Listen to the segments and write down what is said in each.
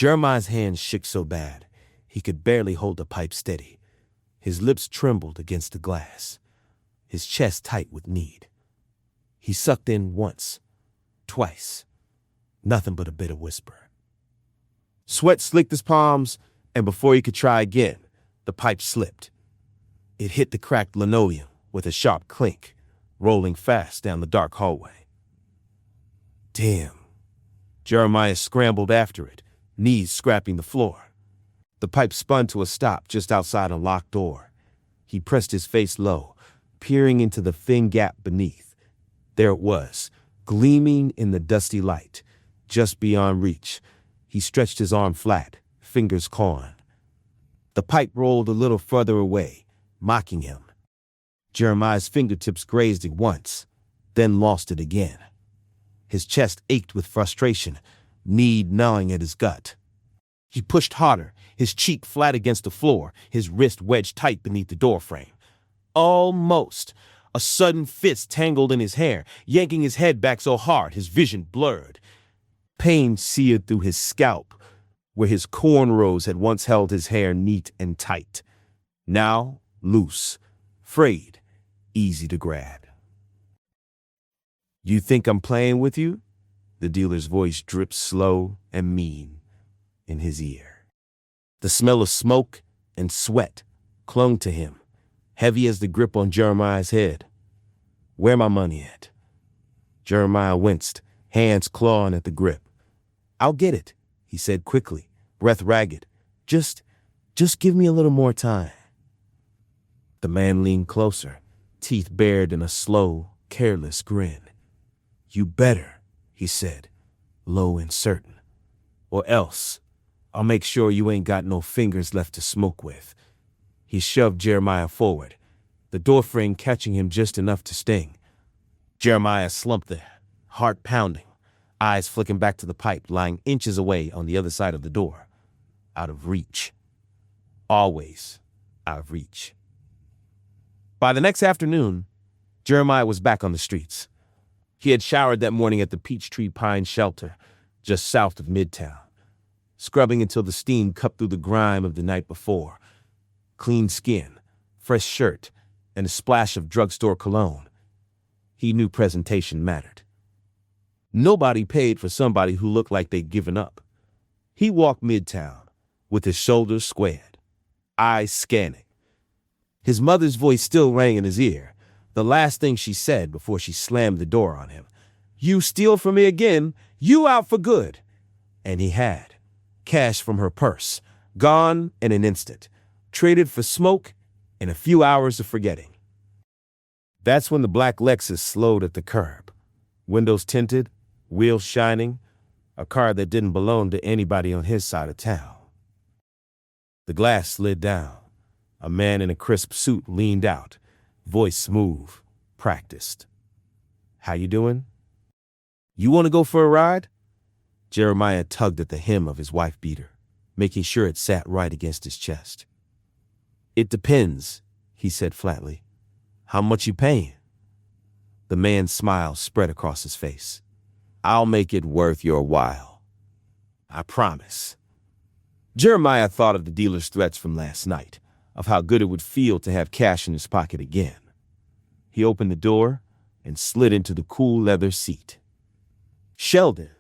Jeremiah's hands shook so bad, he could barely hold the pipe steady. His lips trembled against the glass, his chest tight with need. He sucked in once, twice, nothing but a bitter whisper. Sweat slicked his palms, and before he could try again, the pipe slipped. It hit the cracked linoleum with a sharp clink, rolling fast down the dark hallway. Damn. Jeremiah scrambled after it, knees scraping the floor. The pipe spun to a stop just outside a locked door. He pressed his face low, peering into the thin gap beneath. There it was, gleaming in the dusty light, just beyond reach. He stretched his arm flat, fingers clawing. The pipe rolled a little further away, mocking him. Jeremiah's fingertips grazed it once, then lost it again. His chest ached with frustration, need gnawing at his gut. He pushed harder, his cheek flat against the floor, his wrist wedged tight beneath the doorframe. Almost. A sudden fist tangled in his hair, yanking his head back so hard his vision blurred. Pain seared through his scalp, where his cornrows had once held his hair neat and tight. Now, loose, frayed, easy to grab. You think I'm playing with you? The dealer's voice dripped slow and mean in his ear. The smell of smoke and sweat clung to him, heavy as the grip on Jeremiah's head. Where my money at? Jeremiah winced, hands clawing at the grip. I'll get it, he said quickly, breath ragged. Just give me a little more time. The man leaned closer, teeth bared in a slow, careless grin. You better, he said, low and certain. Or else, I'll make sure you ain't got no fingers left to smoke with. He shoved Jeremiah forward, the doorframe catching him just enough to sting. Jeremiah slumped there, heart pounding, eyes flicking back to the pipe lying inches away on the other side of the door. Out of reach. Always out of reach. By the next afternoon, Jeremiah was back on the streets. He had showered that morning at the Peachtree Pine Shelter, just south of Midtown, scrubbing until the steam cupped through the grime of the night before. Clean skin, fresh shirt, and a splash of drugstore cologne. He knew presentation mattered. Nobody paid for somebody who looked like they'd given up. He walked Midtown, with his shoulders squared, eyes scanning. His mother's voice still rang in his ear, the last thing she said before she slammed the door on him. You steal from me again, you out for good. And he had. Cash from her purse, gone in an instant, traded for smoke and a few hours of forgetting. That's when the black Lexus slowed at the curb, windows tinted, wheels shining, a car that didn't belong to anybody on his side of town. The glass slid down. A man in a crisp suit leaned out, voice smooth, practiced. How you doing? You want to go for a ride? Jeremiah tugged at the hem of his wife beater, making sure it sat right against his chest. It depends, he said flatly. How much you paying? The man's smile spread across his face. I'll make it worth your while. I promise. Jeremiah thought of the dealer's threats from last night, of how good it would feel to have cash in his pocket again. He opened the door and slid into the cool leather seat. Sheldon,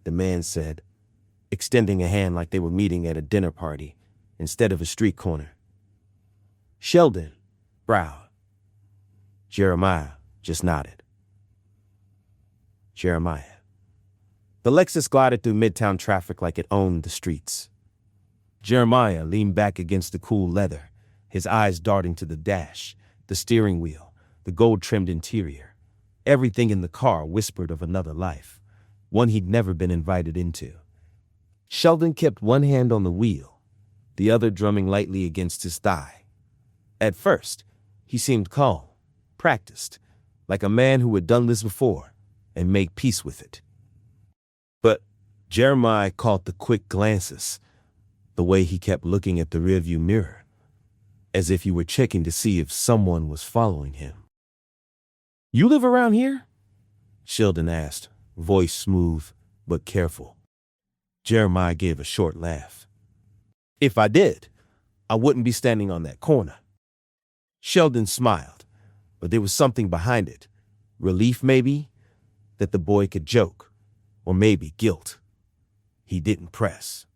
the man said, extending a hand like they were meeting at a dinner party instead of a street corner. Sheldon browed. Jeremiah just nodded. Jeremiah. The Lexus glided through Midtown traffic like it owned the streets. Jeremiah leaned back against the cool leather, his eyes darting to the dash, the steering wheel, the gold-trimmed interior. Everything in the car whispered of another life, one he'd never been invited into. Sheldon kept one hand on the wheel, the other drumming lightly against his thigh. At first, he seemed calm, practiced, like a man who had done this before and made peace with it. But Jeremiah caught the quick glances, the way he kept looking at the rearview mirror, as if he were checking to see if someone was following him. You live around here? Sheldon asked, voice smooth but careful. Jeremiah gave a short laugh. If I did, I wouldn't be standing on that corner. Sheldon smiled, but there was something behind it. Relief, maybe, that the boy could joke, or maybe guilt. He didn't press.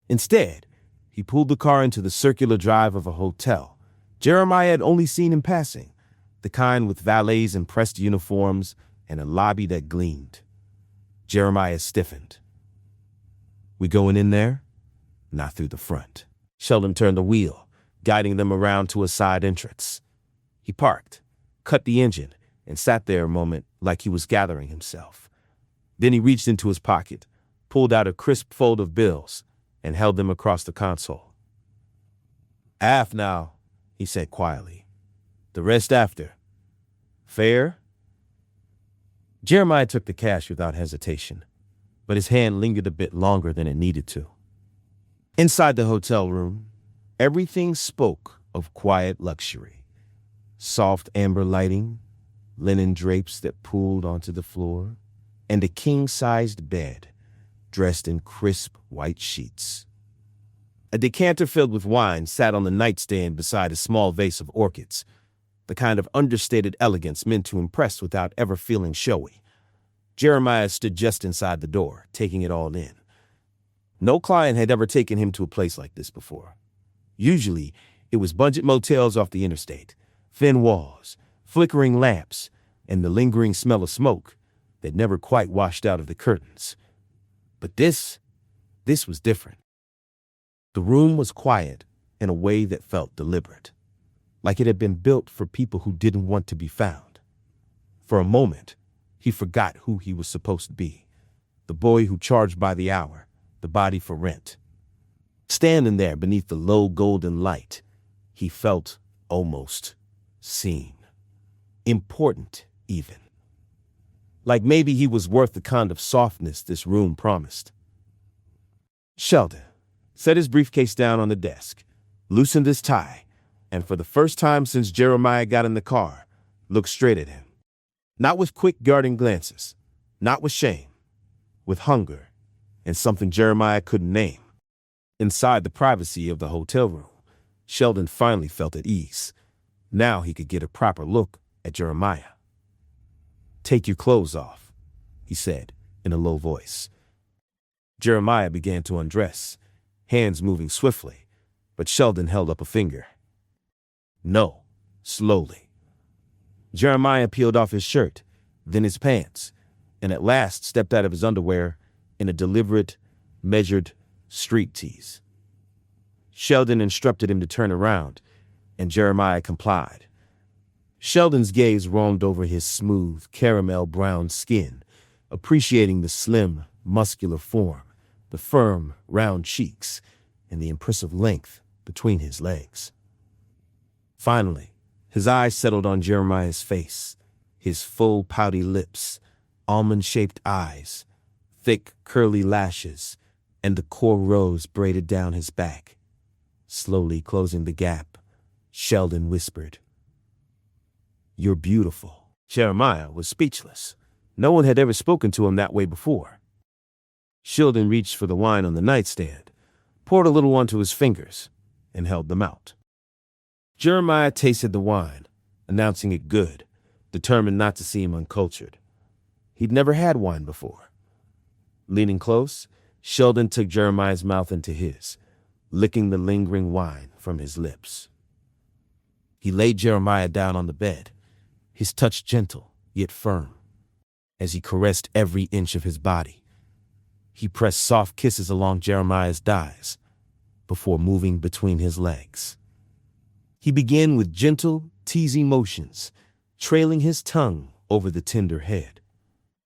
Instead, he pulled the car into the circular drive of a hotel. Jeremiah had only seen in passing, the kind with valets in pressed uniforms and a lobby that gleamed. Jeremiah stiffened. We going in there? Not through the front. Sheldon turned the wheel, guiding them around to a side entrance. He parked, cut the engine, and sat there a moment like he was gathering himself. Then he reached into his pocket, pulled out a crisp fold of bills, and held them across the console. Aft now, he said quietly. The rest after. Fair? Jeremiah took the cash without hesitation, but his hand lingered a bit longer than it needed to. Inside the hotel room, everything spoke of quiet luxury. Soft amber lighting, linen drapes that pooled onto the floor, and a king-sized bed dressed in crisp white sheets. A decanter filled with wine sat on the nightstand beside a small vase of orchids, the kind of understated elegance meant to impress without ever feeling showy. Jeremiah stood just inside the door, taking it all in. No client had ever taken him to a place like this before. Usually, it was budget motels off the interstate, thin walls, flickering lamps, and the lingering smell of smoke that never quite washed out of the curtains. But this was different. The room was quiet in a way that felt deliberate, like it had been built for people who didn't want to be found. For a moment, he forgot who he was supposed to be, the boy who charged by the hour, the body for rent. Standing there beneath the low golden light, he felt almost seen. Important, even. Like maybe he was worth the kind of softness this room promised. Sheldon set his briefcase down on the desk, loosened his tie, and for the first time since Jeremiah got in the car, looked straight at him. Not with quick guarding glances, not with shame, with hunger and something Jeremiah couldn't name. Inside the privacy of the hotel room, Sheldon finally felt at ease. Now he could get a proper look at Jeremiah. Take your clothes off, he said in a low voice. Jeremiah began to undress, hands moving swiftly, but Sheldon held up a finger. No, slowly. Jeremiah peeled off his shirt, then his pants, and at last stepped out of his underwear in a deliberate, measured street tease. Sheldon instructed him to turn around, and Jeremiah complied. Sheldon's gaze roamed over his smooth, caramel-brown skin, appreciating the slim, muscular form, the firm, round cheeks, and the impressive length between his legs. Finally, his eyes settled on Jeremiah's face, his full, pouty lips, almond-shaped eyes, thick, curly lashes, and the cornrows braided down his back. Slowly closing the gap, Sheldon whispered, "You're beautiful." Jeremiah was speechless. No one had ever spoken to him that way before. Sheldon reached for the wine on the nightstand, poured a little onto his fingers, and held them out. Jeremiah tasted the wine, announcing it good, determined not to seem uncultured. He'd never had wine before. Leaning close, Sheldon took Jeremiah's mouth into his, licking the lingering wine from his lips. He laid Jeremiah down on the bed, his touch gentle yet firm. As he caressed every inch of his body, he pressed soft kisses along Jeremiah's thighs before moving between his legs. He began with gentle, teasing motions, trailing his tongue over the tender head,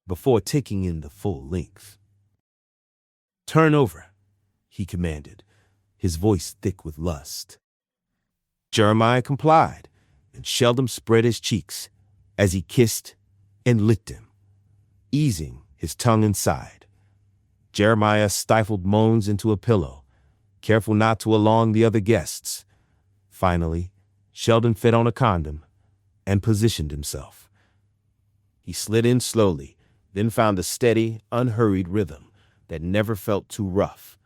before taking in the full length. "Turn over," he commanded, his voice thick with lust. Jeremiah complied, and Sheldon spread his cheeks as he kissed and licked him, easing his tongue inside. Jeremiah stifled moans into a pillow, careful not to alarm the other guests. Finally, Sheldon fit on a condom and positioned himself. He slid in slowly, then found a steady, unhurried rhythm, that never felt too rough.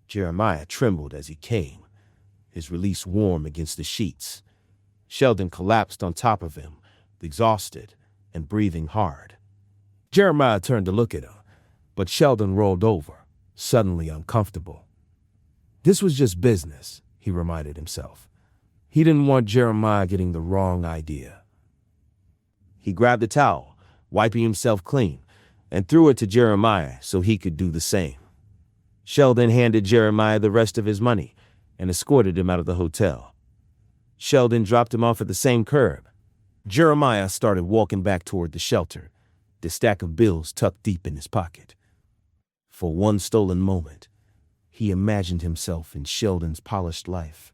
Jeremiah trembled as he came, his release warm against the sheets. Sheldon collapsed on top of him, exhausted and breathing hard. Jeremiah turned to look at him, but Sheldon rolled over, suddenly uncomfortable. This was just business, he reminded himself. He didn't want Jeremiah getting the wrong idea. He grabbed a towel, wiping himself clean, and threw it to Jeremiah so he could do the same. Sheldon handed Jeremiah the rest of his money and escorted him out of the hotel. Sheldon dropped him off at the same curb. Jeremiah started walking back toward the shelter, the stack of bills tucked deep in his pocket. For one stolen moment, he imagined himself in Sheldon's polished life.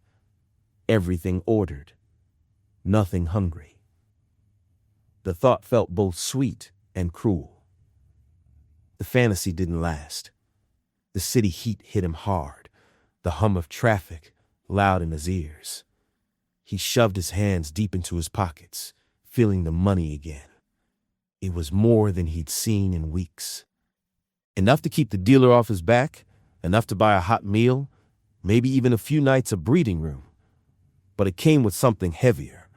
Everything ordered, nothing hungry. The thought felt both sweet and cruel. The fantasy didn't last. The city heat hit him hard, the hum of traffic loud in his ears. He shoved his hands deep into his pockets, feeling the money again. It was more than he'd seen in weeks. Enough to keep the dealer off his back, enough to buy a hot meal, maybe even a few nights of breathing room. But it came with something heavier.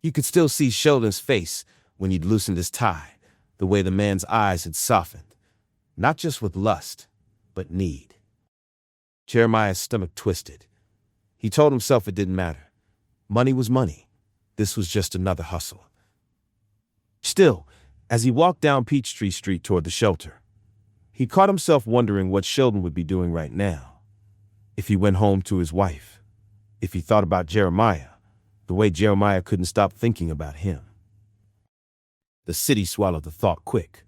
You could still see Sheldon's face when he'd loosened his tie, the way the man's eyes had softened, not just with lust, but need. Jeremiah's stomach twisted. He told himself it didn't matter. Money was money. This was just another hustle. Still, as he walked down Peachtree Street toward the shelter, he caught himself wondering what Sheldon would be doing right now. If he went home to his wife, if he thought about Jeremiah, the way Jeremiah couldn't stop thinking about him. The city swallowed the thought quick.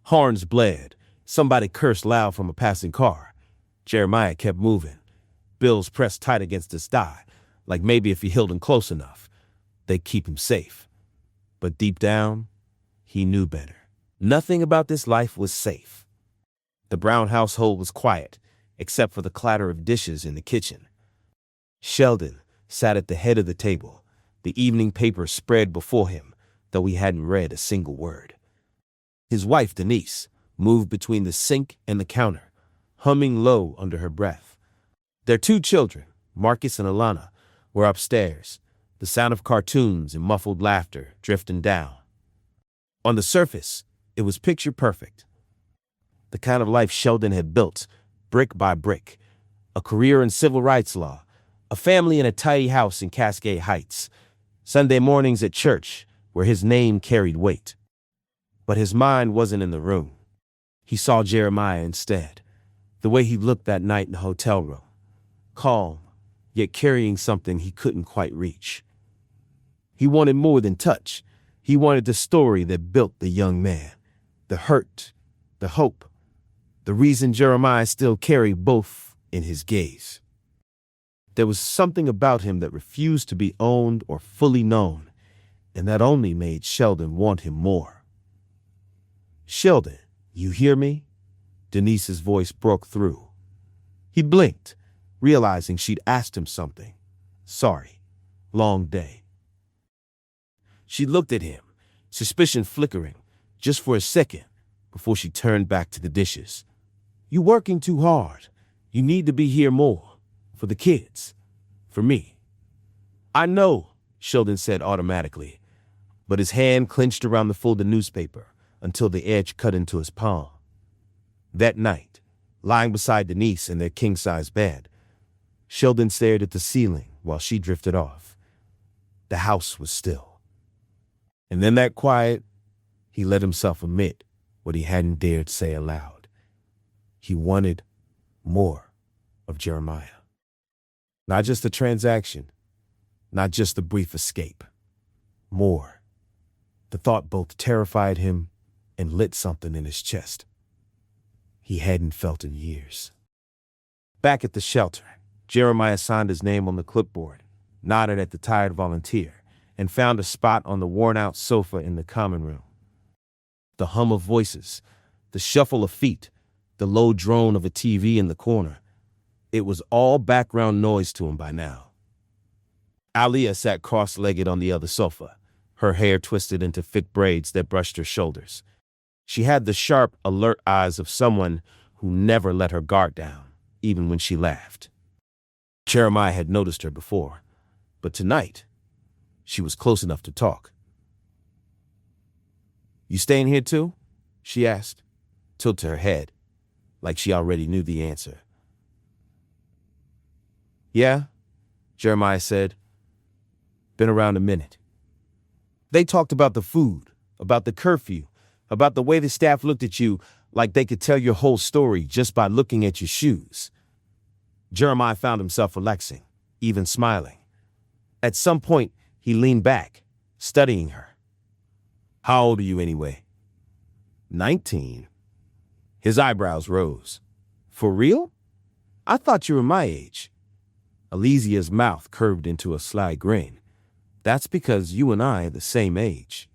Horns blared. Somebody cursed loud from a passing car. Jeremiah kept moving. Bills pressed tight against his thigh, like maybe if he held him close enough, they'd keep him safe. But deep down, he knew better. Nothing about this life was safe. The Brown household was quiet, except for the clatter of dishes in the kitchen. Sheldon sat at the head of the table, the evening paper spread before him, though he hadn't read a single word. His wife, Denise, moved between the sink and the counter, humming low under her breath. Their two children, Marcus and Alana, were upstairs, the sound of cartoons and muffled laughter drifting down. On the surface, it was picture perfect. The kind of life Sheldon had built, brick by brick. A career in civil rights law, a family in a tidy house in Cascade Heights, Sunday mornings at church where his name carried weight. But his mind wasn't in the room. He saw Jeremiah instead, the way he looked that night in the hotel room, calm, yet carrying something he couldn't quite reach. He wanted more than touch. He wanted the story that built the young man, the hurt, the hope, the reason Jeremiah still carried both in his gaze. There was something about him that refused to be owned or fully known, and that only made Sheldon want him more. "Sheldon, you hear me?" Denise's voice broke through. He blinked, realizing she'd asked him something. Sorry. Long day. She looked at him, suspicion flickering, just for a second, before she turned back to the dishes. "You're working too hard. You need to be here more. For the kids. For me." "I know," Sheldon said automatically, but his hand clenched around the folded newspaper until the edge cut into his palm. That night, lying beside Denise in their king-size bed, Sheldon stared at the ceiling while she drifted off. The house was still. And in that quiet, he let himself admit what he hadn't dared say aloud. He wanted more of Jeremiah. Not just a transaction, not just a brief escape. More. The thought both terrified him and lit something in his chest he hadn't felt in years. Back at the shelter, Jeremiah signed his name on the clipboard, nodded at the tired volunteer, and found a spot on the worn-out sofa in the common room. The hum of voices, the shuffle of feet, the low drone of a TV in the corner. It was all background noise to him by now. Aliyah sat cross-legged on the other sofa, her hair twisted into thick braids that brushed her shoulders. She had the sharp, alert eyes of someone who never let her guard down, even when she laughed. Jeremiah had noticed her before, but tonight, she was close enough to talk. "You staying here too?" she asked, tilted her head, like she already knew the answer. "Yeah," Jeremiah said. "Been around a minute." They talked about the food, about the curfew, about the way the staff looked at you like they could tell your whole story just by looking at your shoes. Jeremiah found himself relaxing, even smiling. At some point, he leaned back, studying her. "How old are you anyway?" 19. His eyebrows rose. "For real? I thought you were my age." Alicia's mouth curved into a sly grin. "That's because you and I are the same age.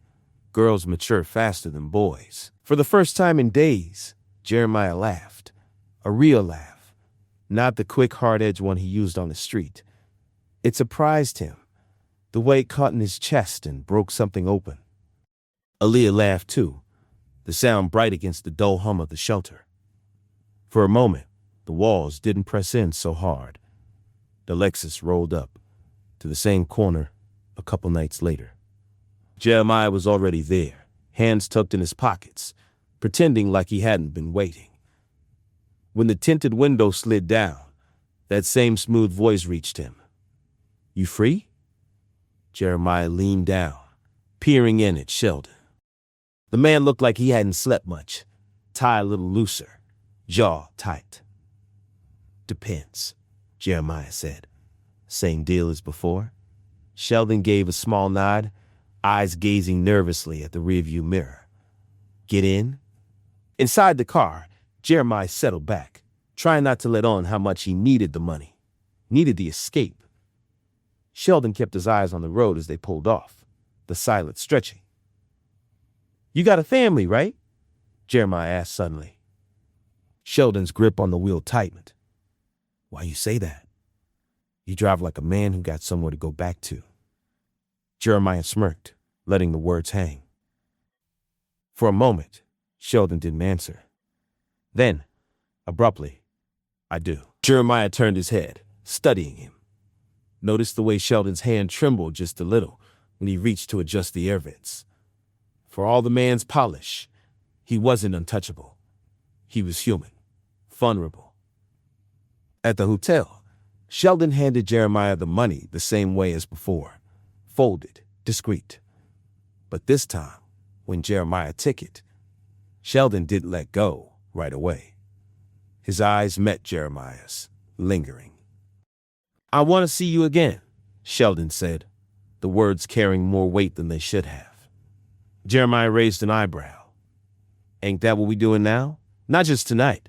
Girls mature faster than boys." For the first time in days, Jeremiah laughed. A real laugh. Not the quick, hard-edged one he used on the street. It surprised him, the way it caught in his chest and broke something open. Aaliyah laughed too, the sound bright against the dull hum of the shelter. For a moment, the walls didn't press in so hard. The Lexus rolled up to the same corner a couple nights later. Jeremiah was already there, hands tucked in his pockets, pretending like he hadn't been waiting. When the tinted window slid down, that same smooth voice reached him. "You free?" Jeremiah leaned down, peering in at Sheldon. The man looked like he hadn't slept much, tie a little looser, jaw tight. "Depends," Jeremiah said. "Same deal as before?" Sheldon gave a small nod, eyes gazing nervously at the rearview mirror. "Get in?" Inside the car, Jeremiah settled back, trying not to let on how much he needed the money, needed the escape. Sheldon kept his eyes on the road as they pulled off, the silence stretching. "You got a family, right?" Jeremiah asked suddenly. Sheldon's grip on the wheel tightened. "Why you say that? You drive like a man who got somewhere to go back to." Jeremiah smirked, letting the words hang. For a moment, Sheldon didn't answer. Then, abruptly, "I do." Jeremiah turned his head, studying him. Noticed the way Sheldon's hand trembled just a little when he reached to adjust the air vents. For all the man's polish, he wasn't untouchable. He was human, vulnerable. At the hotel, Sheldon handed Jeremiah the money the same way as before, folded, discreet. But this time, when Jeremiah took it, Sheldon didn't let go right away. His eyes met Jeremiah's, lingering. "I want to see you again," Sheldon said, the words carrying more weight than they should have. Jeremiah raised an eyebrow. "Ain't that what we doing now? Not just tonight."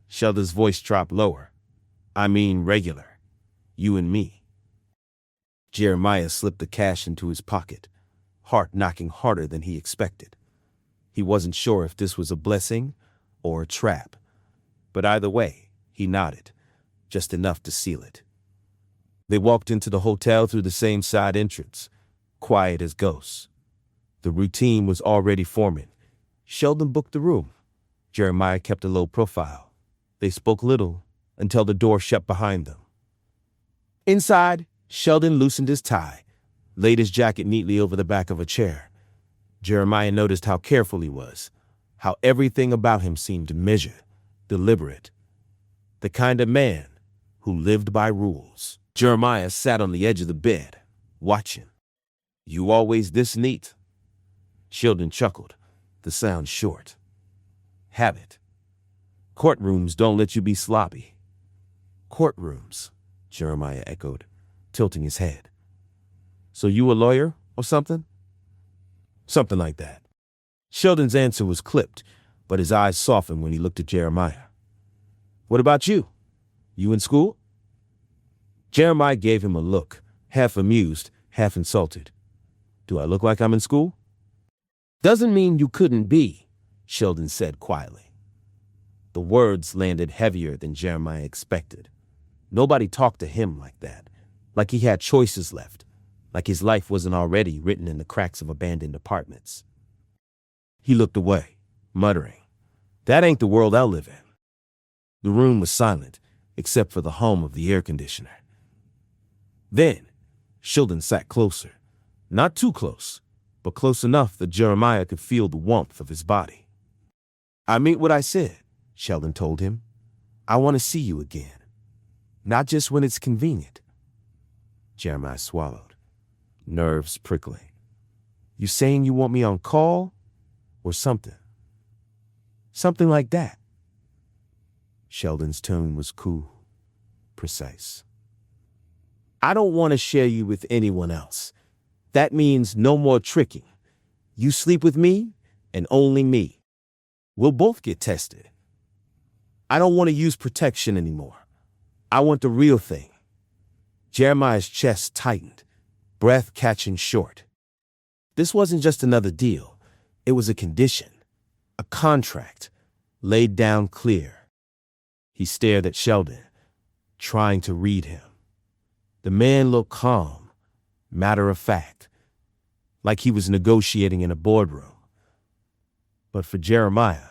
Sheldon's voice dropped lower. "I mean regular. You and me." Jeremiah slipped the cash into his pocket, heart knocking harder than he expected. He wasn't sure if this was a blessing or a trap, but either way, he nodded, just enough to seal it. They walked into the hotel through the same side entrance, quiet as ghosts. The routine was already forming. Sheldon booked the room. Jeremiah kept a low profile. They spoke little until the door shut behind them. Inside, Sheldon loosened his tie, laid his jacket neatly over the back of a chair. Jeremiah noticed how careful he was, how everything about him seemed measured, deliberate. The kind of man who lived by rules. Jeremiah sat on the edge of the bed, watching. "You always this neat?" Sheldon chuckled, the sound short. "Habit. Courtrooms don't let you be sloppy." "Courtrooms," Jeremiah echoed, tilting his head. "So you a lawyer or something?" "Something like that." Sheldon's answer was clipped, but his eyes softened when he looked at Jeremiah. "What about you? You in school?" Jeremiah gave him a look, half amused, half insulted. "Do I look like I'm in school?" "Doesn't mean you couldn't be," Sheldon said quietly. The words landed heavier than Jeremiah expected. Nobody talked to him like that, like he had choices left, like his life wasn't already written in the cracks of abandoned apartments. He looked away, muttering, "That ain't the world I'll live in." The room was silent, except for the hum of the air conditioner. Then, Sheldon sat closer. Not too close, but close enough that Jeremiah could feel the warmth of his body. "I mean what I said," Sheldon told him. "I want to see you again. Not just when it's convenient." Jeremiah swallowed, nerves prickling. "You saying you want me on call or something? Something like that." Sheldon's tone was cool, precise. "I don't want to share you with anyone else. That means no more tricking. You sleep with me and only me. We'll both get tested. I don't want to use protection anymore. I want the real thing." Jeremiah's chest tightened, breath catching short. This wasn't just another deal. It was a condition, a contract, laid down clear. He stared at Sheldon, trying to read him. The man looked calm, matter of fact, like he was negotiating in a boardroom. But for Jeremiah,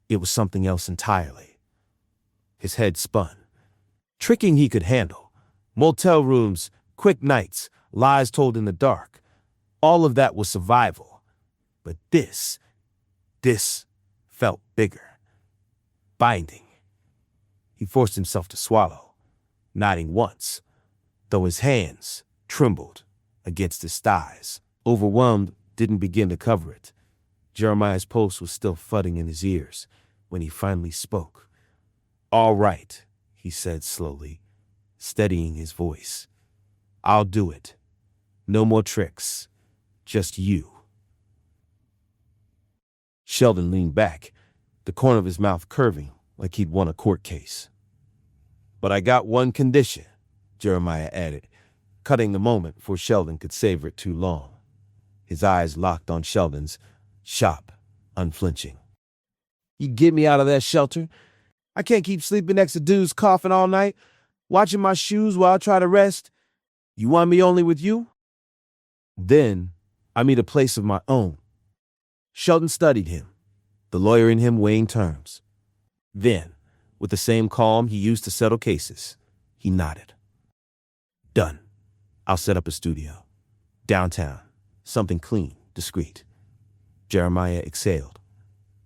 it was something else entirely. His head spun. Tricking he could handle. Motel rooms, quick nights, lies told in the dark. All of that was survival. But this felt bigger. Binding. He forced himself to swallow, nodding once, though his hands trembled against his thighs. Overwhelmed, didn't begin to cover it. Jeremiah's pulse was still thudding in his ears when he finally spoke. "All right," he said slowly, steadying his voice. "I'll do it. No more tricks. Just you." Sheldon leaned back, the corner of his mouth curving like he'd won a court case. "But I got one condition," Jeremiah added, cutting the moment before Sheldon could savor it too long. His eyes locked on Sheldon's, sharp, unflinching. "You get me out of that shelter? I can't keep sleeping next to dudes coughing all night, watching my shoes while I try to rest. You want me only with you?" "Then I need a place of my own." Sheldon studied him, the lawyer in him weighing terms. Then, with the same calm he used to settle cases, he nodded. "Done. I'll set up a studio. Downtown. Something clean, discreet." Jeremiah exhaled,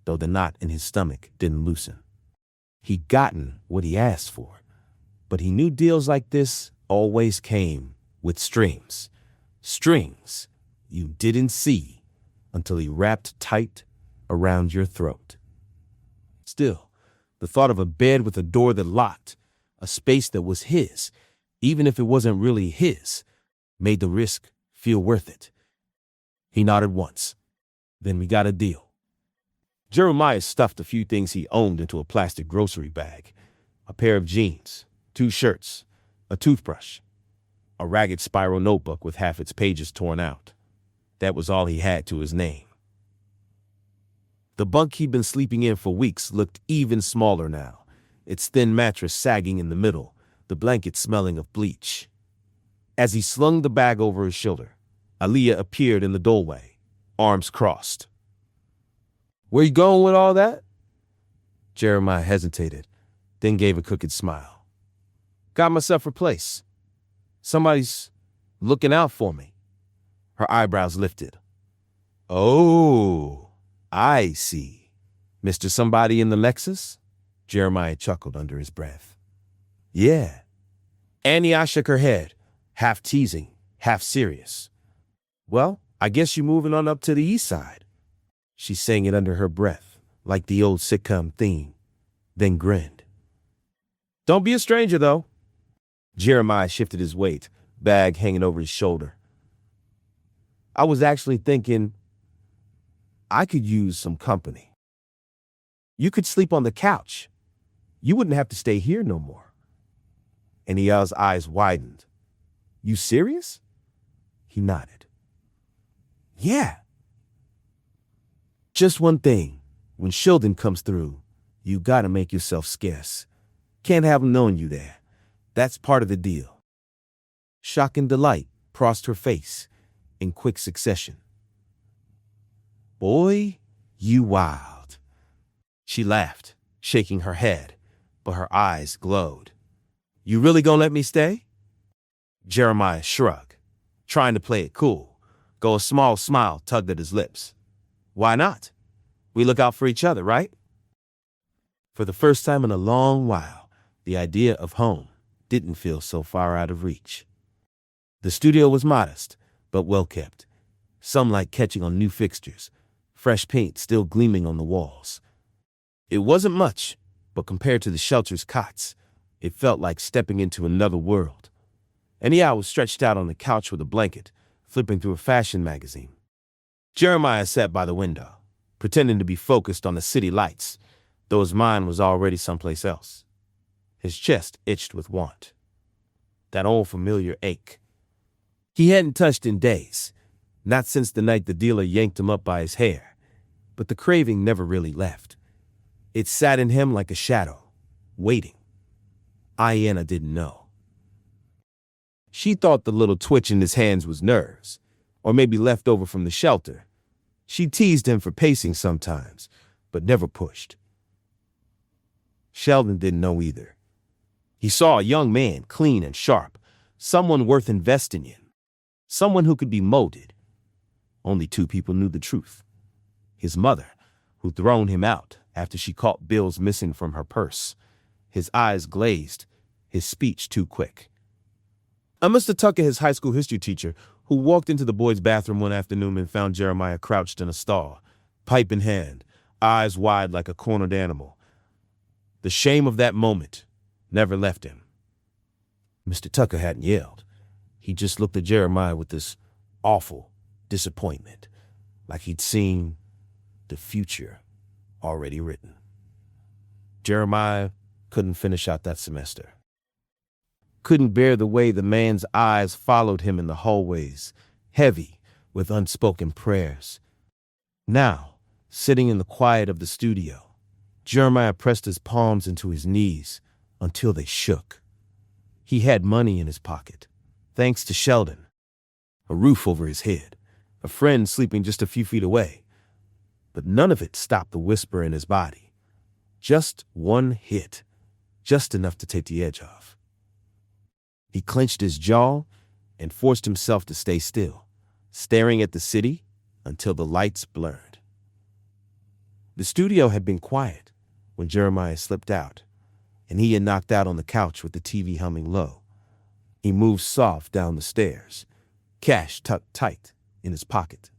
though the knot in his stomach didn't loosen. He'd gotten what he asked for, but he knew deals like this always came with strings. Strings you didn't see until he wrapped tight around your throat. Still, the thought of a bed with a door that locked, a space that was his, even if it wasn't really his, made the risk feel worth it. He nodded once. Then we got a deal. Jeremiah stuffed a few things he owned into a plastic grocery bag. A pair of jeans, 2 shirts, a toothbrush, a ragged spiral notebook with half its pages torn out. That was all he had to his name. The bunk he'd been sleeping in for weeks looked even smaller now, its thin mattress sagging in the middle, the blanket smelling of bleach. As he slung the bag over his shoulder, Aaliyah appeared in the doorway, arms crossed. "Where you going with all that?" Jeremiah hesitated, then gave a crooked smile. "Got myself a place. Somebody's looking out for me." Her eyebrows lifted. "Oh, I see. Mr. Somebody in the Lexus?" Jeremiah chuckled under his breath. "Yeah." Annie shook her head, half teasing, half serious. "Well, I guess you're moving on up to the east side." She sang it under her breath, like the old sitcom theme, then grinned. "Don't be a stranger, though." Jeremiah shifted his weight, bag hanging over his shoulder. "I was actually thinking I could use some company. You could sleep on the couch. You wouldn't have to stay here no more." And Eyal's eyes widened. "You serious?" He nodded. "Yeah." "Just one thing. When Sheldon comes through, you gotta make yourself scarce. Can't have him knowing you there. That's part of the deal." Shock and delight crossed her face in quick succession. "Boy, you wild." She laughed, shaking her head, but her eyes glowed. You really gonna let me stay? Jeremiah shrugged, trying to play it cool, though a small smile tugged at his lips. Why not? We look out for each other, right? For the first time in a long while, the idea of home didn't feel so far out of reach. The studio was modest, but well kept. Sunlight catching on new fixtures, fresh paint still gleaming on the walls. It wasn't much, but compared to the shelter's cots, it felt like stepping into another world. Nia was stretched out on the couch with a blanket, flipping through a fashion magazine. Jeremiah sat by the window, pretending to be focused on the city lights, though his mind was already someplace else. His chest itched with want. That old familiar ache. He hadn't touched in days, not since the night the dealer yanked him up by his hair, but the craving never really left. It sat in him like a shadow, waiting. Ayanna didn't know. She thought the little twitch in his hands was nerves, or maybe left over from the shelter. She teased him for pacing sometimes, but never pushed. Sheldon didn't know either. He saw a young man, clean and sharp, someone worth investing in, someone who could be molded. Only two people knew the truth. His mother, who'd thrown him out after she caught bills missing from her purse. His eyes glazed, his speech too quick. Mr. Tucker, his high school history teacher, who walked into the boys' bathroom one afternoon and found Jeremiah crouched in a stall, pipe in hand, eyes wide like a cornered animal. The shame of that moment never left him. Mr. Tucker hadn't yelled. He just looked at Jeremiah with this awful disappointment, like he'd seen the future already written. Jeremiah couldn't finish out that semester. Couldn't bear the way the man's eyes followed him in the hallways, heavy with unspoken prayers. Now, sitting in the quiet of the studio, Jeremiah pressed his palms into his knees until they shook. He had money in his pocket, thanks to Sheldon. A roof over his head, a friend sleeping just a few feet away. But none of it stopped the whisper in his body. Just one hit, just enough to take the edge off. He clenched his jaw and forced himself to stay still, staring at the city until the lights blurred. The studio had been quiet when Jeremiah slipped out, and he had knocked out on the couch with the TV humming low. He moved soft down the stairs, cash tucked tight in his pocket.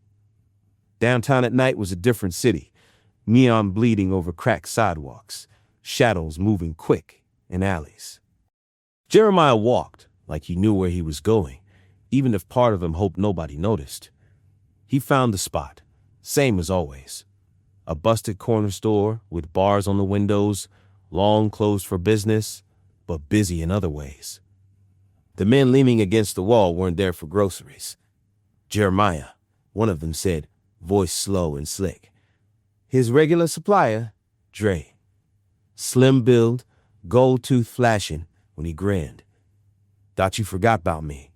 Downtown at night was a different city, neon bleeding over cracked sidewalks, shadows moving quick in alleys. Jeremiah walked like he knew where he was going, even if part of him hoped nobody noticed. He found the spot, same as always. A busted corner store with bars on the windows, long closed for business, but busy in other ways. The men leaning against the wall weren't there for groceries. Jeremiah, one of them said, voice slow and slick. His regular supplier, Dre. Slim build, gold tooth flashing when he grinned. Thought you forgot about me.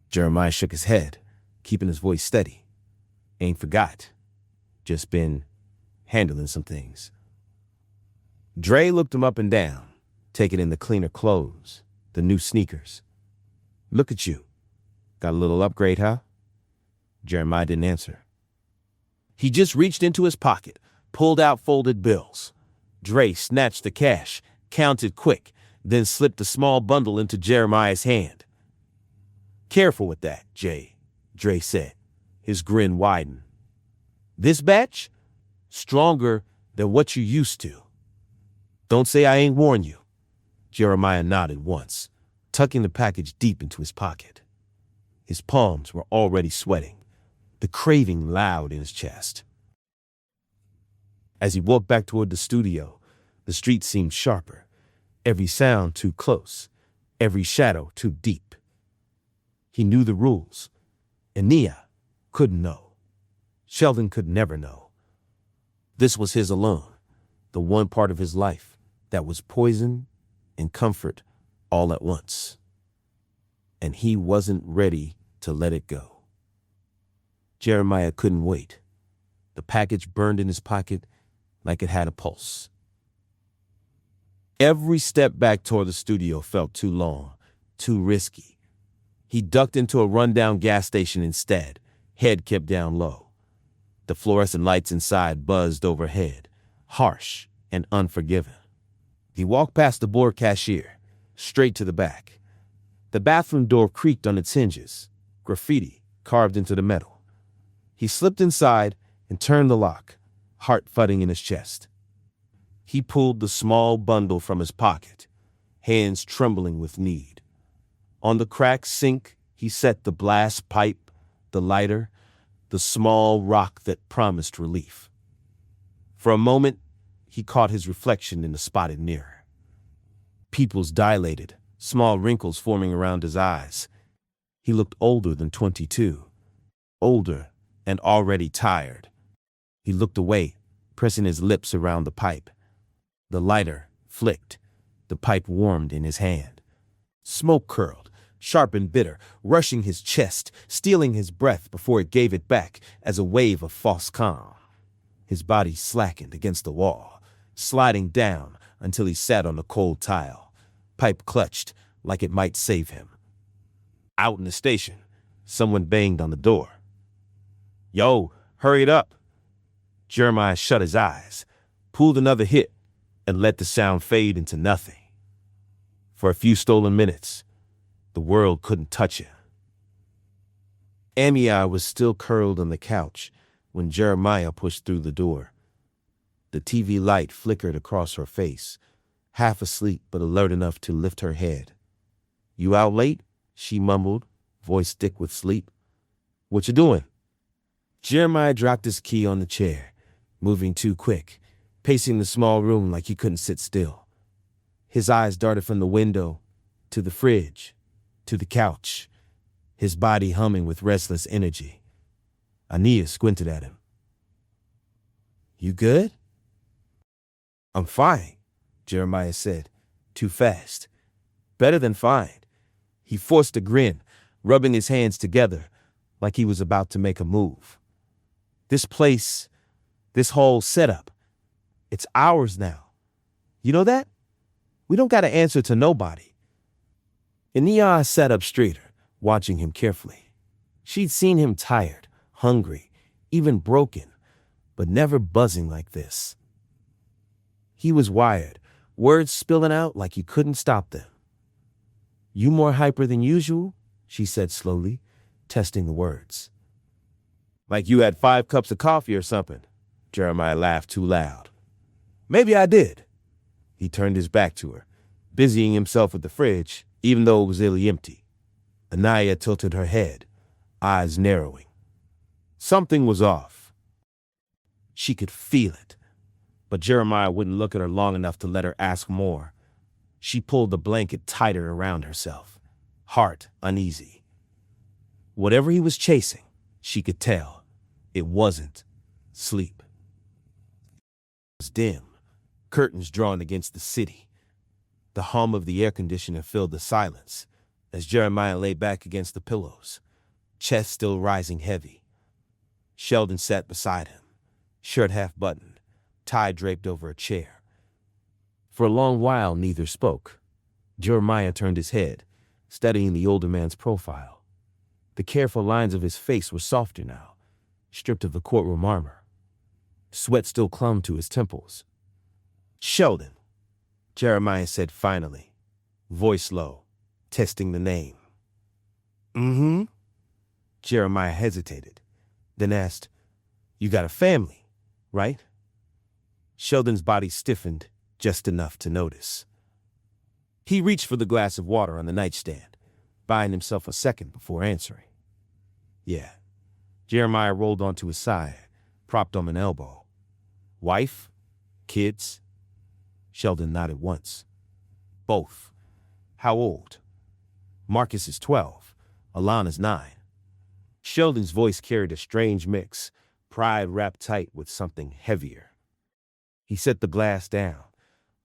Jeremiah shook his head, keeping his voice steady. Ain't forgot. Just been handling some things. Dre looked him up and down, taking in the cleaner clothes, the new sneakers. Look at you. Got a little upgrade, huh? Jeremiah didn't answer. He just reached into his pocket, pulled out folded bills. Dre snatched the cash, counted quick, then slipped a small bundle into Jeremiah's hand. Careful with that, Jay, Dre said, his grin widened. This batch? Stronger than what you used to. Don't say I ain't warned you. Jeremiah nodded once, tucking the package deep into his pocket. His palms were already sweating, the craving loud in his chest. As he walked back toward the studio, the street seemed sharper, every sound too close, every shadow too deep. He knew the rules, and Nia couldn't know. Sheldon could never know. This was his alone, the one part of his life that was poison and comfort all at once. And he wasn't ready to let it go. Jeremiah couldn't wait. The package burned in his pocket like it had a pulse. Every step back toward the studio felt too long, too risky. He ducked into a rundown gas station instead, head kept down low. The fluorescent lights inside buzzed overhead, harsh and unforgiving. He walked past the bored cashier, straight to the back. The bathroom door creaked on its hinges, graffiti carved into the metal. He slipped inside and turned the lock, heart thudding in his chest. He pulled the small bundle from his pocket, hands trembling with need. On the cracked sink, he set the blast pipe, the lighter, the small rock that promised relief. For a moment, he caught his reflection in the spotted mirror. Pupils dilated, small wrinkles forming around his eyes. He looked older than 22, older and already tired. He looked away, pressing his lips around the pipe. The lighter flicked. The pipe warmed in his hand. Smoke curled, sharp and bitter, rushing his chest, stealing his breath before it gave it back as a wave of false calm. His body slackened against the wall, sliding down until he sat on the cold tile. Pipe clutched like it might save him. Out in the station, someone banged on the door. "Yo, hurry it up." Jeremiah shut his eyes, pulled another hit, and let the sound fade into nothing. For a few stolen minutes, the world couldn't touch him. Amia was still curled on the couch when Jeremiah pushed through the door. The TV light flickered across her face, half asleep but alert enough to lift her head. "You out late?" she mumbled, voice thick with sleep. "What you doing?" Jeremiah dropped his key on the chair, moving too quick, pacing the small room like he couldn't sit still. His eyes darted from the window to the fridge, to the couch, his body humming with restless energy. Ania squinted at him. "You good?" "I'm fine," Jeremiah said, too fast. "Better than fine." He forced a grin, rubbing his hands together like he was about to make a move. "This place, this whole setup, it's ours now. You know that? We don't gotta answer to nobody." Ania sat up straighter, watching him carefully. She'd seen him tired, hungry, even broken, but never buzzing like this. He was wired, words spilling out like you couldn't stop them. "You more hyper than usual?" she said slowly, testing the words. "Like you had 5 cups of coffee or something." Jeremiah laughed too loud. "Maybe I did." He turned his back to her, busying himself with the fridge, even though it was nearly empty. Anaya tilted her head, eyes narrowing. Something was off. She could feel it, but Jeremiah wouldn't look at her long enough to let her ask more. She pulled the blanket tighter around herself, heart uneasy. Whatever he was chasing, she could tell, it wasn't sleep. It was dim, curtains drawn against the city. The hum of the air conditioner filled the silence as Jeremiah lay back against the pillows, chest still rising heavy. Sheldon sat beside him, shirt half buttoned, tie draped over a chair. For a long while, neither spoke. Jeremiah turned his head, studying the older man's profile. The careful lines of his face were softer now, stripped of the courtroom armor. Sweat still clung to his temples. "Sheldon," Jeremiah said finally, voice low, testing the name. "Mm-hmm." Jeremiah hesitated, then asked, "You got a family, right?" Sheldon's body stiffened just enough to notice. He reached for the glass of water on the nightstand, buying himself a second before answering. "Yeah." Jeremiah rolled onto his side, propped on an elbow. "Wife? Kids?" Sheldon nodded once. "Both. How old?" "Marcus is 12. Alana's 9. Sheldon's voice carried a strange mix, pride wrapped tight with something heavier. He set the glass down,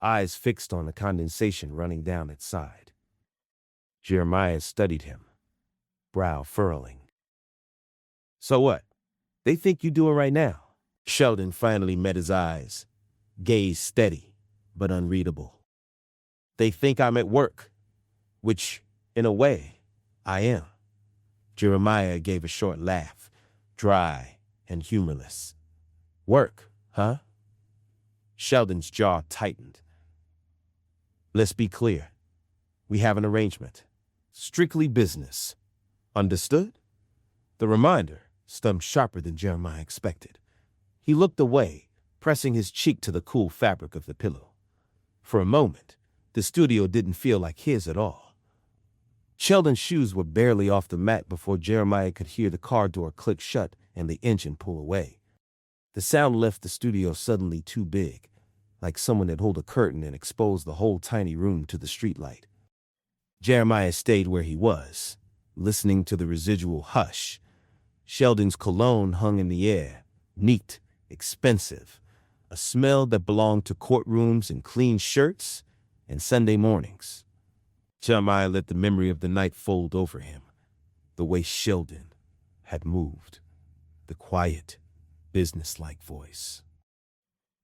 eyes fixed on the condensation running down its side. Jeremiah studied him, brow furrowing. "So what? They think you do it right now." Sheldon finally met his eyes, gaze steady but unreadable. They think I'm at work, which, in a way, I am. Jeremiah gave a short laugh, dry and humorless. Work, huh? Sheldon's jaw tightened. Let's be clear. We have an arrangement. Strictly business. Understood? The reminder stung sharper than Jeremiah expected. He looked away, pressing his cheek to the cool fabric of the pillow. For a moment, the studio didn't feel like his at all. Sheldon's shoes were barely off the mat before Jeremiah could hear the car door click shut and the engine pull away. The sound left the studio suddenly too big, like someone had pulled a curtain and exposed the whole tiny room to the streetlight. Jeremiah stayed where he was, listening to the residual hush. Sheldon's cologne hung in the air, neat, expensive, a smell that belonged to courtrooms and clean shirts and Sunday mornings. Jeremiah let the memory of the night fold over him, the way Sheldon had moved, the quiet, businesslike voice.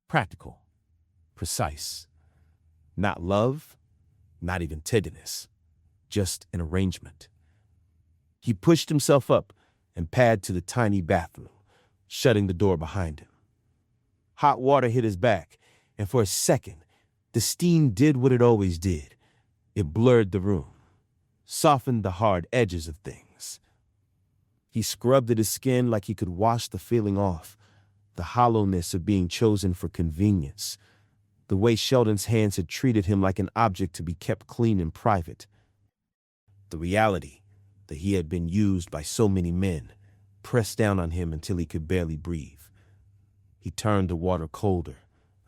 Practical, precise, not love, not even tenderness, just an arrangement. He pushed himself up and padded to the tiny bathroom, shutting the door behind him. Hot water hit his back, and for a second, the steam did what it always did. It blurred the room, softened the hard edges of things. He scrubbed at his skin like he could wash the feeling off, the hollowness of being chosen for convenience, the way Sheldon's hands had treated him like an object to be kept clean in private. The reality that he had been used by so many men pressed down on him until he could barely breathe. He turned the water colder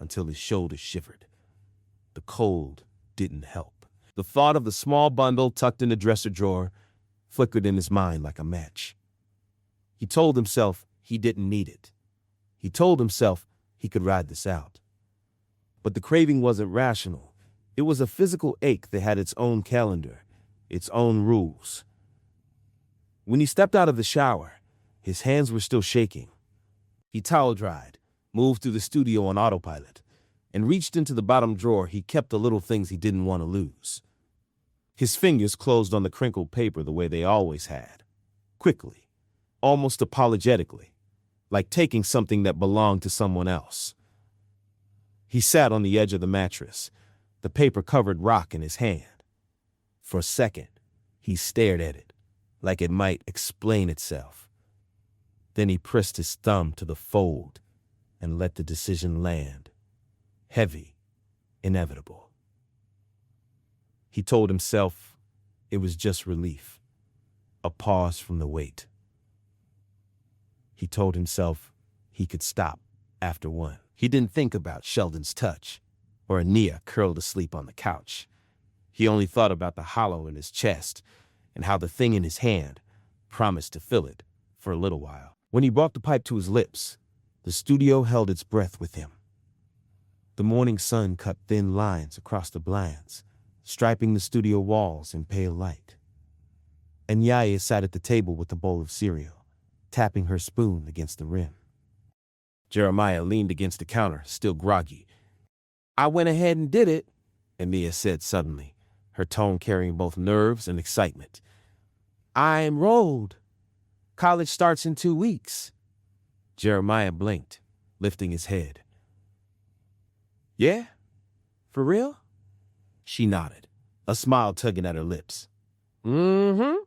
until his shoulders shivered. The cold didn't help. The thought of the small bundle tucked in the dresser drawer flickered in his mind like a match. He told himself he didn't need it. He told himself he could ride this out. But the craving wasn't rational. It was a physical ache that had its own calendar, its own rules. When he stepped out of the shower, his hands were still shaking. He towel-dried, moved through the studio on autopilot, and reached into the bottom drawer he kept the little things he didn't want to lose. His fingers closed on the crinkled paper the way they always had, quickly, almost apologetically, like taking something that belonged to someone else. He sat on the edge of the mattress, the paper-covered rock in his hand. For a second, he stared at it, like it might explain itself. Then he pressed his thumb to the fold and let the decision land. Heavy, inevitable. He told himself it was just relief, a pause from the weight. He told himself he could stop after one. He didn't think about Sheldon's touch or Ania curled asleep on the couch. He only thought about the hollow in his chest and how the thing in his hand promised to fill it for a little while. When he brought the pipe to his lips, the studio held its breath with him. The morning sun cut thin lines across the blinds, striping the studio walls in pale light. And Yaya sat at the table with a bowl of cereal, tapping her spoon against the rim. Jeremiah leaned against the counter, still groggy. "I went ahead and did it," Ania said suddenly, her tone carrying both nerves and excitement. "I enrolled. College starts in 2 weeks." Jeremiah blinked, lifting his head. "Yeah? For real?" She nodded, a smile tugging at her lips. "Mm-hmm.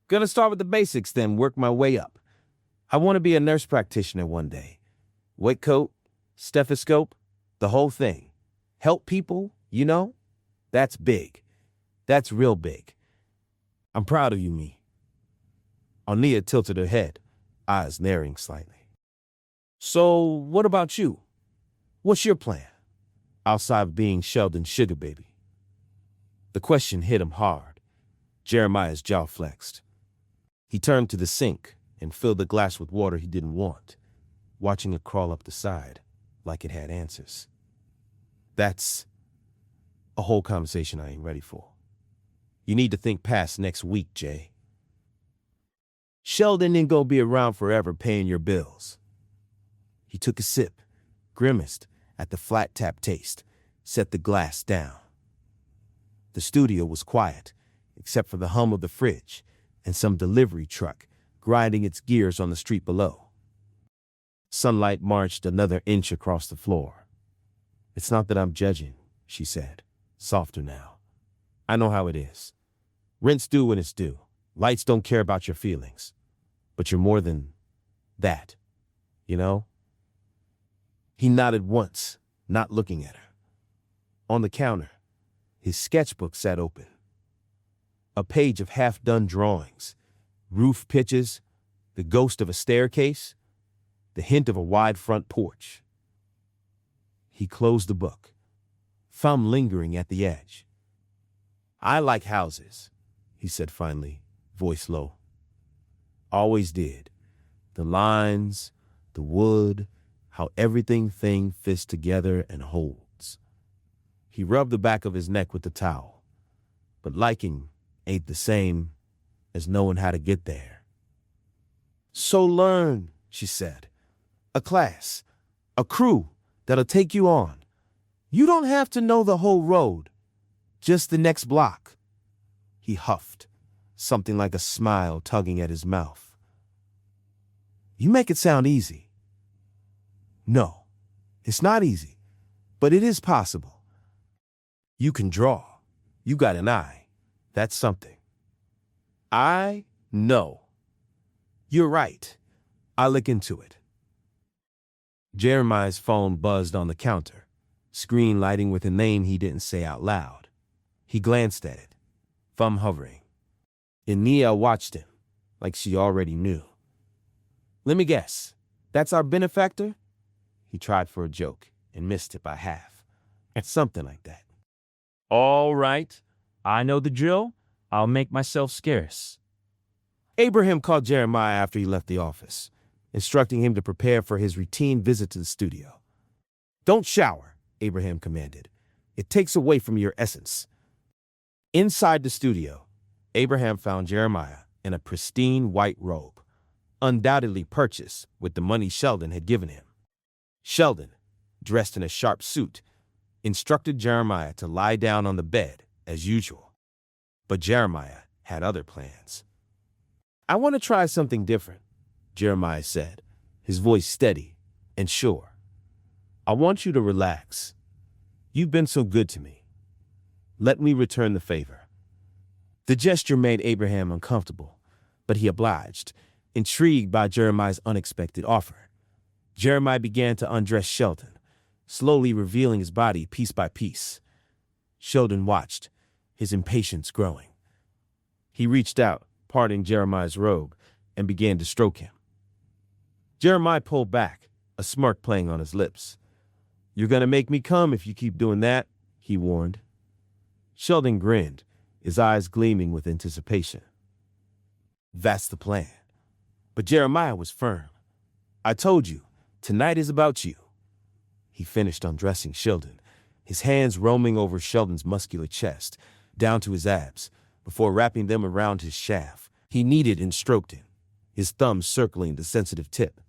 Gonna start with the basics, then work my way up. I want to be a nurse practitioner one day. Weight coat, stethoscope, the whole thing. Help people, you know? That's big. That's real big. I'm proud of you, me." Ania tilted her head, eyes narrowing slightly. "So, what about you? What's your plan? Outside of being Sheldon's sugar baby?" The question hit him hard. Jeremiah's jaw flexed. He turned to the sink and filled the glass with water he didn't want, watching it crawl up the side like it had answers. "That's a whole conversation I ain't ready for. You need to think past next week, Jay. Sheldon ain't gonna be around forever paying your bills." He took a sip, grimaced at the flat tap taste, set the glass down. The studio was quiet, except for the hum of the fridge and some delivery truck grinding its gears on the street below. Sunlight marched another inch across the floor. "It's not that I'm judging," she said, softer now. "I know how it is. Rent's due when it's due. Lights don't care about your feelings. But you're more than that, you know?" He nodded once, not looking at her. On the counter, his sketchbook sat open. A page of half-done drawings, roof pitches, the ghost of a staircase, the hint of a wide front porch. He closed the book, thumb lingering at the edge. "I like houses," he said finally, voice low. "Always did. The lines, the wood, how everything fits together and holds." He rubbed the back of his neck with the towel. "But liking ain't the same as knowing how to get there." "So learn," she said. "A class, a crew that'll take you on. You don't have to know the whole road, just the next block." He huffed, something like a smile tugging at his mouth. "You make it sound easy." "No, it's not easy, but it is possible. You can draw. You got an eye. That's something." "I know. You're right. I'll look into it." Jeremiah's phone buzzed on the counter, screen lighting with a name he didn't say out loud. He glanced at it, thumb hovering. Nia watched him, like she already knew. "Let me guess. That's our benefactor?" He tried for a joke and missed it by half. "It's something like that." "All right. I know the drill. I'll make myself scarce." Abraham called Jeremiah after he left the office, instructing him to prepare for his routine visit to the studio. "Don't shower," Abraham commanded. "It takes away from your essence." Inside the studio, Abraham found Jeremiah in a pristine white robe, undoubtedly purchased with the money Sheldon had given him. Sheldon, dressed in a sharp suit, instructed Jeremiah to lie down on the bed as usual. But Jeremiah had other plans. "I want to try something different," Jeremiah said, his voice steady and sure. "I want you to relax. You've been so good to me. Let me return the favor." The gesture made Abraham uncomfortable, but he obliged, intrigued by Jeremiah's unexpected offer. Jeremiah began to undress Sheldon, slowly revealing his body piece by piece. Sheldon watched, his impatience growing. He reached out, parting Jeremiah's robe, and began to stroke him. Jeremiah pulled back, a smirk playing on his lips. "You're gonna make me come if you keep doing that," he warned. Sheldon grinned, his eyes gleaming with anticipation. "That's the plan." But Jeremiah was firm. "I told you, tonight is about you." He finished undressing Sheldon, his hands roaming over Sheldon's muscular chest, down to his abs, before wrapping them around his shaft. He kneaded and stroked him, his thumbs circling the sensitive tip.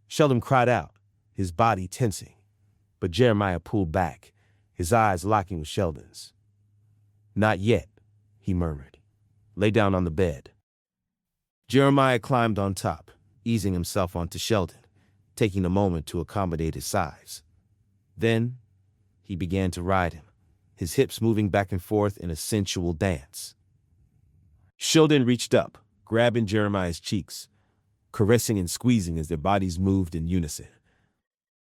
Sheldon cried out, his body tensing, but Jeremiah pulled back, his eyes locking with Sheldon's. "Not yet," he murmured. "Lay down on the bed." Jeremiah climbed on top, easing himself onto Sheldon, taking a moment to accommodate his size. Then he began to ride him, his hips moving back and forth in a sensual dance. Sheldon reached up, grabbing Jeremiah's cheeks, caressing and squeezing as their bodies moved in unison.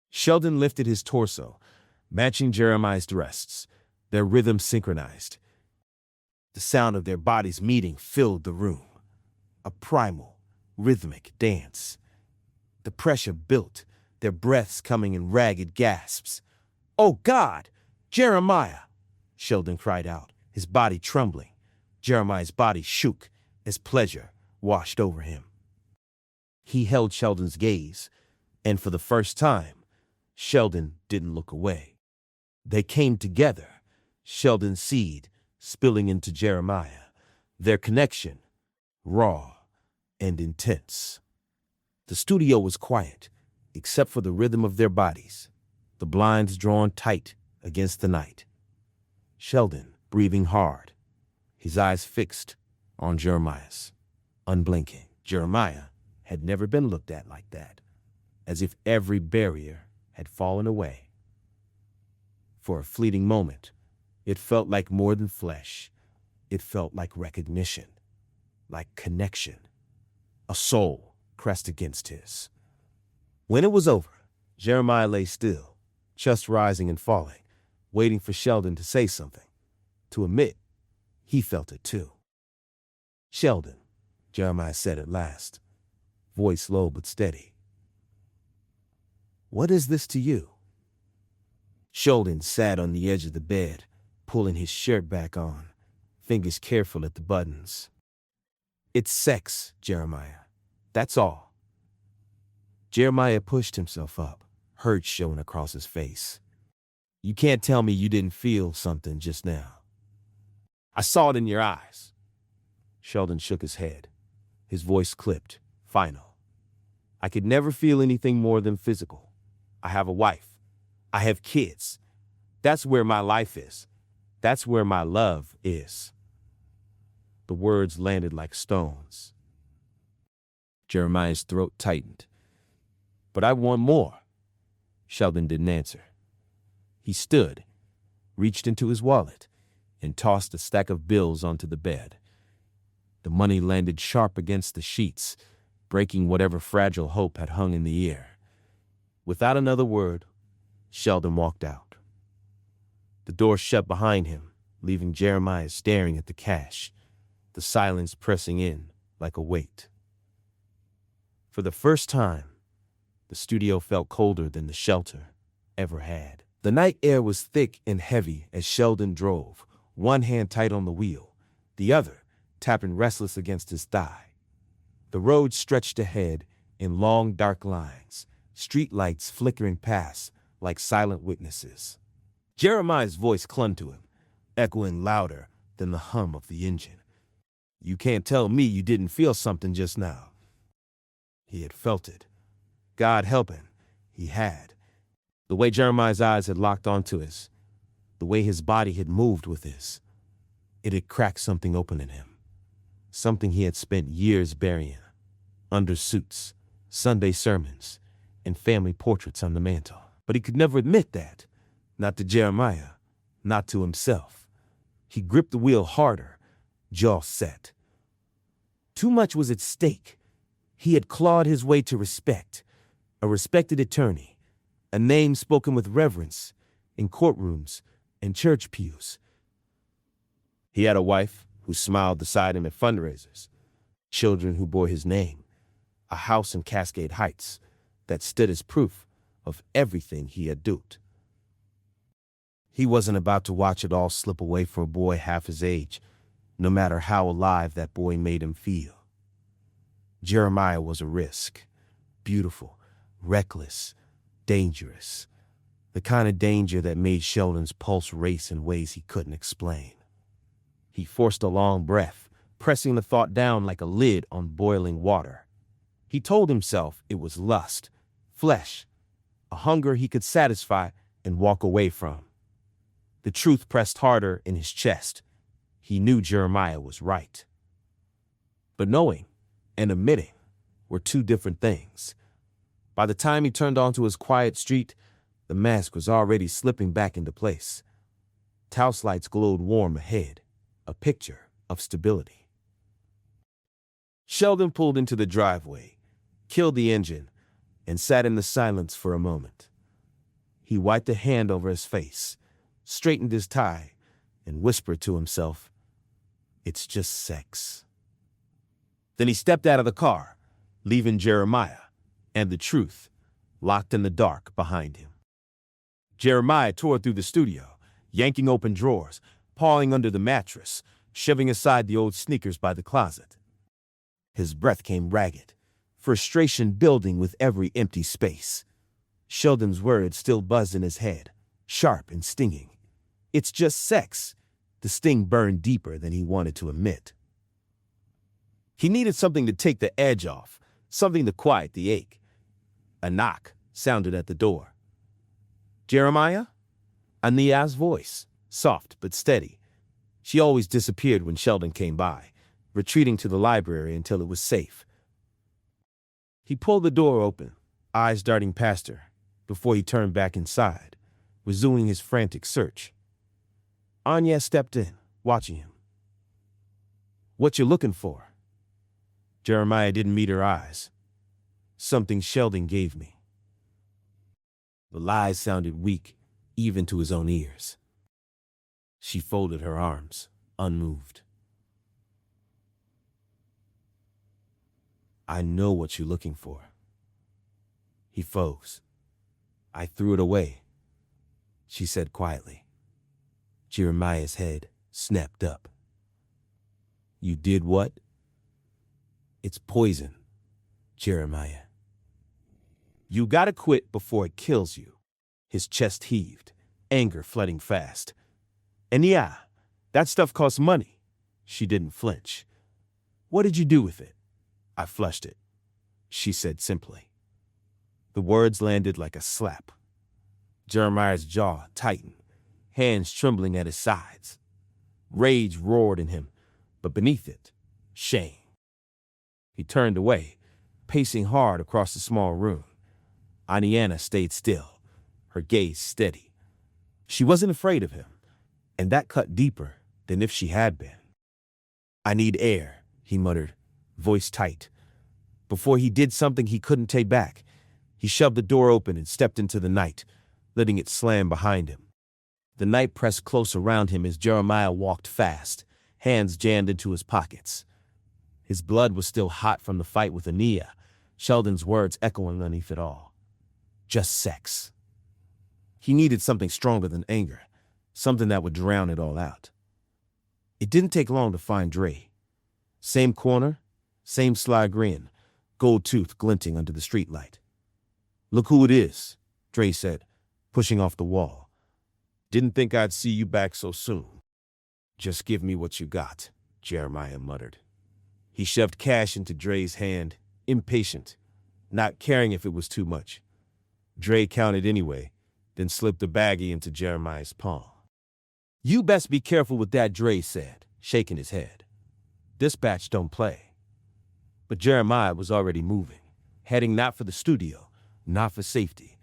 Sheldon lifted his torso, matching Jeremiah's thrusts, their rhythm synchronized. The sound of their bodies meeting filled the room, a primal, rhythmic dance. The pressure built, their breaths coming in ragged gasps. "Oh, God! Jeremiah!" Sheldon cried out, his body trembling. Jeremiah's body shook as pleasure washed over him. He held Sheldon's gaze, and for the first time, Sheldon didn't look away. They came together, Sheldon's seed spilling into Jeremiah, their connection raw and intense. The studio was quiet, except for the rhythm of their bodies, the blinds drawn tight against the night. Sheldon breathing hard, his eyes fixed on Jeremiah's, unblinking. Jeremiah had never been looked at like that, as if every barrier had fallen away. For a fleeting moment, it felt like more than flesh. It felt like recognition, like connection. A soul pressed against his. When it was over, Jeremiah lay still, chest rising and falling, waiting for Sheldon to say something, to admit he felt it too. "Sheldon," Jeremiah said at last, voice low but steady. "What is this to you?" Sheldon sat on the edge of the bed, pulling his shirt back on, fingers careful at the buttons. "It's sex, Jeremiah. That's all." Jeremiah pushed himself up, hurt showing across his face. "You can't tell me you didn't feel something just now. I saw it in your eyes." Sheldon shook his head, his voice clipped, final. "I could never feel anything more than physical. I have a wife. I have kids. That's where my life is. That's where my love is." The words landed like stones. Jeremiah's throat tightened. "But I want more." Sheldon didn't answer. He stood, reached into his wallet, and tossed a stack of bills onto the bed. The money landed sharp against the sheets, breaking whatever fragile hope had hung in the air. Without another word, Sheldon walked out. The door shut behind him, leaving Jeremiah staring at the cash, the silence pressing in like a weight. For the first time, the studio felt colder than the shelter ever had. The night air was thick and heavy as Sheldon drove, one hand tight on the wheel, the other tapping restless against his thigh. The road stretched ahead in long dark lines, street lights flickering past like silent witnesses. Jeremiah's voice clung to him, echoing louder than the hum of the engine. "You can't tell me you didn't feel something just now." He had felt it. God help him, he had. The way Jeremiah's eyes had locked onto his, the way his body had moved with his, it had cracked something open in him. Something he had spent years burying, under suits, Sunday sermons, and family portraits on the mantle. But he could never admit that, not to Jeremiah, not to himself. He gripped the wheel harder, jaw set. Too much was at stake. He had clawed his way to respect, a respected attorney, a name spoken with reverence in courtrooms and church pews. He had a wife who smiled beside him at fundraisers, children who bore his name, a house in Cascade Heights that stood as proof of everything he had duped. He wasn't about to watch it all slip away for a boy half his age, no matter how alive that boy made him feel. Jeremiah was a risk, beautiful, reckless, dangerous, the kind of danger that made Sheldon's pulse race in ways he couldn't explain. He forced a long breath, pressing the thought down like a lid on boiling water. He told himself it was lust, flesh, a hunger he could satisfy and walk away from. The truth pressed harder in his chest. He knew Jeremiah was right. But knowing and admitting were two different things. By the time he turned onto his quiet street, the mask was already slipping back into place. House lights glowed warm ahead, a picture of stability. Sheldon pulled into the driveway, killed the engine, and sat in the silence for a moment. He wiped a hand over his face, straightened his tie, and whispered to himself, "It's just sex." Then he stepped out of the car, leaving Jeremiah and the truth locked in the dark behind him. Jeremiah tore through the studio, yanking open drawers, pawing under the mattress, shoving aside the old sneakers by the closet. His breath came ragged, frustration building with every empty space. Sheldon's words still buzzed in his head, sharp and stinging. "It's just sex." The sting burned deeper than he wanted to admit. He needed something to take the edge off, something to quiet the ache. A knock sounded at the door. "Jeremiah?" Ania's voice, soft but steady. She always disappeared when Sheldon came by, retreating to the library until it was safe. He pulled the door open, eyes darting past her, before he turned back inside, resuming his frantic search. Anya stepped in, watching him. "What you looking for?" Jeremiah didn't meet her eyes. "Something Sheldon gave me." The lies sounded weak, even to his own ears. She folded her arms, unmoved. "I know what you're looking for." He froze. "I threw it away," she said quietly. Jeremiah's head snapped up. "You did what?" "It's poison, Jeremiah. You gotta quit before it kills you." His chest heaved, anger flooding fast. "And yeah, that stuff costs money." She didn't flinch. "What did you do with it?" "I flushed it," she said simply. The words landed like a slap. Jeremiah's jaw tightened, hands trembling at his sides. Rage roared in him, but beneath it, shame. He turned away, pacing hard across the small room. Aniana stayed still, her gaze steady. She wasn't afraid of him, and that cut deeper than if she had been. "I need air," he muttered, voice tight. Before he did something he couldn't take back, he shoved the door open and stepped into the night, letting it slam behind him. The night pressed close around him as Jeremiah walked fast, hands jammed into his pockets. His blood was still hot from the fight with Ania, Sheldon's words echoing underneath it all. Just sex. He needed something stronger than anger, something that would drown it all out. It didn't take long to find Dre. Same corner, same sly grin, gold tooth glinting under the streetlight. "Look who it is," Dre said, pushing off the wall. "Didn't think I'd see you back so soon." "Just give me what you got," Jeremiah muttered. He shoved cash into Dre's hand, impatient, not caring if it was too much. Dre counted anyway, then slipped the baggie into Jeremiah's palm. "You best be careful with that," Dre said, shaking his head. "This batch don't play." But Jeremiah was already moving, heading not for the studio, not for safety,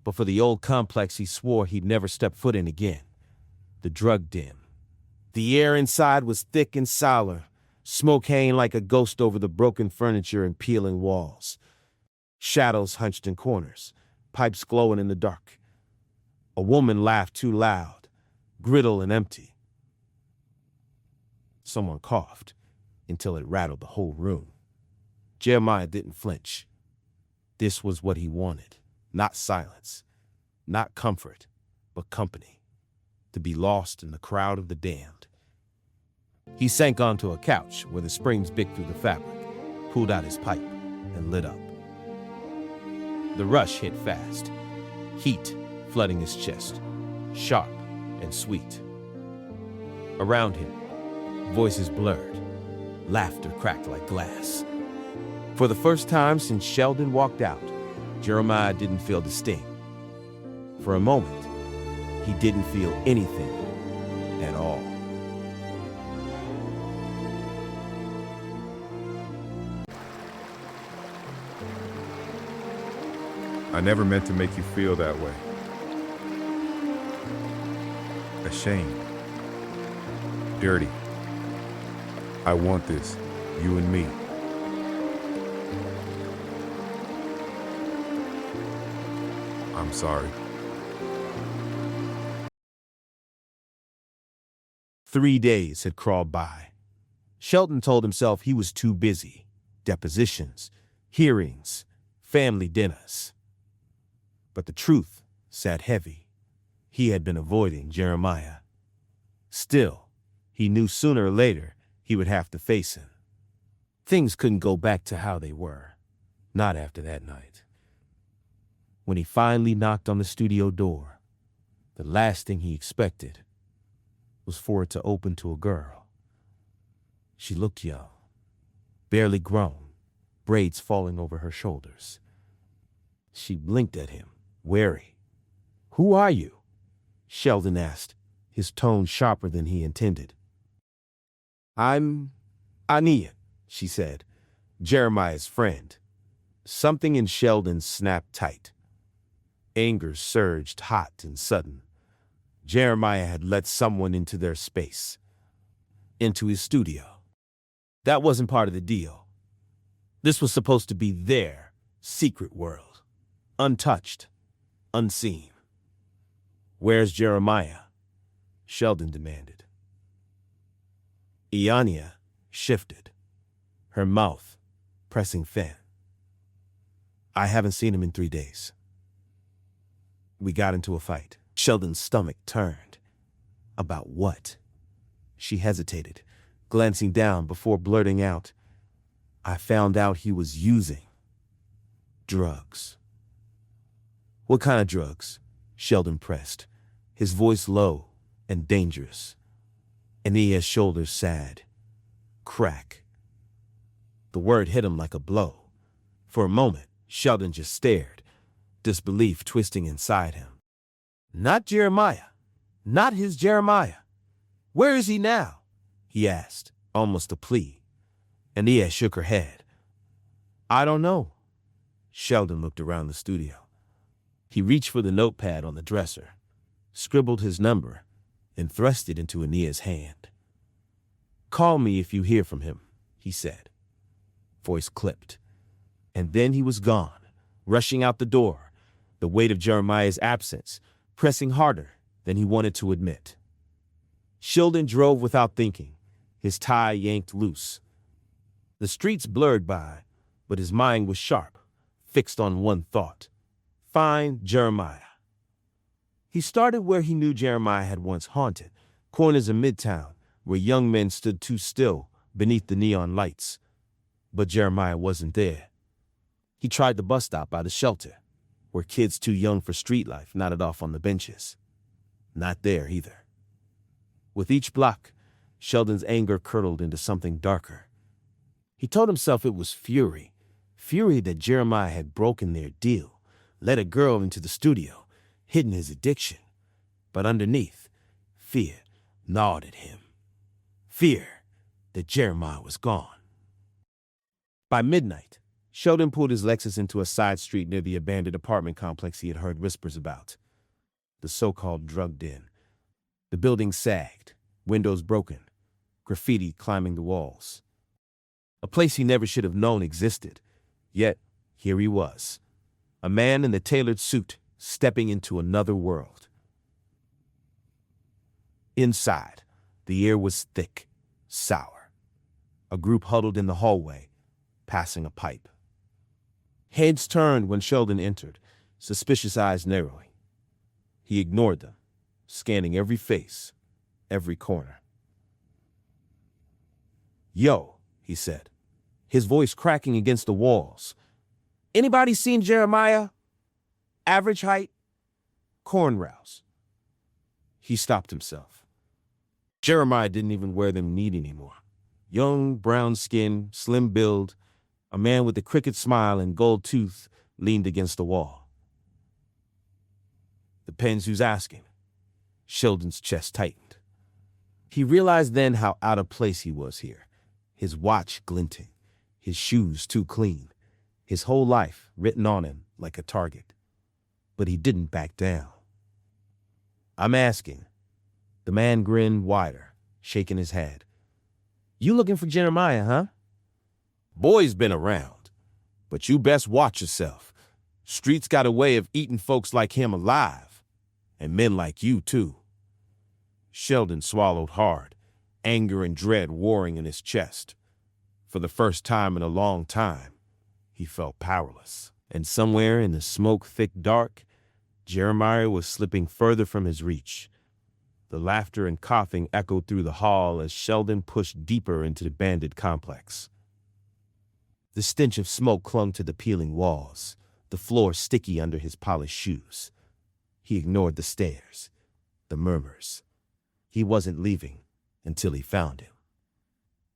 but for the old complex he swore he'd never step foot in again. The drug den. The air inside was thick and sour, smoke hanging like a ghost over the broken furniture and peeling walls. Shadows hunched in corners, pipes glowing in the dark. A woman laughed too loud, brittle and empty. Someone coughed until it rattled the whole room. Jeremiah didn't flinch. This was what he wanted. Not silence, not comfort, but company. To be lost in the crowd of the damned. He sank onto a couch where the springs bit through the fabric, pulled out his pipe, and lit up. The rush hit fast, heat flooding his chest, sharp and sweet. Around him, voices blurred, laughter cracked like glass. For the first time since Sheldon walked out, Jeremiah didn't feel the sting. For a moment, he didn't feel anything at all. I never meant to make you feel that way. Ashamed. Dirty. I want this, you and me. I'm sorry. 3 days had crawled by. Sheldon told himself he was too busy. Depositions, hearings, family dinners. But the truth sat heavy. He had been avoiding Jeremiah. Still, he knew sooner or later he would have to face him. Things couldn't go back to how they were. Not after that night. When he finally knocked on the studio door, the last thing he expected was for it to open to a girl. She looked young, barely grown, braids falling over her shoulders. She blinked at him, wary. "Who are you?" Sheldon asked, his tone sharper than he intended. I'm Ania, she said, Jeremiah's friend. Something in Sheldon snapped tight. Anger surged hot and sudden. Jeremiah had let someone into their space, into his studio. That wasn't part of the deal. This was supposed to be their secret world, untouched, unseen. Where's Jeremiah? Sheldon demanded. Iania shifted, her mouth pressing thin. I haven't seen him in 3 days. We got into a fight. Sheldon's stomach turned. About what? She hesitated, glancing down before blurting out, I found out he was using drugs. What kind of drugs? Sheldon pressed, his voice low and dangerous. Ania's shoulders sagged. Crack. The word hit him like a blow. For a moment, Sheldon just stared, disbelief twisting inside him. Not Jeremiah. Not his Jeremiah. Where is he now? He asked, almost a plea. Ania shook her head. I don't know. Sheldon looked around the studio. He reached for the notepad on the dresser, scribbled his number, and thrust it into Ania's hand. Call me if you hear from him, he said. Voice clipped. And then he was gone, rushing out the door, the weight of Jeremiah's absence pressing harder than he wanted to admit. Sheldon drove without thinking, his tie yanked loose. The streets blurred by, but his mind was sharp, fixed on one thought. Find Jeremiah. He started where he knew Jeremiah had once haunted, corners of Midtown, where young men stood too still beneath the neon lights. But Jeremiah wasn't there. He tried the bus stop by the shelter, where kids too young for street life nodded off on the benches. Not there either. With each block, Sheldon's anger curdled into something darker. He told himself it was fury that Jeremiah had broken their deal, let a girl into the studio, hidden his addiction. But underneath, fear gnawed at him. Fear that Jeremiah was gone. By midnight, Sheldon pulled his Lexus into a side street near the abandoned apartment complex he had heard whispers about. The so-called drug den. The building sagged, windows broken, graffiti climbing the walls. A place he never should have known existed. Yet, here he was, a man in the tailored suit stepping into another world. Inside, the air was thick, sour. A group huddled in the hallway, passing a pipe. Heads turned when Sheldon entered, suspicious eyes narrowing. He ignored them, scanning every face, every corner. Yo, he said, his voice cracking against the walls. Anybody seen Jeremiah? Average height? Cornrows. He stopped himself. Jeremiah didn't even wear them neat anymore. Young, brown skin, slim build, a man with a crooked smile and gold tooth leaned against the wall. Depends who's asking. Sheldon's chest tightened. He realized then how out of place he was here. His watch glinting, his shoes too clean, his whole life written on him like a target. But he didn't back down. I'm asking. The man grinned wider, shaking his head. You looking for Jeremiah, huh? Boy's been around, but you best watch yourself. Streets got a way of eating folks like him alive, and men like you, too. Sheldon swallowed hard, anger and dread warring in his chest. For the first time in a long time, he felt powerless. And somewhere in the smoke-thick dark, Jeremiah was slipping further from his reach. The laughter and coughing echoed through the hall as Sheldon pushed deeper into the bandit complex. The stench of smoke clung to the peeling walls, the floor sticky under his polished shoes. He ignored the stares, the murmurs. He wasn't leaving until he found him.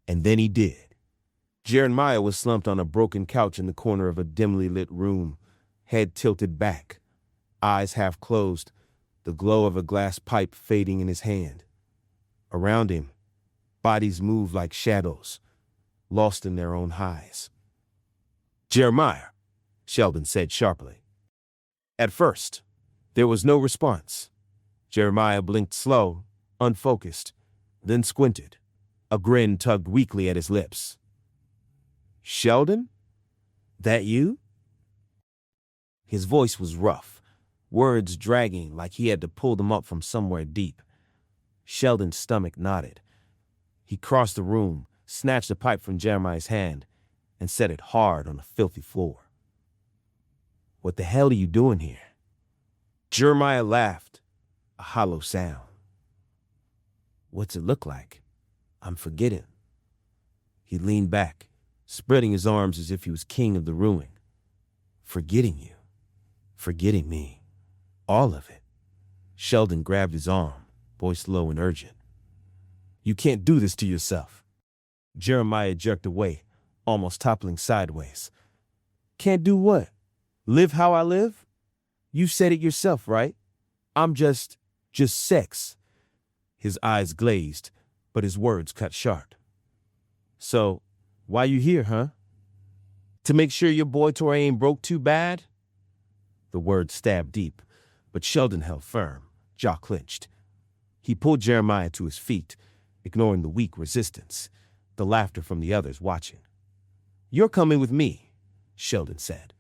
And then he did. Jeremiah was slumped on a broken couch in the corner of a dimly lit room, head tilted back, eyes half closed, the glow of a glass pipe fading in his hand. Around him, Bodies moved like shadows, lost in their own highs. "Jeremiah," Sheldon said sharply. At first, there was no response. Jeremiah blinked slow, unfocused, then squinted. A grin tugged weakly at his lips. "Sheldon? That you?" His voice was rough, words dragging like he had to pull them up from somewhere deep. Sheldon's stomach knotted. He crossed the room, snatched a pipe from Jeremiah's hand, and set it hard on the filthy floor. "What the hell are you doing here?" Jeremiah laughed, a hollow sound. "What's it look like? I'm forgetting." He leaned back, spreading his arms as if he was king of the ruin. "Forgetting you. Forgetting me. All of it." Sheldon grabbed his arm, voice low and urgent. "You can't do this to yourself." Jeremiah jerked away, almost toppling sideways. "Can't do what? Live how I live? You said it yourself, right? I'm just sex." His eyes glazed, but his words cut sharp. "So, why you here, huh? To make sure your boy toy ain't broke too bad?" The words stabbed deep, but Sheldon held firm, jaw clenched. He pulled Jeremiah to his feet, ignoring the weak resistance, the laughter from the others watching. "You're coming with me," Sheldon said.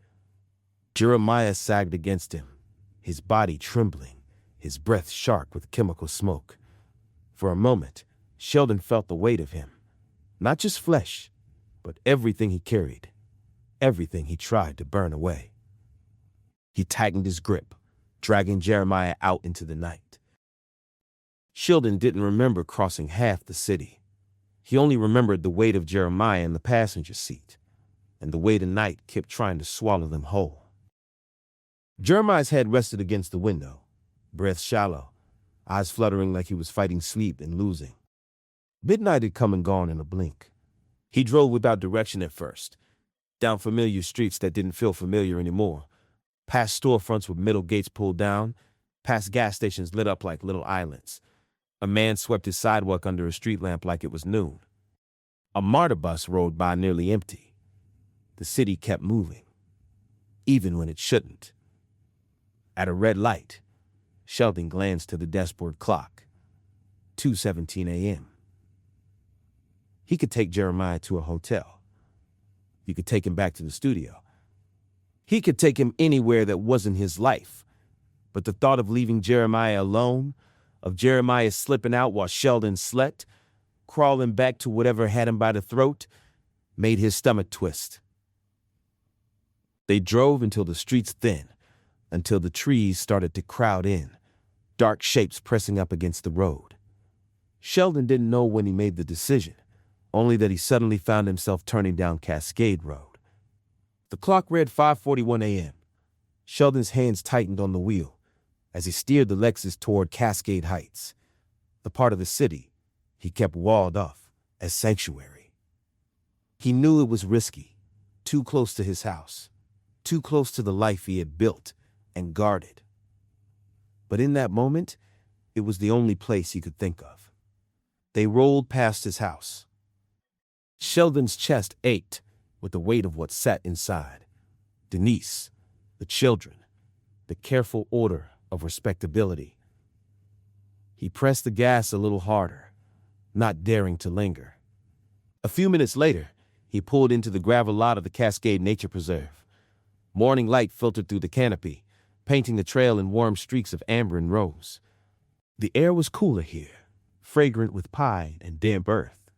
Jeremiah sagged against him, his body trembling, his breath sharp with chemical smoke. For a moment, Sheldon felt the weight of him, not just flesh, but everything he carried, everything he tried to burn away. He tightened his grip, dragging Jeremiah out into the night. Sheldon didn't remember crossing half the city. He only remembered the weight of Jeremiah in the passenger seat, and the way the night kept trying to swallow them whole. Jeremiah's head rested against the window, breath shallow, eyes fluttering like he was fighting sleep and losing. Midnight had come and gone in a blink. He drove without direction at first, down familiar streets that didn't feel familiar anymore, past storefronts with middle gates pulled down, past gas stations lit up like little islands. A man swept his sidewalk under a street lamp like it was noon. A MARTA bus rolled by nearly empty. The city kept moving, even when it shouldn't. At a red light, Sheldon glanced to the dashboard clock. 2:17 a.m. He could take Jeremiah to a hotel. You could take him back to the studio. He could take him anywhere that wasn't his life. But the thought of leaving Jeremiah alone, of Jeremiah slipping out while Sheldon slept, crawling back to whatever had him by the throat, made his stomach twist. They drove until the streets thinned, until the trees started to crowd in, dark shapes pressing up against the road. Sheldon didn't know when he made the decision, only that he suddenly found himself turning down Cascade Road. The clock read 5:41 a.m. Sheldon's hands tightened on the wheel as he steered the Lexus toward Cascade Heights, the part of the city he kept walled off as sanctuary. He knew it was risky, too close to his house, too close to the life he had built and guarded. But in that moment, it was the only place he could think of. They rolled past his house. Sheldon's chest ached with the weight of what sat inside. Denise, the children, the careful order of respectability. He pressed the gas a little harder, not daring to linger. A few minutes later, he pulled into the gravel lot of the Cascade Nature Preserve. Morning light filtered through the canopy, painting the trail in warm streaks of amber and rose. The air was cooler here, fragrant with pine and damp earth,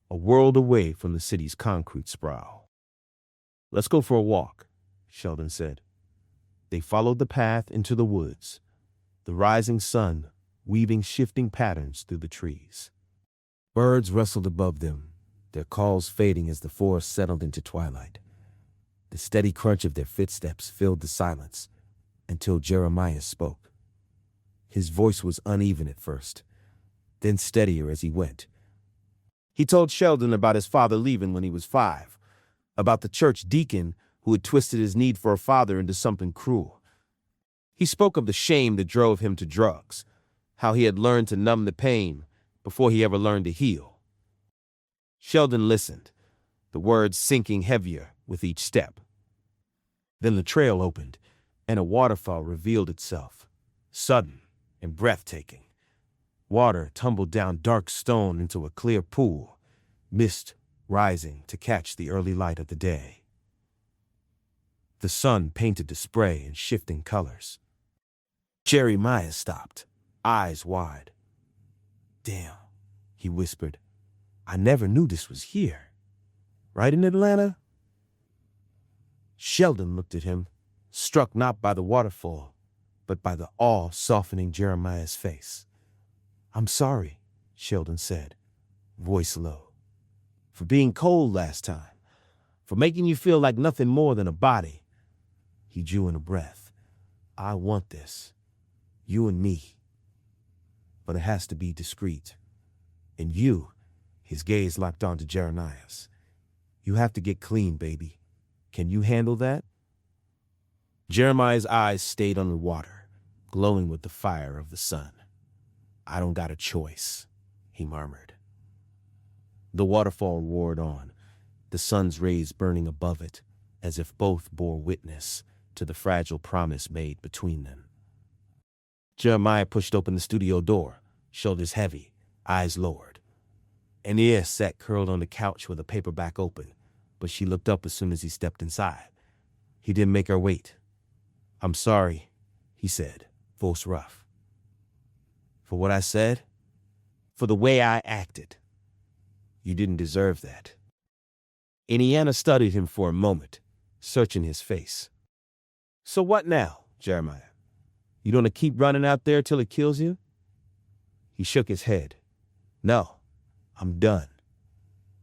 a world away from the city's concrete sprawl. "Let's go for a walk," Sheldon said. They followed the path into the woods, the rising sun weaving shifting patterns through the trees. Birds rustled above them, their calls fading as the forest settled into twilight. The steady crunch of their footsteps filled the silence until Jeremiah spoke. His voice was uneven at first, then steadier as he went. He told Sheldon about his father leaving when he was 5, about the church deacon who had twisted his need for a father into something cruel. He spoke of the shame that drove him to drugs, how he had learned to numb the pain before he ever learned to heal. Sheldon listened, the words sinking heavier with each step. Then the trail opened, and a waterfall revealed itself, sudden and breathtaking. Water tumbled down dark stone into a clear pool, mist rising to catch the early light of the day. The sun painted the spray in shifting colors. Jeremiah stopped, eyes wide. "Damn," he whispered. "I never knew this was here. Right in Atlanta?" Sheldon looked at him, struck not by the waterfall, but by the awe softening Jeremiah's face. "I'm sorry," Sheldon said, voice low, "for being cold last time, for making you feel like nothing more than a body." He drew in a breath. "I want this. You and me. But it has to be discreet. And you," his gaze locked onto Jeremiah's, "you have to get clean, baby. Can you handle that?" Jeremiah's eyes stayed on the water, glowing with the fire of the sun. "I don't got a choice," he murmured. The waterfall roared on, the sun's rays burning above it, as if both bore witness to the fragile promise made between them. Jeremiah pushed open the studio door, shoulders heavy, eyes lowered. Ania sat curled on the couch with a paperback open, but she looked up as soon as he stepped inside. He didn't make her wait. "I'm sorry," he said, voice rough. "For what I said? For the way I acted. You didn't deserve that." Indiana studied him for a moment, searching his face. "So what now, Jeremiah? You gonna keep running out there till it kills you?" He shook his head. "No, I'm done.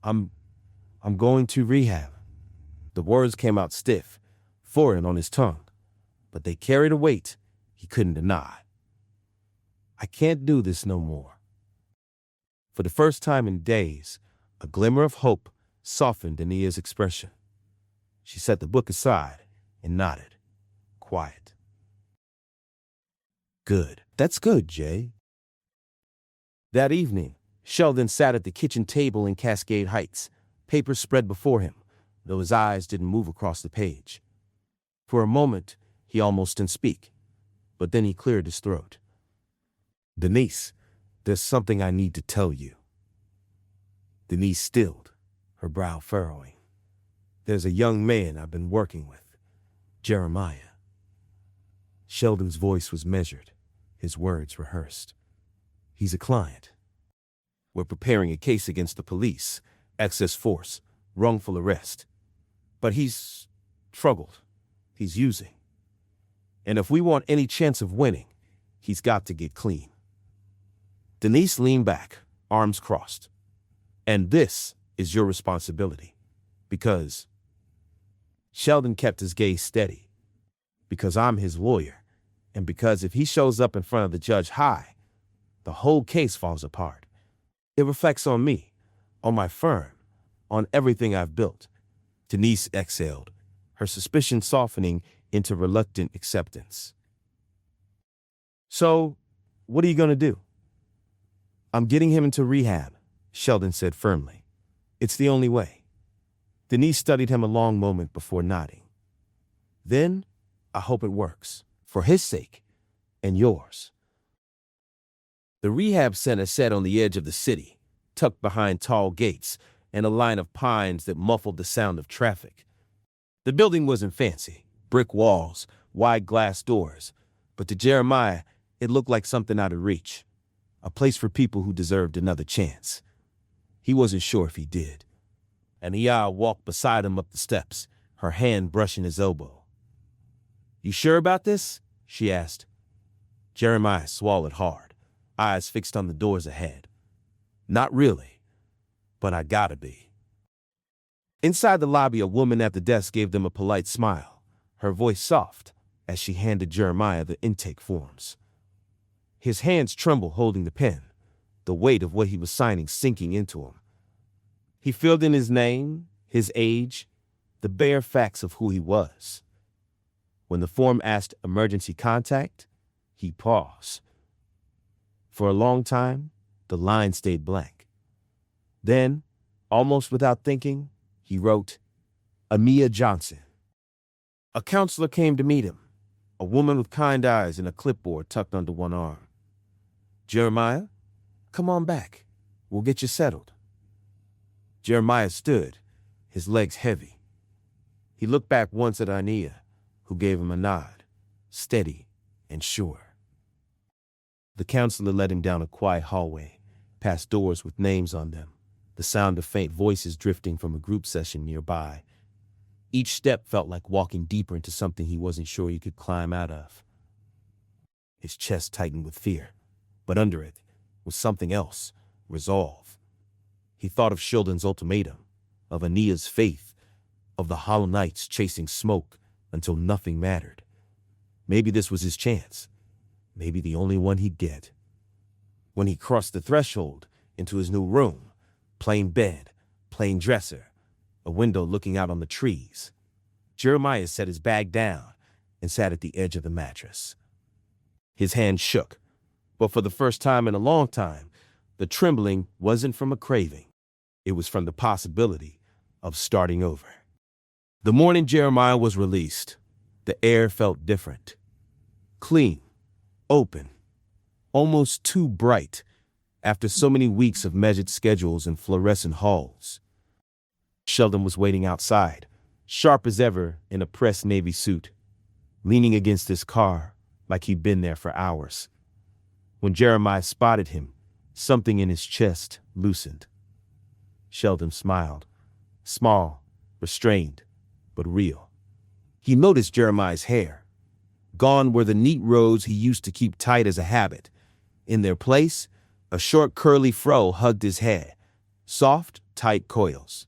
I'm going to rehab." The words came out stiff, foreign on his tongue, but they carried a weight he couldn't deny. "I can't do this no more." For the first time in days, a glimmer of hope softened Ania's expression. She set the book aside and nodded, quiet. "Good. That's good, Jay." That evening, Sheldon sat at the kitchen table in Cascade Heights, papers spread before him, though his eyes didn't move across the page. For a moment, he almost didn't speak, but then he cleared his throat. "Denise, there's something I need to tell you." Denise stilled, her brow furrowing. "There's a young man I've been working with, Jeremiah." Sheldon's voice was measured, his words rehearsed. "He's a client. We're preparing a case against the police, excess force, wrongful arrest. But he's struggled. He's using. And if we want any chance of winning, he's got to get clean." Denise leaned back, arms crossed. "And this is your responsibility. Because..." Sheldon kept his gaze steady. "Because I'm his lawyer. And because if he shows up in front of the judge high, the whole case falls apart. It reflects on me, on my firm, on everything I've built." Denise exhaled, her suspicion softening into reluctant acceptance. "So, what are you going to do?" "I'm getting him into rehab," Sheldon said firmly. "It's the only way." Denise studied him a long moment before nodding. "Then, I hope it works, for his sake and yours." The rehab center sat on the edge of the city, tucked behind tall gates and a line of pines that muffled the sound of traffic. The building wasn't fancy, brick walls, wide glass doors, but to Jeremiah, it looked like something out of reach, a place for people who deserved another chance. He wasn't sure if he did. Ania walked beside him up the steps, her hand brushing his elbow. "You sure about this?" she asked. Jeremiah swallowed hard, eyes fixed on the doors ahead. "Not really, but I gotta be." Inside the lobby, a woman at the desk gave them a polite smile, her voice soft as she handed Jeremiah the intake forms. His hands trembled holding the pen, the weight of what he was signing sinking into him. He filled in his name, his age, the bare facts of who he was. When the form asked emergency contact, he paused. For a long time, the line stayed blank. Then, Almost without thinking, he wrote, Amia Johnson. A counselor came to meet him, a woman with kind eyes and a clipboard tucked under one arm. Jeremiah, come on back. We'll get you settled. Jeremiah stood, his legs heavy. He looked back once at Ania, who gave him a nod, steady and sure. The counselor led him down a quiet hallway, past doors with names on them, the sound of faint voices drifting from a group session nearby. Each step felt like walking deeper into something he wasn't sure he could climb out of. His chest tightened with fear, but under it was something else, resolve. He thought of Sheldon's ultimatum, of Ania's faith, of the hollow nights chasing smoke until nothing mattered. Maybe this was his chance, maybe the only one he'd get. When he crossed the threshold into his new room, plain bed, plain dresser, a window looking out on the trees, Jeremiah set his bag down and sat at the edge of the mattress. His hand shook, but for the first time in a long time, the trembling wasn't from a craving. It was from the possibility of starting over. The morning Jeremiah was released, the air felt different. Clean, open, almost too bright after so many weeks of measured schedules and fluorescent halls. Sheldon was waiting outside, sharp as ever in a pressed navy suit, leaning against his car like he'd been there for hours. When Jeremiah spotted him, something in his chest loosened. Sheldon smiled, small, restrained, but real. He noticed Jeremiah's hair. Gone were the neat rows he used to keep tight as a habit. In their place, a short curly fro hugged his head, soft, tight coils.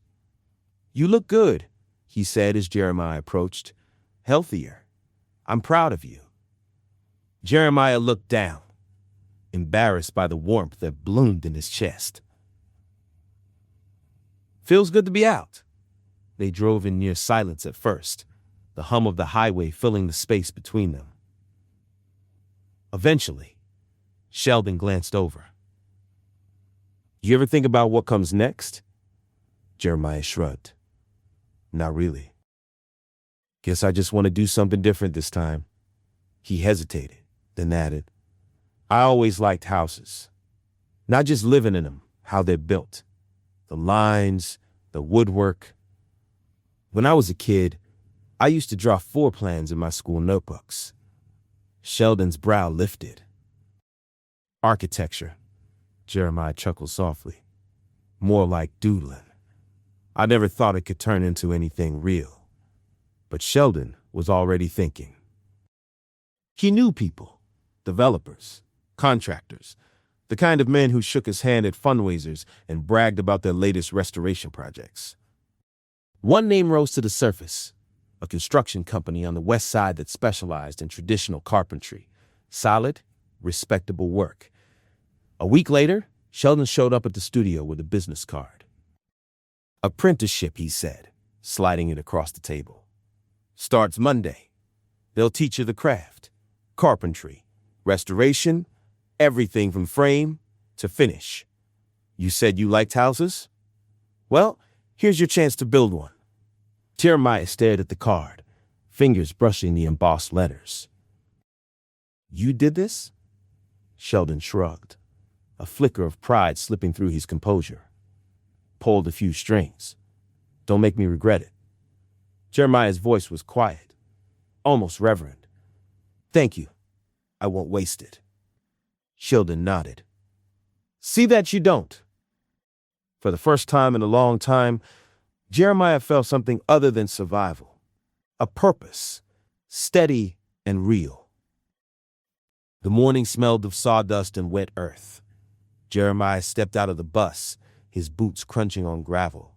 You look good, he said as Jeremiah approached. Healthier. I'm proud of you. Jeremiah looked down, embarrassed by the warmth that bloomed in his chest. Feels good to be out. They drove in near silence at first, the hum of the highway filling the space between them. Eventually, Sheldon glanced over. You ever think about what comes next? Jeremiah shrugged. Not really. Guess I just want to do something different this time. He hesitated, then added, I always liked houses. Not just living in them, how they're built. The lines, the woodwork. When I was a kid, I used to draw floor plans in my school notebooks. Sheldon's brow lifted. Architecture, Jeremiah chuckled softly. More like doodling. I never thought it could turn into anything real. But Sheldon was already thinking. He knew people, developers, contractors, the kind of men who shook his hand at fundraisers and bragged about their latest restoration projects. One name rose to the surface, a construction company on the west side that specialized in traditional carpentry, solid, respectable work. A week later, Sheldon showed up at the studio with a business card. Apprenticeship, he said, sliding it across the table. Starts Monday. They'll teach you the craft, carpentry, restoration, everything from frame to finish. You said you liked houses? Well, here's your chance to build one. Jeremiah stared at the card, fingers brushing the embossed letters. You did this? Sheldon shrugged, a flicker of pride slipping through his composure. Pulled a few strings. Don't make me regret it. Jeremiah's voice was quiet, almost reverent. Thank you. I won't waste it. Sheldon nodded. See that you don't. For the first time in a long time, Jeremiah felt something other than survival. A purpose, steady and real. The morning smelled of sawdust and wet earth. Jeremiah stepped out of the bus, his boots crunching on gravel,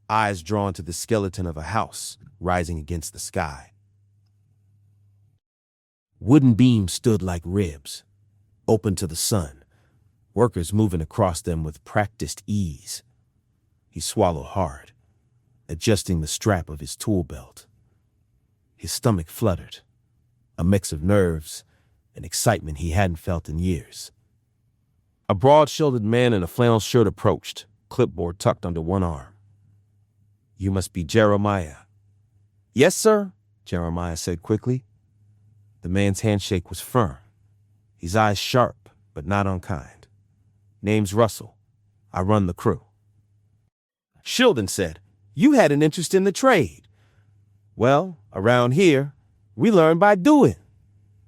eyes drawn to the skeleton of a house rising against the sky. Wooden beams stood like ribs, open to the sun, workers moving across them with practiced ease. He swallowed hard, adjusting the strap of his tool belt. His stomach fluttered, a mix of nerves and excitement he hadn't felt in years. A broad-shouldered man in a flannel shirt approached, clipboard tucked under one arm. "You must be Jeremiah." "Yes, sir," Jeremiah said quickly. The man's handshake was firm, his eyes sharp but not unkind. "Name's Russell. I run the crew." Sheldon said, "You had an interest in the trade." "Well, around here, we learn by doing.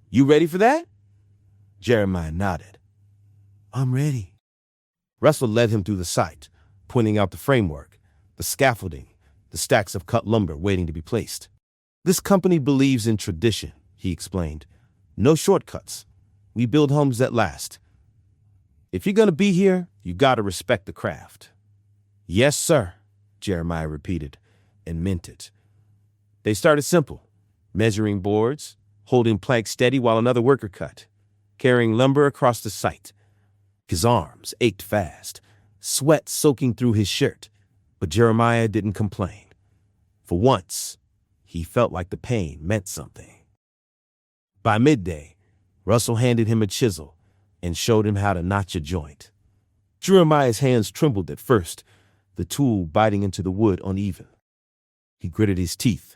You ready for that?" Jeremiah nodded. "I'm ready." Russell led him through the site, pointing out the framework, the scaffolding, the stacks of cut lumber waiting to be placed. "This company believes in tradition," he explained. "No shortcuts. We build homes that last. If you're going to be here, you got to respect the craft." "Yes, sir," Jeremiah repeated, and meant it. They started simple, measuring boards, holding planks steady while another worker cut, carrying lumber across the site. His arms ached fast, sweat soaking through his shirt, but Jeremiah didn't complain. For once, he felt like the pain meant something. By midday, Russell handed him a chisel and showed him how to notch a joint. Jeremiah's hands trembled at first, the tool biting into the wood uneven. He gritted his teeth,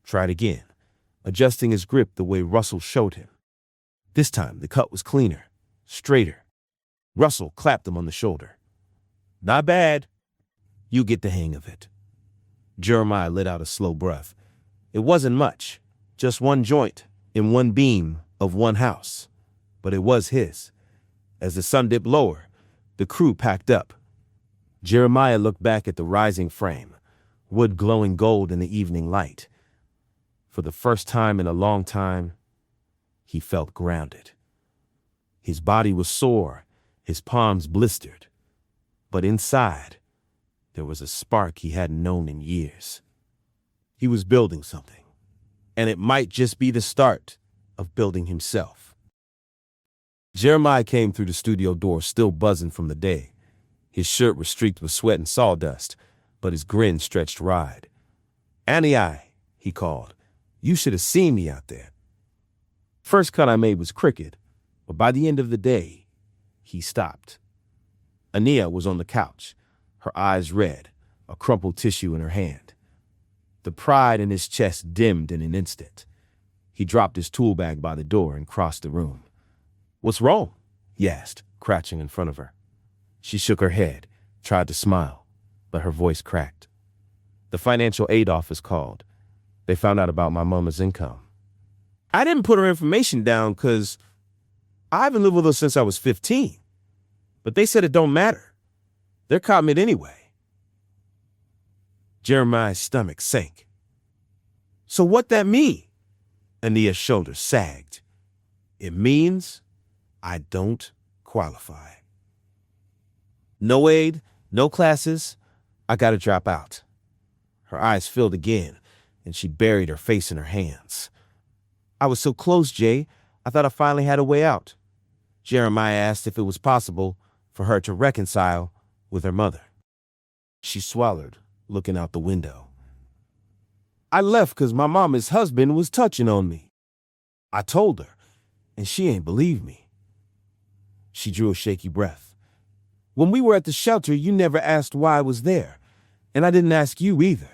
tried again, adjusting his grip the way Russell showed him. This time, the cut was cleaner, straighter. Russell clapped him on the shoulder. "Not bad. You get the hang of it." Jeremiah let out a slow breath. It wasn't much, just one joint in one beam of one house, but it was his. As the sun dipped lower, the crew packed up. Jeremiah looked back at the rising frame, wood glowing gold in the evening light. For the first time in a long time, he felt grounded. His body was sore, his palms blistered, but inside, there was a spark he hadn't known in years. He was building something, and it might just be the start of building himself. Jeremiah came through the studio door still buzzing from the day. His shirt was streaked with sweat and sawdust, but his grin stretched wide. "Annie, he called. "You should have seen me out there." First cut I made was crooked, but by the end of the day, he stopped. Ania was on the couch, her eyes red, a crumpled tissue in her hand. The pride in his chest dimmed in an instant. He dropped his tool bag by the door and crossed the room. "What's wrong?" he asked, crouching in front of her. She shook her head, tried to smile, but her voice cracked. "The financial aid office called. They found out about my mama's income. I didn't put her information down because I haven't lived with her since I was 15. But they said it don't matter. They're counting it anyway." Jeremiah's stomach sank. "So what that mean?" Ania's shoulders sagged. "It means I don't qualify. No aid, no classes. I gotta drop out." Her eyes filled again, and she buried her face in her hands. "I was so close, Jay. I thought I finally had a way out." Jeremiah asked if it was possible for her to reconcile with her mother. She swallowed, looking out the window. "I left because my mama's husband was touching on me. I told her, and she ain't believe me." She drew a shaky breath. "When we were at the shelter, you never asked why I was there, and I didn't ask you either."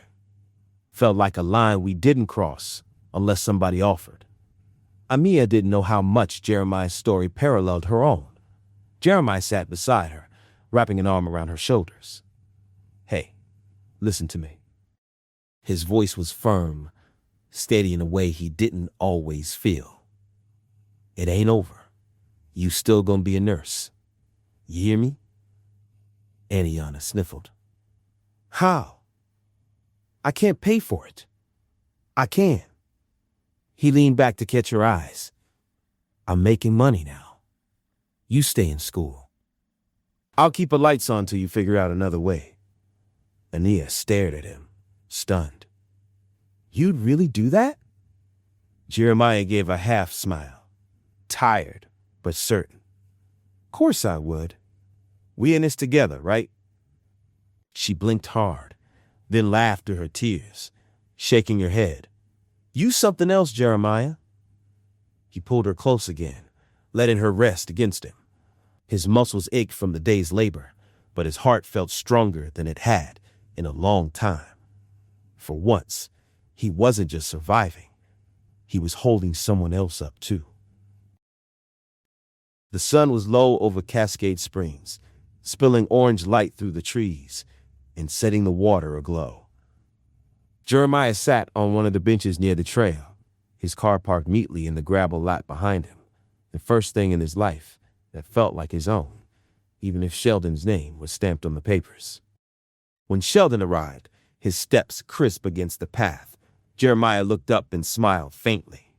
Felt like a line we didn't cross unless somebody offered. Amia didn't know how much Jeremiah's story paralleled her own. Jeremiah sat beside her, wrapping an arm around her shoulders. "Hey, listen to me." His voice was firm, steady in a way he didn't always feel. "It ain't over. You still gonna be a nurse. You hear me?" Aniana sniffled. "How?" "I can't pay for it." "I can." He leaned back to catch her eyes. "I'm making money now. You stay in school. I'll keep the lights on till you figure out another way." Ania stared at him, stunned. "You'd really do that?" Jeremiah gave a half smile, tired but certain. "Course I would. We in this together, right?" She blinked hard, then laughed through her tears, shaking her head. "You something else, Jeremiah." He pulled her close again, letting her rest against him. His muscles ached from the day's labor, but his heart felt stronger than it had in a long time. For once, he wasn't just surviving. He was holding someone else up, too. The sun was low over Cascade Springs, spilling orange light through the trees and setting the water aglow. Jeremiah sat on one of the benches near the trail, his car parked neatly in the gravel lot behind him, the first thing in his life that felt like his own, even if Sheldon's name was stamped on the papers. When Sheldon arrived, his steps crisp against the path, Jeremiah looked up and smiled faintly.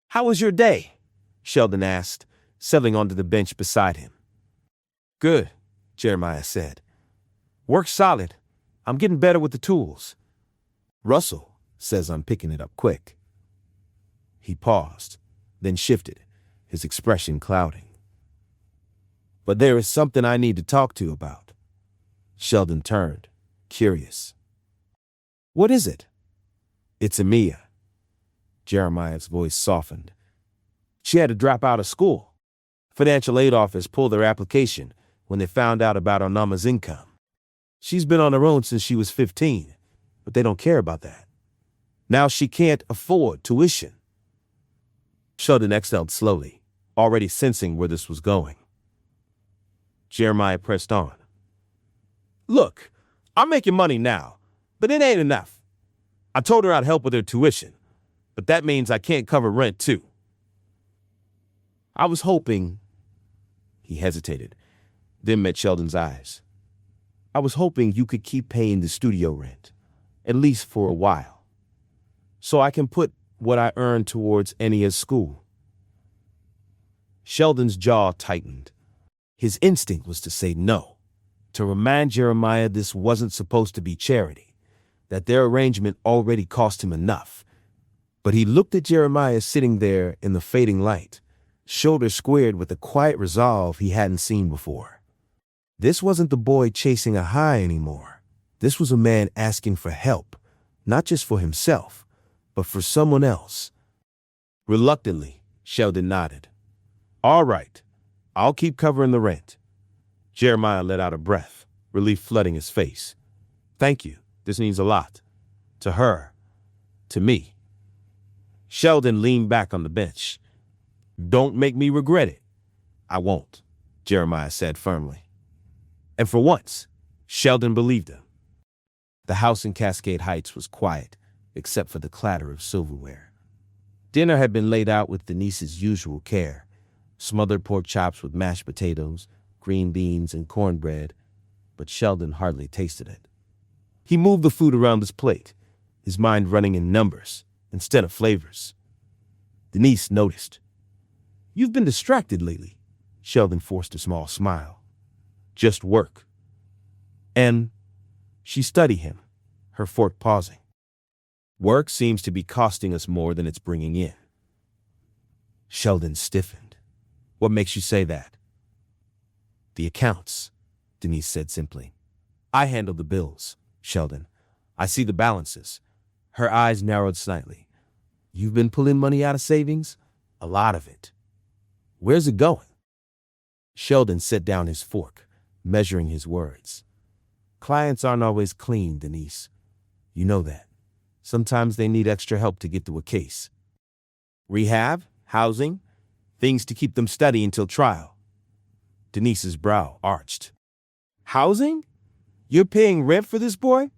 "How was your day?" Sheldon asked, settling onto the bench beside him. "Good," Jeremiah said. "Work solid. I'm getting better with the tools. Russell says I'm picking it up quick." He paused, then shifted, his expression clouding. "But there is something I need to talk to you about." Sheldon turned, curious. "What is it?" "It's Amia." Jeremiah's voice softened. "She had to drop out of school. Financial aid office pulled her application when they found out about our Nama's income. She's been on her own since she was 15, but they don't care about that. Now she can't afford tuition." Sheldon exhaled slowly, already sensing where this was going. Jeremiah pressed on. "Look, I'm making money now, but it ain't enough. I told her I'd help with her tuition, but that means I can't cover rent too. I was hoping—" He hesitated, then met Sheldon's eyes. "I was hoping you could keep paying the studio rent, at least for a while, so I can put what I earn towards Enia's school." Sheldon's jaw tightened. His instinct was to say no, to remind Jeremiah this wasn't supposed to be charity, that their arrangement already cost him enough. But he looked at Jeremiah sitting there in the fading light, shoulders squared with a quiet resolve he hadn't seen before. This wasn't the boy chasing a high anymore. This was a man asking for help, not just for himself, but for someone else. Reluctantly, Sheldon nodded. "All right, I'll keep covering the rent." Jeremiah let out a breath, relief flooding his face. "Thank you. This means a lot. To her. To me." Sheldon leaned back on the bench. "Don't make me regret it." "I won't," Jeremiah said firmly. And for once, Sheldon believed him. The house in Cascade Heights was quiet, except for the clatter of silverware. Dinner had been laid out with Denise's usual care: smothered pork chops with mashed potatoes, green beans, and cornbread, but Sheldon hardly tasted it. He moved the food around his plate, his mind running in numbers instead of flavors. Denise noticed. "You've been distracted lately." Sheldon forced a small smile. "Just work." And she studied him, her fork pausing. "Work seems to be costing us more than it's bringing in." Sheldon stiffened. "What makes you say that?" "The accounts," Denise said simply. "I handle the bills, Sheldon. I see the balances." Her eyes narrowed slightly. "You've been pulling money out of savings?" "A lot of it." "Where's it going?" Sheldon set down his fork, measuring his words. "Clients aren't always clean, Denise. You know that. Sometimes they need extra help to get through a case. Rehab, housing, things to keep them steady until trial." Denise's brow arched. "Housing? You're paying rent for this boy?"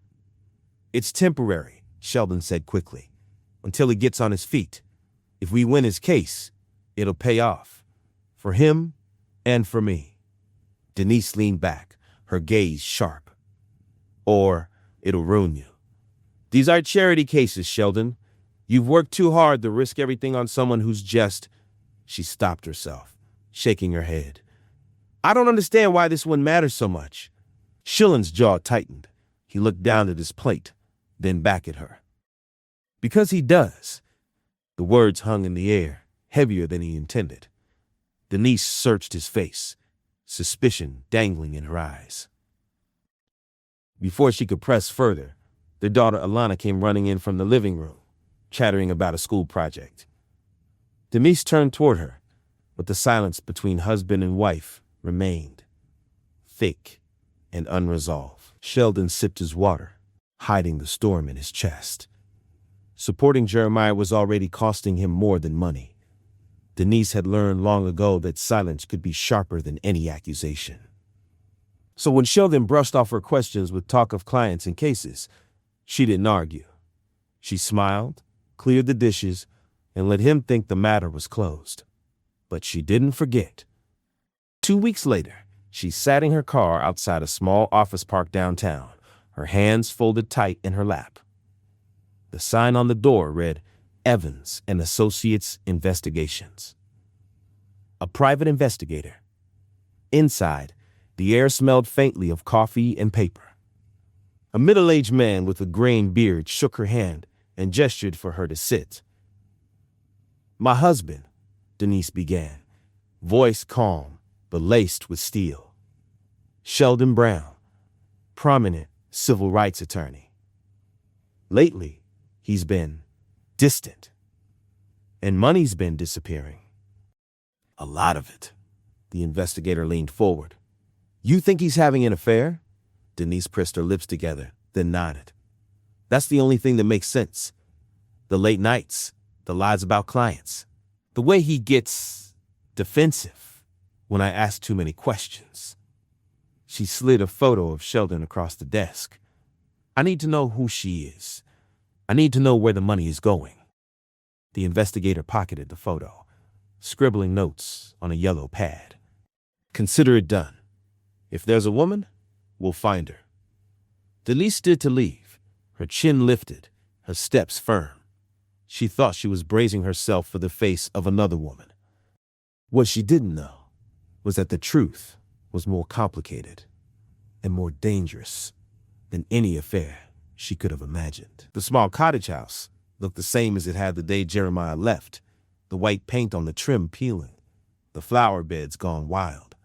"It's temporary," Sheldon said quickly, "until he gets on his feet. If we win his case, it'll pay off. For him and for me." Denise leaned back, her gaze sharp. "Or it'll ruin you. These are charity cases, Sheldon. You've worked too hard to risk everything on someone who's just—" She stopped herself, shaking her head. "I don't understand why this one matters so much." Sheldon's jaw tightened. He looked down at his plate, then back at her. "Because he does." The words hung in the air, heavier than he intended. Denise searched his face, suspicion dangling in her eyes. Before she could press further, their daughter Alana came running in from the living room, chattering about a school project. Denise turned toward her, but the silence between husband and wife remained. thick and unresolved. Sheldon sipped his water, hiding the storm in his chest. Supporting Jeremiah was already costing him more than money. Denise had learned long ago that silence could be sharper than any accusation. So when Sheldon brushed off her questions with talk of clients and cases, she didn't argue. She smiled, cleared the dishes, and let him think the matter was closed. But she didn't forget. 2 weeks later, she sat in her car outside a small office park downtown, her hands folded tight in her lap. The sign on the door read, Evans and Associates Investigations. A private investigator. Inside, the air smelled faintly of coffee and paper. A middle-aged man with a graying beard shook her hand and gestured for her to sit. My husband, Denise began, voice calm but laced with steel. Sheldon Brown, prominent civil rights attorney. Lately, he's been distant, and money's been disappearing. A lot of it. The investigator leaned forward. You think he's having an affair? Denise pressed her lips together, then nodded. That's the only thing that makes sense. The late nights, the lies about clients, the way he gets defensive when I ask too many questions. She slid a photo of Sheldon across the desk. I need to know who she is. I need to know where the money is going. The investigator pocketed the photo, scribbling notes on a yellow pad. Consider it done. If there's a woman, we'll find her. Denise stood to leave, her chin lifted, her steps firm. She thought she was bracing herself for the face of another woman. What she didn't know was that the truth was more complicated and more dangerous than any affair she could have imagined. The small cottage house looked the same as it had the day Jeremiah left, the white paint on the trim peeling, the flower beds gone wild.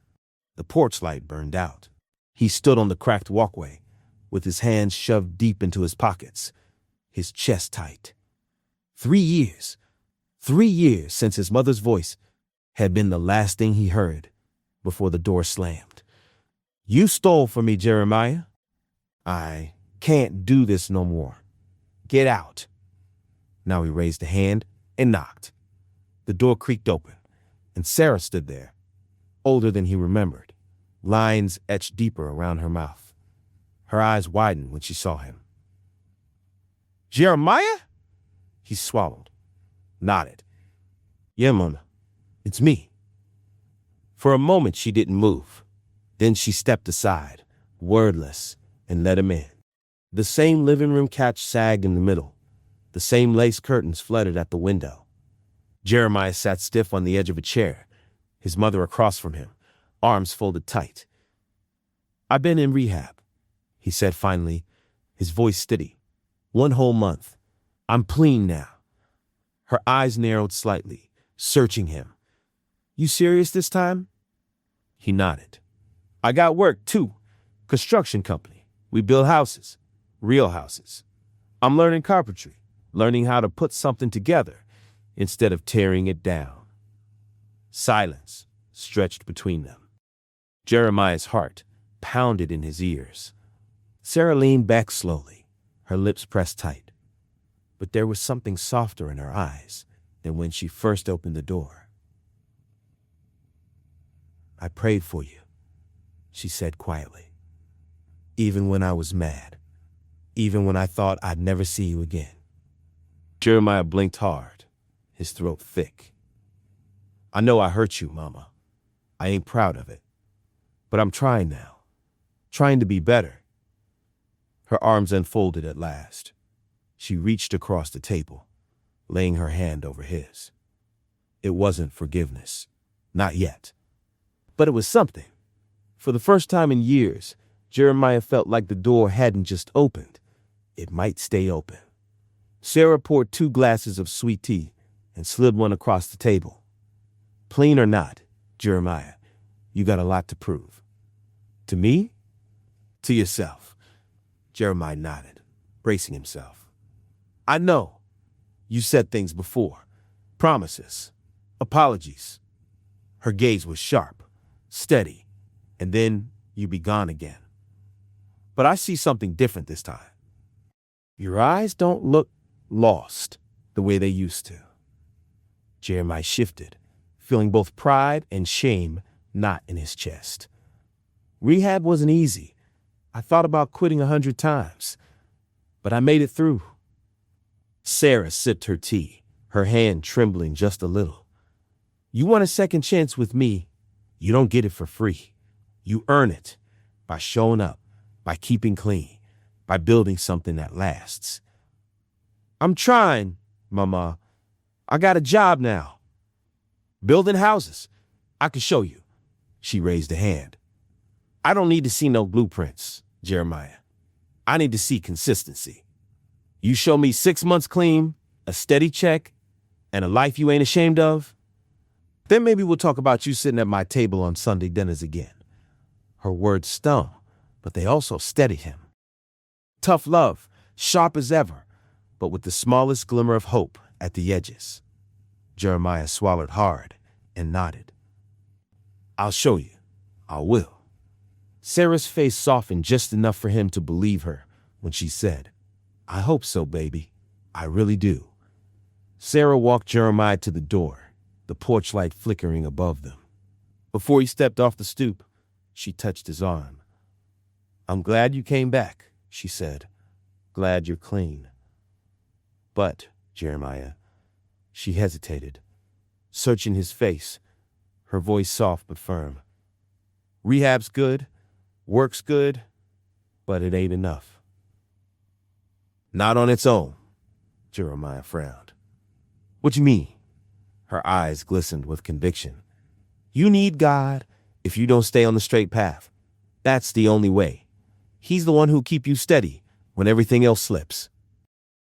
The porch light burned out. He stood on the cracked walkway, with his hands shoved deep into his pockets, his chest tight. 3 years since his mother's voice had been the last thing he heard before the door slammed. You stole from me, Jeremiah. I can't do this no more. Get out. Now he raised a hand and knocked. The door creaked open, and Sarah stood there, older than he remembered, lines etched deeper around her mouth. Her eyes widened when she saw him. Jeremiah? He swallowed, nodded. Yeah, Mama, it's me. For a moment, she didn't move. Then she stepped aside, wordless, and let him in. The same living room couch sagged in the middle. The same lace curtains fluttered at the window. Jeremiah sat stiff on the edge of a chair, his mother across from him, arms folded tight. I've been in rehab, he said finally, his voice steady. 1 whole month. I'm clean now. Her eyes narrowed slightly, searching him. You serious this time? He nodded. I got work, too. Construction company. We build houses. Real houses. I'm learning carpentry, learning how to put something together instead of tearing it down. Silence stretched between them. Jeremiah's heart pounded in his ears. Sarah leaned back slowly, her lips pressed tight. But there was something softer in her eyes than when she first opened the door. I prayed for you, she said quietly. Even when I was mad, even when I thought I'd never see you again. Jeremiah blinked hard, his throat thick. I know I hurt you, Mama. I ain't proud of it. But I'm trying now, trying to be better. Her arms unfolded at last. She reached across the table, laying her hand over his. It wasn't forgiveness, not yet. But it was something. For the first time in years, Jeremiah felt like the door hadn't just opened. It might stay open. Sarah poured 2 glasses of sweet tea and slid one across the table. Plain or not, Jeremiah, you got a lot to prove. To me? To yourself. Jeremiah nodded, bracing himself. I know. You said things before. Promises. Apologies. Her gaze was sharp, steady, and then you be gone again. But I see something different this time. Your eyes don't look lost the way they used to. Jeremiah shifted, feeling both pride and shame knot in his chest. Rehab wasn't easy. I thought about quitting 100 times, but I made it through. Sarah sipped her tea, her hand trembling just a little. You want a second chance with me, you don't get it for free. You earn it by showing up, by keeping clean, by building something that lasts. I'm trying, Mama. I got a job now. Building houses. I can show you. She raised a hand. I don't need to see no blueprints, Jeremiah. I need to see consistency. You show me 6 months clean, a steady check, and a life you ain't ashamed of, then maybe we'll talk about you sitting at my table on Sunday dinners again. Her words stung, but they also steadied him. Tough love, sharp as ever, but with the smallest glimmer of hope at the edges. Jeremiah swallowed hard and nodded. I'll show you. I will. Sarah's face softened just enough for him to believe her when she said, I hope so, baby. I really do. Sarah walked Jeremiah to the door, the porch light flickering above them. Before he stepped off the stoop, she touched his arm. I'm glad you came back, she said. Glad you're clean. But, Jeremiah, she hesitated, searching his face, her voice soft but firm. Rehab's good, work's good, but it ain't enough. Not on its own, Jeremiah frowned. What you mean? Her eyes glistened with conviction. You need God if you don't stay on the straight path. That's the only way. He's the one who'll keep you steady when everything else slips.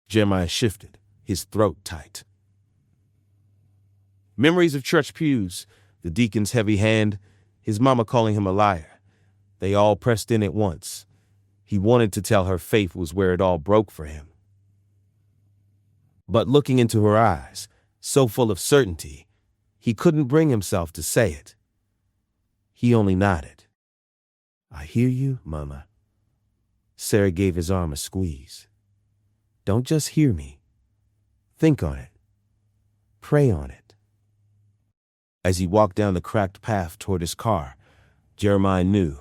Jeremiah shifted, his throat tight. Memories of church pews, the deacon's heavy hand, his mama calling him a liar. They all pressed in at once. He wanted to tell her faith was where it all broke for him. But looking into her eyes, so full of certainty, he couldn't bring himself to say it. He only nodded. I hear you, Mama. Sarah gave his arm a squeeze. Don't just hear me. Think on it. Pray on it. As he walked down the cracked path toward his car, Jeremiah knew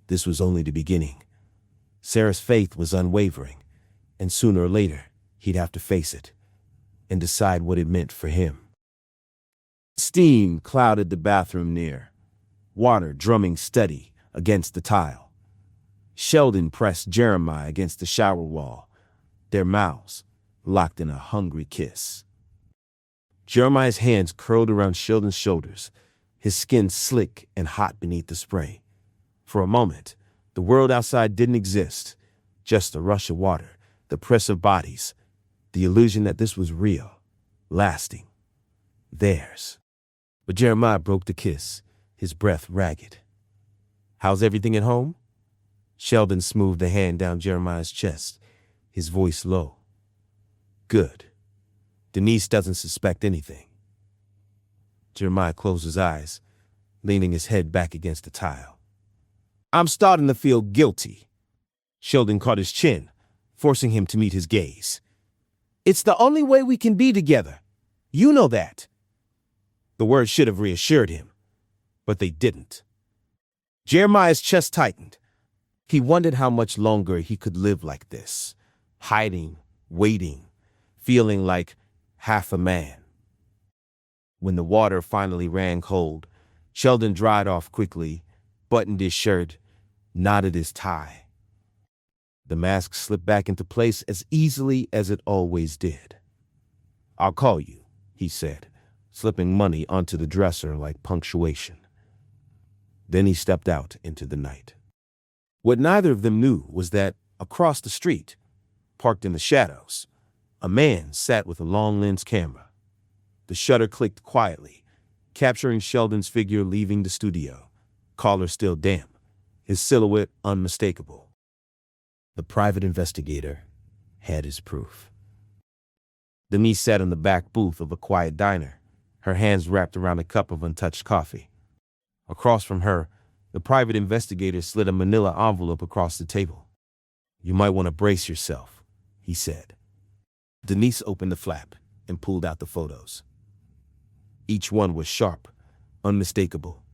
this was only the beginning. Sarah's faith was unwavering, and sooner or later, he'd have to face it and decide what it meant for him. Steam clouded the bathroom near, water drumming steady against the tile. Sheldon pressed Jeremiah against the shower wall, their mouths locked in a hungry kiss. Jeremiah's hands curled around Sheldon's shoulders, his skin slick and hot beneath the spray. For a moment, the world outside didn't exist, just the rush of water, the press of bodies, the illusion that this was real, lasting, theirs. But Jeremiah broke the kiss, his breath ragged. How's everything at home? Sheldon smoothed a hand down Jeremiah's chest, his voice low. Good. Denise doesn't suspect anything. Jeremiah closed his eyes, leaning his head back against the tile. I'm starting to feel guilty. Sheldon caught his chin, forcing him to meet his gaze. It's the only way we can be together. You know that. The words should have reassured him, but they didn't. Jeremiah's chest tightened. He wondered how much longer he could live like this, hiding, waiting, feeling like half a man. When the water finally ran cold, Sheldon dried off quickly, buttoned his shirt, knotted his tie. The mask slipped back into place as easily as it always did. I'll call you, he said, slipping money onto the dresser like punctuation. Then he stepped out into the night. What neither of them knew was that, across the street, parked in the shadows, a man sat with a long-lens camera. The shutter clicked quietly, capturing Sheldon's figure leaving the studio, collar still damp, his silhouette unmistakable. The private investigator had his proof. Denise sat in the back booth of a quiet diner, her hands wrapped around a cup of untouched coffee. Across from her, The private investigator slid a manila envelope across the table. "You might want to brace yourself," he said. Denise opened the flap and pulled out the photos. Each one was sharp, unmistakable.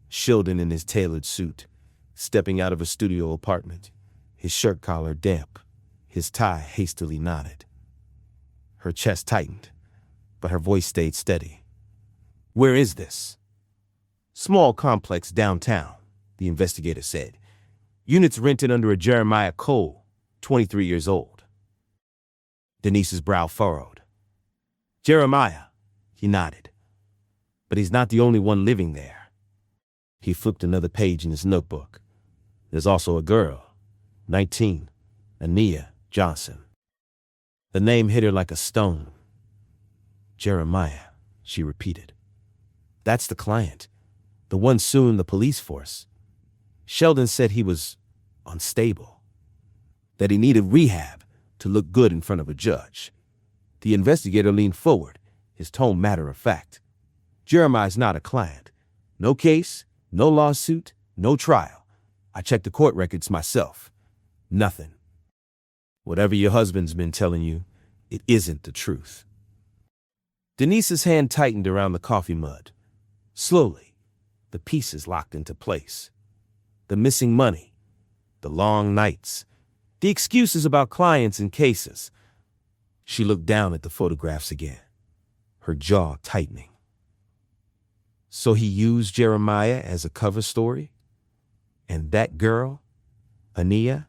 Sheldon in his tailored suit, stepping out of a studio apartment, his shirt collar damp, his tie hastily knotted. Her chest tightened, but her voice stayed steady. "Where is this?" "Small complex downtown," the investigator said. "Units rented under a Jeremiah Cole, 23 years old." Denise's brow furrowed. "Jeremiah," he nodded. "But he's not the only one living there." He flipped another page in his notebook. "There's also a girl, 19, Ania Johnson." The name hit her like a stone. "Jeremiah," she repeated. "That's the client, the one suing the police force. Sheldon said he was unstable, that he needed rehab to look good in front of a judge." The investigator leaned forward, his tone matter of fact. "Jeremiah's not a client. No case, no lawsuit, no trial. I checked the court records myself. Nothing. Whatever your husband's been telling you, it isn't the truth." Denise's hand tightened around the coffee mug. Slowly, the pieces locked into place. The missing money, the long nights, the excuses about clients and cases. She looked down at the photographs again, her jaw tightening. So he used Jeremiah as a cover story? And that girl, Ania,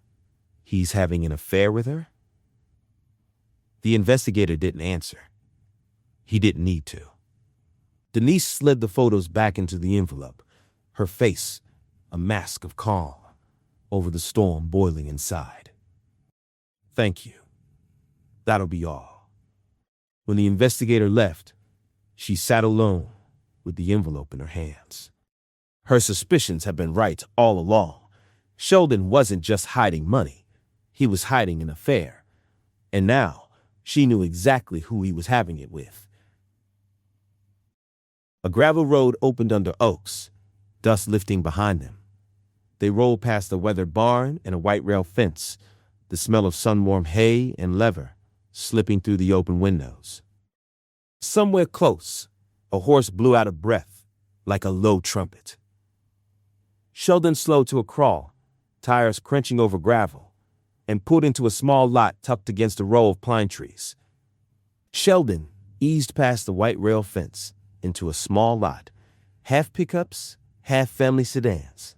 he's having an affair with her? The investigator didn't answer. He didn't need to. Denise slid the photos back into the envelope, her face a mask of calm over the storm boiling inside. "Thank you. That'll be all." When the investigator left, she sat alone with the envelope in her hands. Her suspicions had been right all along. Sheldon wasn't just hiding money. He was hiding an affair. And now she knew exactly who he was having it with. A gravel road opened under oaks, dust lifting behind them. They rolled past a weathered barn and a white rail fence, the smell of sun-warmed hay and leather slipping through the open windows. Somewhere close, a horse blew out of breath, like a low trumpet. Sheldon slowed to a crawl, tires crunching over gravel, and pulled into a small lot tucked against a row of pine trees. Sheldon eased past the white rail fence into a small lot, half pickups, half family sedans,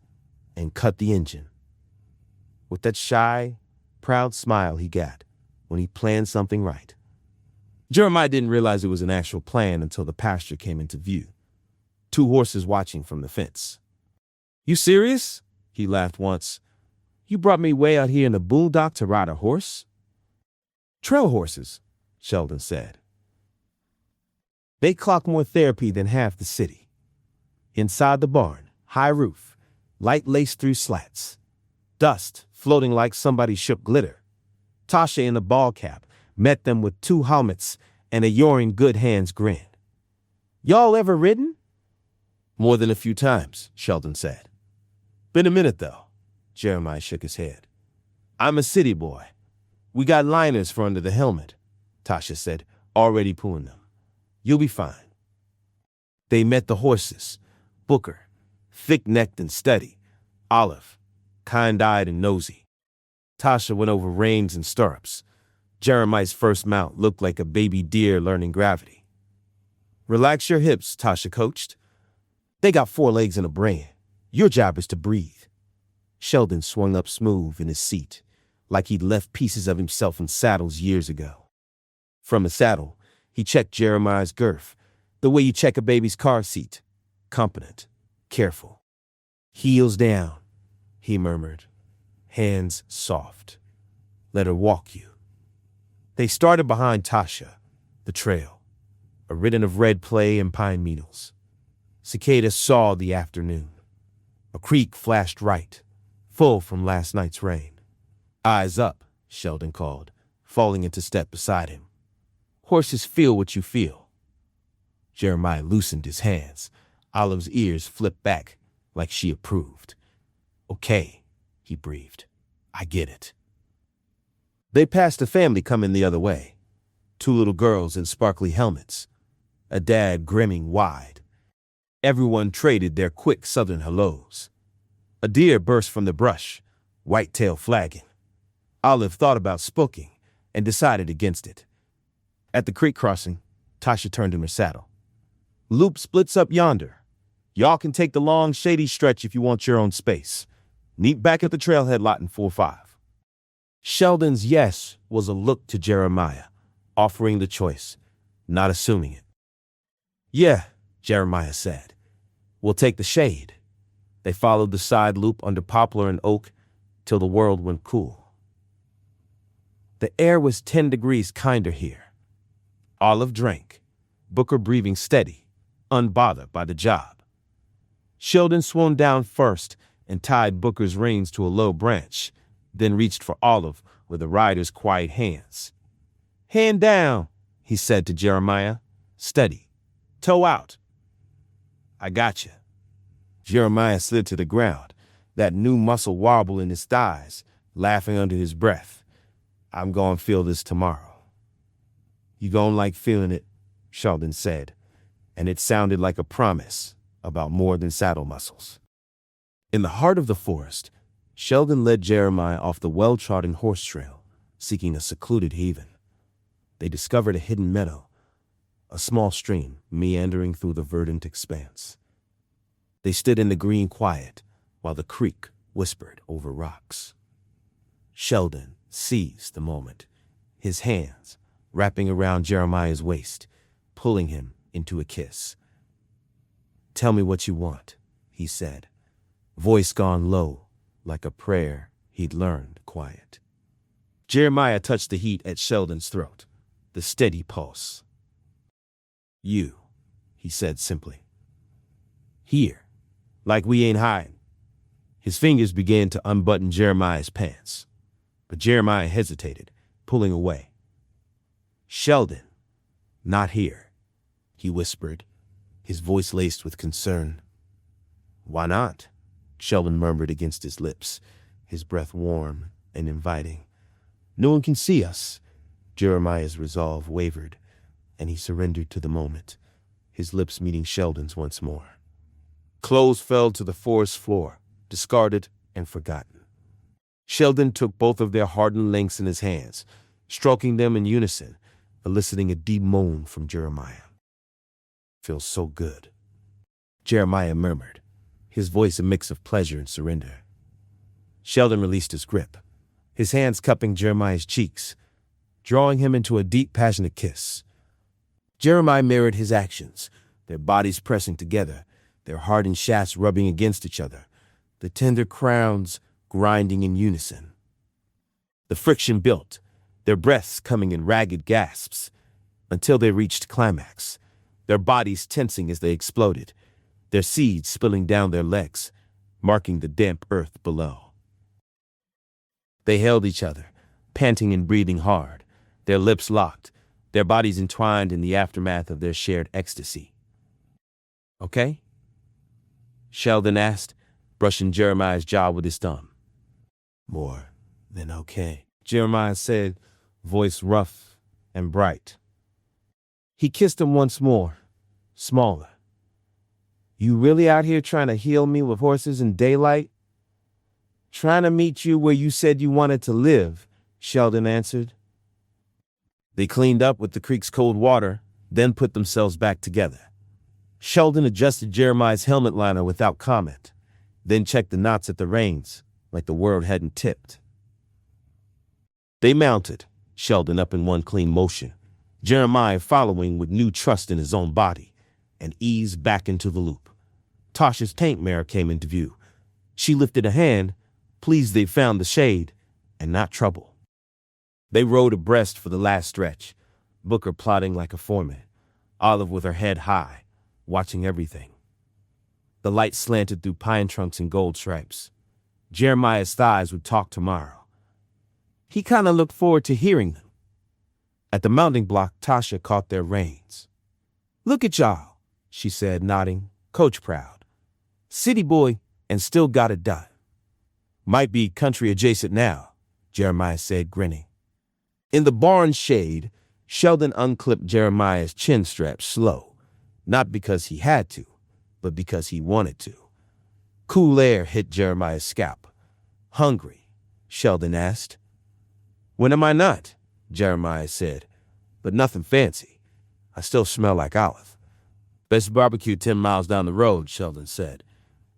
and cut the engine. With that shy, proud smile he got when he planned something right. Jeremiah didn't realize it was an actual plan until the pasture came into view. 2 horses watching from the fence. "You serious?" he laughed once. "You brought me way out here in the boondock to ride a horse?" "Trail horses," Sheldon said. "They clock more therapy than half the city." Inside the barn, high roof, light laced through slats, dust floating like somebody shook glitter. Tasha in the ball cap met them with 2 helmets and a Yorin good hands grin. "Y'all ever ridden?" "More than a few times," Sheldon said. "Been a minute, though." Jeremiah shook his head. "I'm a city boy. We got liners for under the helmet," Tasha said, already pulling them. "You'll be fine." They met the horses. Booker, thick-necked and steady. Olive, kind-eyed and nosy. Tasha went over reins and stirrups. Jeremiah's first mount looked like a baby deer learning gravity. "Relax your hips," Tasha coached. "They got 4 legs and a brain. Your job is to breathe." Sheldon swung up smooth in his seat, like he'd left pieces of himself in saddles years ago. From the saddle, he checked Jeremiah's girth, the way you check a baby's car seat. Competent, careful. "Heels down," he murmured, hands soft. "Let her walk you." They started behind Tasha, the trail, a ribbon of red play and pine needles. Cicadas sawed the afternoon. A creek flashed right, full from last night's rain. "Eyes up," Sheldon called, falling into step beside him. "Horses feel what you feel." Jeremiah loosened his hands. Olive's ears flipped back, like she approved. Okay, he breathed. I get it. They passed a family coming the other way. 2 little girls in sparkly helmets. A dad grinning wide. Everyone traded their quick southern hellos. A deer burst from the brush, whitetail flagging. Olive thought about spooking and decided against it. At the creek crossing, Tasha turned in her saddle. Loop splits up yonder. Y'all can take the long, shady stretch if you want your own space. Meet back at the trailhead lot in 4-5. Sheldon's yes was a look to Jeremiah, offering the choice, not assuming it. Yeah, Jeremiah said. We'll take the shade. They followed the side loop under poplar and oak till the world went cool. The air was 10 degrees kinder here. Olive drank, Booker breathing steady, unbothered by the job. Sheldon swung down first and tied Booker's reins to a low branch, then reached for Olive with the rider's quiet hands. Hand down, he said to Jeremiah. Steady. Toe out. I gotcha. Jeremiah slid to the ground, that new muscle wobble in his thighs, laughing under his breath. I'm gonna feel this tomorrow. You gonna like feeling it, Sheldon said, and it sounded like a promise about more than saddle muscles. In the heart of the forest, Sheldon led Jeremiah off the well-trodden horse trail, seeking a secluded haven. They discovered a hidden meadow, a small stream meandering through the verdant expanse. They stood in the green quiet while the creek whispered over rocks. Sheldon seized the moment, his hands wrapping around Jeremiah's waist, pulling him into a kiss. Tell me what you want, he said, voice gone low, like a prayer he'd learned quiet. Jeremiah touched the heat at Sheldon's throat, the steady pulse. You, he said simply. Here, like we ain't hiding. His fingers began to unbutton Jeremiah's pants, but Jeremiah hesitated, pulling away. Sheldon, not here, he whispered, his voice laced with concern. Why not? Sheldon murmured against his lips, his breath warm and inviting. No one can see us. Jeremiah's resolve wavered, and he surrendered to the moment, his lips meeting Sheldon's once more. Clothes fell to the forest floor, discarded and forgotten. Sheldon took both of their hardened lengths in his hands, stroking them in unison, eliciting a deep moan from Jeremiah. Feels so good, Jeremiah murmured, his voice a mix of pleasure and surrender. Sheldon released his grip, his hands cupping Jeremiah's cheeks, drawing him into a deep, passionate kiss. Jeremiah mirrored his actions, their bodies pressing together, their hardened shafts rubbing against each other, the tender crowns grinding in unison. The friction built, their breaths coming in ragged gasps, until they reached climax, their bodies tensing as they exploded, their seeds spilling down their legs, marking the damp earth below. They held each other, panting and breathing hard, their lips locked, their bodies entwined in the aftermath of their shared ecstasy. Okay? Sheldon asked, brushing Jeremiah's jaw with his thumb. More than okay, Jeremiah said, voice rough and bright. He kissed him once more, smaller. You really out here trying to heal me with horses and daylight? Trying to meet you where you said you wanted to live, Sheldon answered. They cleaned up with the creek's cold water, then put themselves back together. Sheldon adjusted Jeremiah's helmet liner without comment, then checked the knots at the reins, like the world hadn't tipped. They mounted, Sheldon up in one clean motion, Jeremiah following with new trust in his own body, and eased back into the loop. Tasha's tank mare came into view. She lifted a hand, pleased they'd found the shade, and not trouble. They rode abreast for the last stretch, Booker plodding like a foreman, Olive with her head high, watching everything. The light slanted through pine trunks and gold stripes. Jeremiah's thighs would talk tomorrow. He kind of looked forward to hearing them. At the mounting block, Tasha caught their reins. Look at y'all, she said, nodding, coach proud. City boy and still got it done. Might be country adjacent now, Jeremiah said, grinning. In the barn shade, Sheldon unclipped Jeremiah's chin strap slow, not because he had to, but because he wanted to. Cool air hit Jeremiah's scalp. Hungry? Sheldon asked. When am I not? Jeremiah said, but nothing fancy. I still smell like olive. Best barbecue 10 miles down the road, Sheldon said.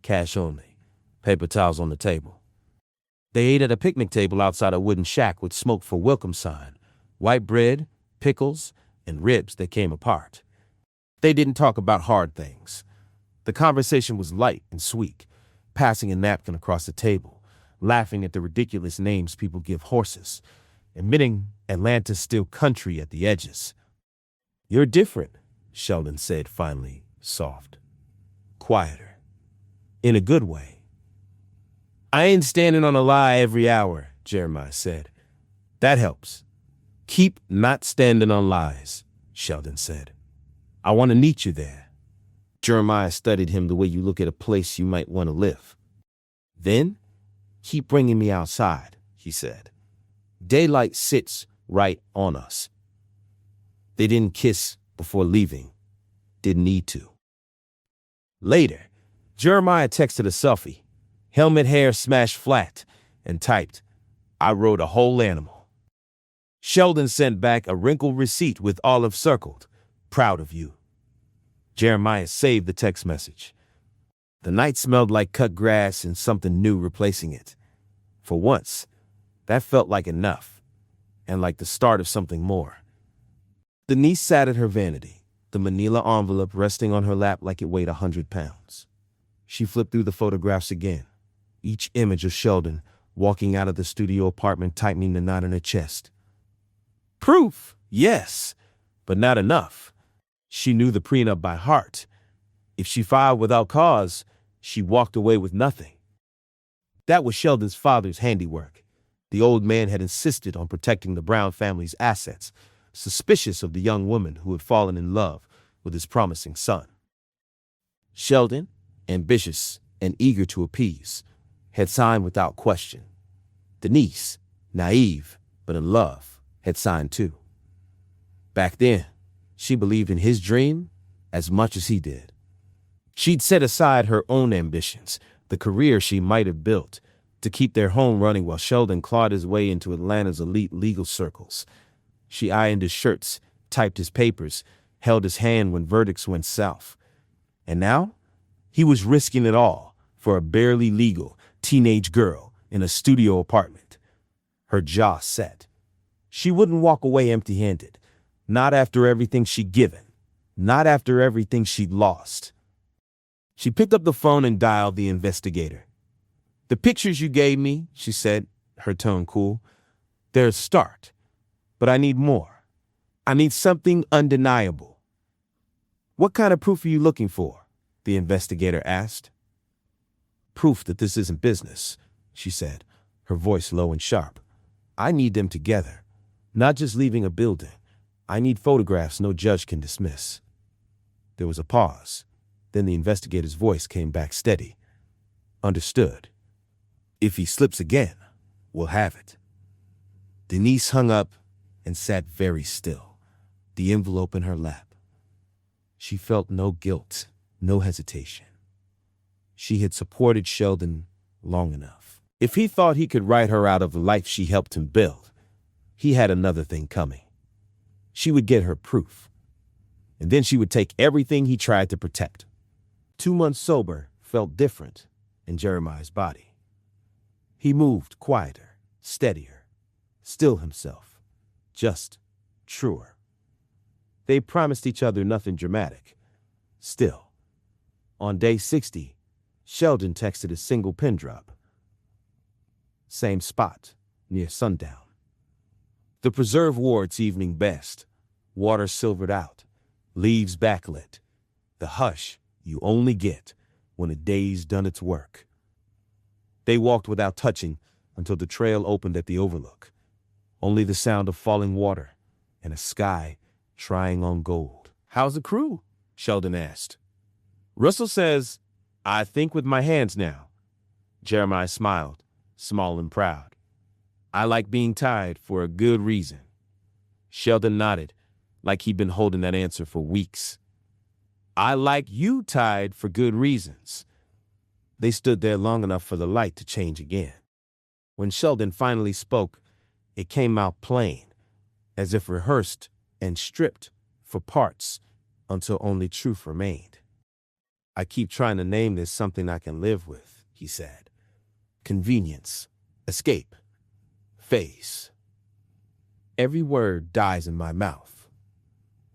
Cash only. Paper towels on the table. They ate at a picnic table outside a wooden shack with smoke for welcome sign, white bread, pickles, and ribs that came apart. They didn't talk about hard things. The conversation was light and sweet, passing a napkin across the table, laughing at the ridiculous names people give horses, admitting Atlanta's still country at the edges. You're different, Sheldon said finally, soft. Quieter. In a good way. I ain't standing on a lie every hour, Jeremiah said. That helps. Keep not standing on lies, Sheldon said. I want to meet you there. Jeremiah studied him the way you look at a place you might want to live. Then, keep bringing me outside, he said. Daylight sits right on us. They didn't kiss before leaving. Didn't need to. Later, Jeremiah texted a selfie, helmet hair smashed flat, and typed, I rode a whole animal. Sheldon sent back a wrinkled receipt with olive circled. Proud of you. Jeremiah saved the text message. The night smelled like cut grass and something new replacing it. For once, that felt like enough, and like the start of something more. Denise sat at her vanity, the manila envelope resting on her lap like it weighed 100 pounds. She flipped through the photographs again, each image of Sheldon walking out of the studio apartment tightening the knot in her chest. Proof, yes, but not enough. She knew the prenup by heart. If she filed without cause, she walked away with nothing. That was Sheldon's father's handiwork. The old man had insisted on protecting the Brown family's assets, suspicious of the young woman who had fallen in love with his promising son. Sheldon, ambitious and eager to appease, had signed without question. Denise, naive but in love, had signed too. Back then, she believed in his dream as much as he did. She'd set aside her own ambitions, the career she might have built, to keep their home running while Sheldon clawed his way into Atlanta's elite legal circles. She ironed his shirts, typed his papers, held his hand when verdicts went south. And now, he was risking it all for a barely legal teenage girl in a studio apartment. Her jaw set. She wouldn't walk away empty-handed. Not after everything she'd given. Not after everything she'd lost. She picked up the phone and dialed the investigator. The pictures you gave me, she said, her tone cool, they're a start. But I need more. I need something undeniable. What kind of proof are you looking for? The investigator asked. Proof that this isn't business, she said, her voice low and sharp. I need them together, not just leaving a building. I need photographs no judge can dismiss. There was a pause. Then the investigator's voice came back steady. Understood. If he slips again, we'll have it. Denise hung up and sat very still, the envelope in her lap. She felt no guilt, no hesitation. She had supported Sheldon long enough. If he thought he could write her out of the life she helped him build, he had another thing coming. She would get her proof, and then she would take everything he tried to protect. 2 months sober felt different in Jeremiah's body. He moved quieter, steadier, still himself, just truer. They promised each other nothing dramatic. Still, on day 60, Sheldon texted a single pin drop. Same spot, near sundown. The preserve wore its evening best, water silvered out, leaves backlit, the hush you only get when a day's done its work. They walked without touching until the trail opened at the overlook. Only the sound of falling water and a sky trying on gold. How's the crew? Sheldon asked. Russell says, I think with my hands now, Jeremiah smiled, small and proud. I like being tied for a good reason. Sheldon nodded, like he'd been holding that answer for weeks. I like you tied for good reasons. They stood there long enough for the light to change again. When Sheldon finally spoke, it came out plain, as if rehearsed and stripped for parts until only truth remained. I keep trying to name this something I can live with, he said. Convenience, escape, phase. Every word dies in my mouth.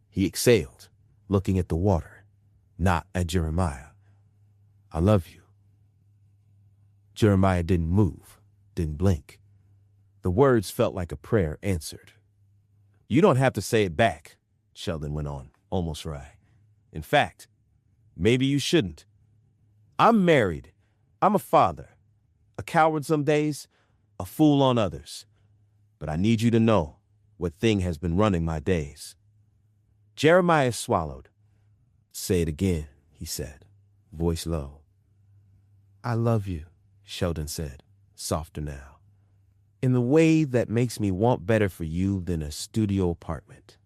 He exhaled, looking at the water, not at Jeremiah. I love you. Jeremiah didn't move, didn't blink. The words felt like a prayer answered. You don't have to say it back, Sheldon went on, almost wry. In fact, maybe you shouldn't. I'm married. I'm a father. A coward some days, a fool on others. But I need you to know what thing has been running my days. Jeremiah swallowed. Say it again, he said, voice low. I love you, Sheldon said, softer now, in the way that makes me want better for you than a studio apartment.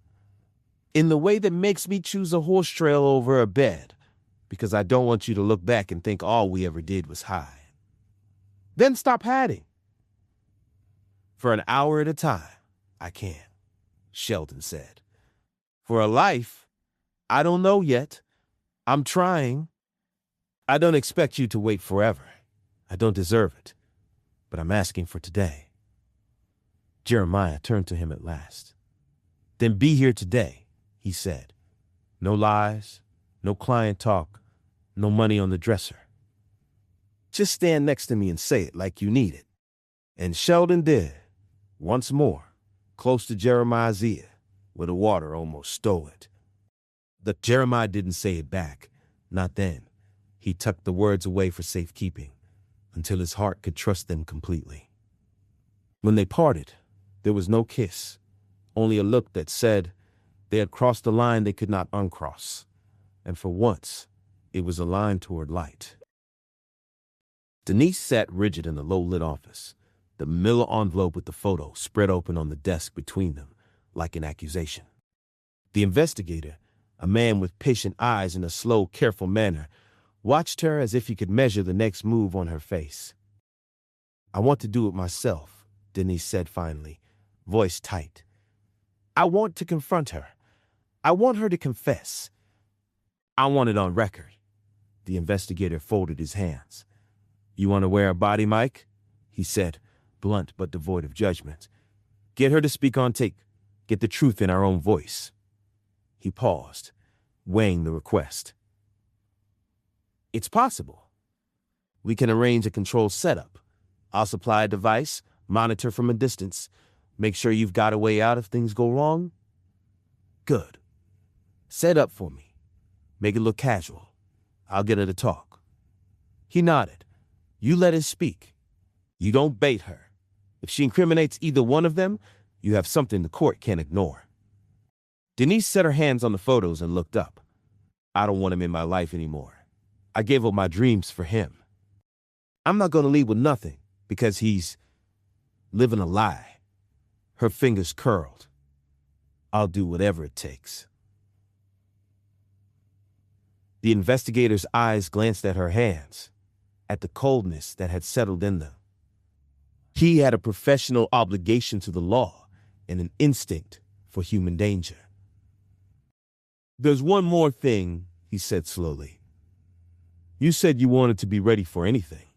In the way that makes me choose a horse trail over a bed, because I don't want you to look back and think all we ever did was hide. Then stop hiding. For an hour at a time, I can, Sheldon said. For a life, I don't know yet. I'm trying. I don't expect you to wait forever. I don't deserve it. But I'm asking for today. Jeremiah turned to him at last. Then be here today, he said. No lies, no client talk, no money on the dresser. Just stand next to me and say it like you need it. And Sheldon did, once more, close to Jeremiah's ear, where the water almost stole it. But Jeremiah didn't say it back, not then. He tucked the words away for safekeeping, until his heart could trust them completely. When they parted, there was no kiss, only a look that said they had crossed a line they could not uncross, and for once, it was a line toward light. Denise sat rigid in the low-lit office, the manila envelope with the photo spread open on the desk between them, like an accusation. The investigator, a man with patient eyes and a slow, careful manner, watched her as if he could measure the next move on her face. I want to do it myself, Denise said finally, voice tight. I want to confront her. I want her to confess. I want it on record. The investigator folded his hands. You want to wear a body mic? He said, blunt but devoid of judgment. Get her to speak on tape. Get the truth in our own voice. He paused, weighing the request. It's possible. We can arrange a controlled setup. I'll supply a device, monitor from a distance, make sure you've got a way out if things go wrong. Good. Set up for me. Make it look casual. I'll get her to talk. He nodded. You let her speak. You don't bait her. If she incriminates either one of them, you have something the court can't ignore. Denise set her hands on the photos and looked up. I don't want him in my life anymore. I gave up my dreams for him. I'm not going to leave with nothing because he's living a lie. Her fingers curled. I'll do whatever it takes. The investigator's eyes glanced at her hands, at the coldness that had settled in them. He had a professional obligation to the law and an instinct for human danger. There's one more thing, he said slowly. You said you wanted to be ready for anything.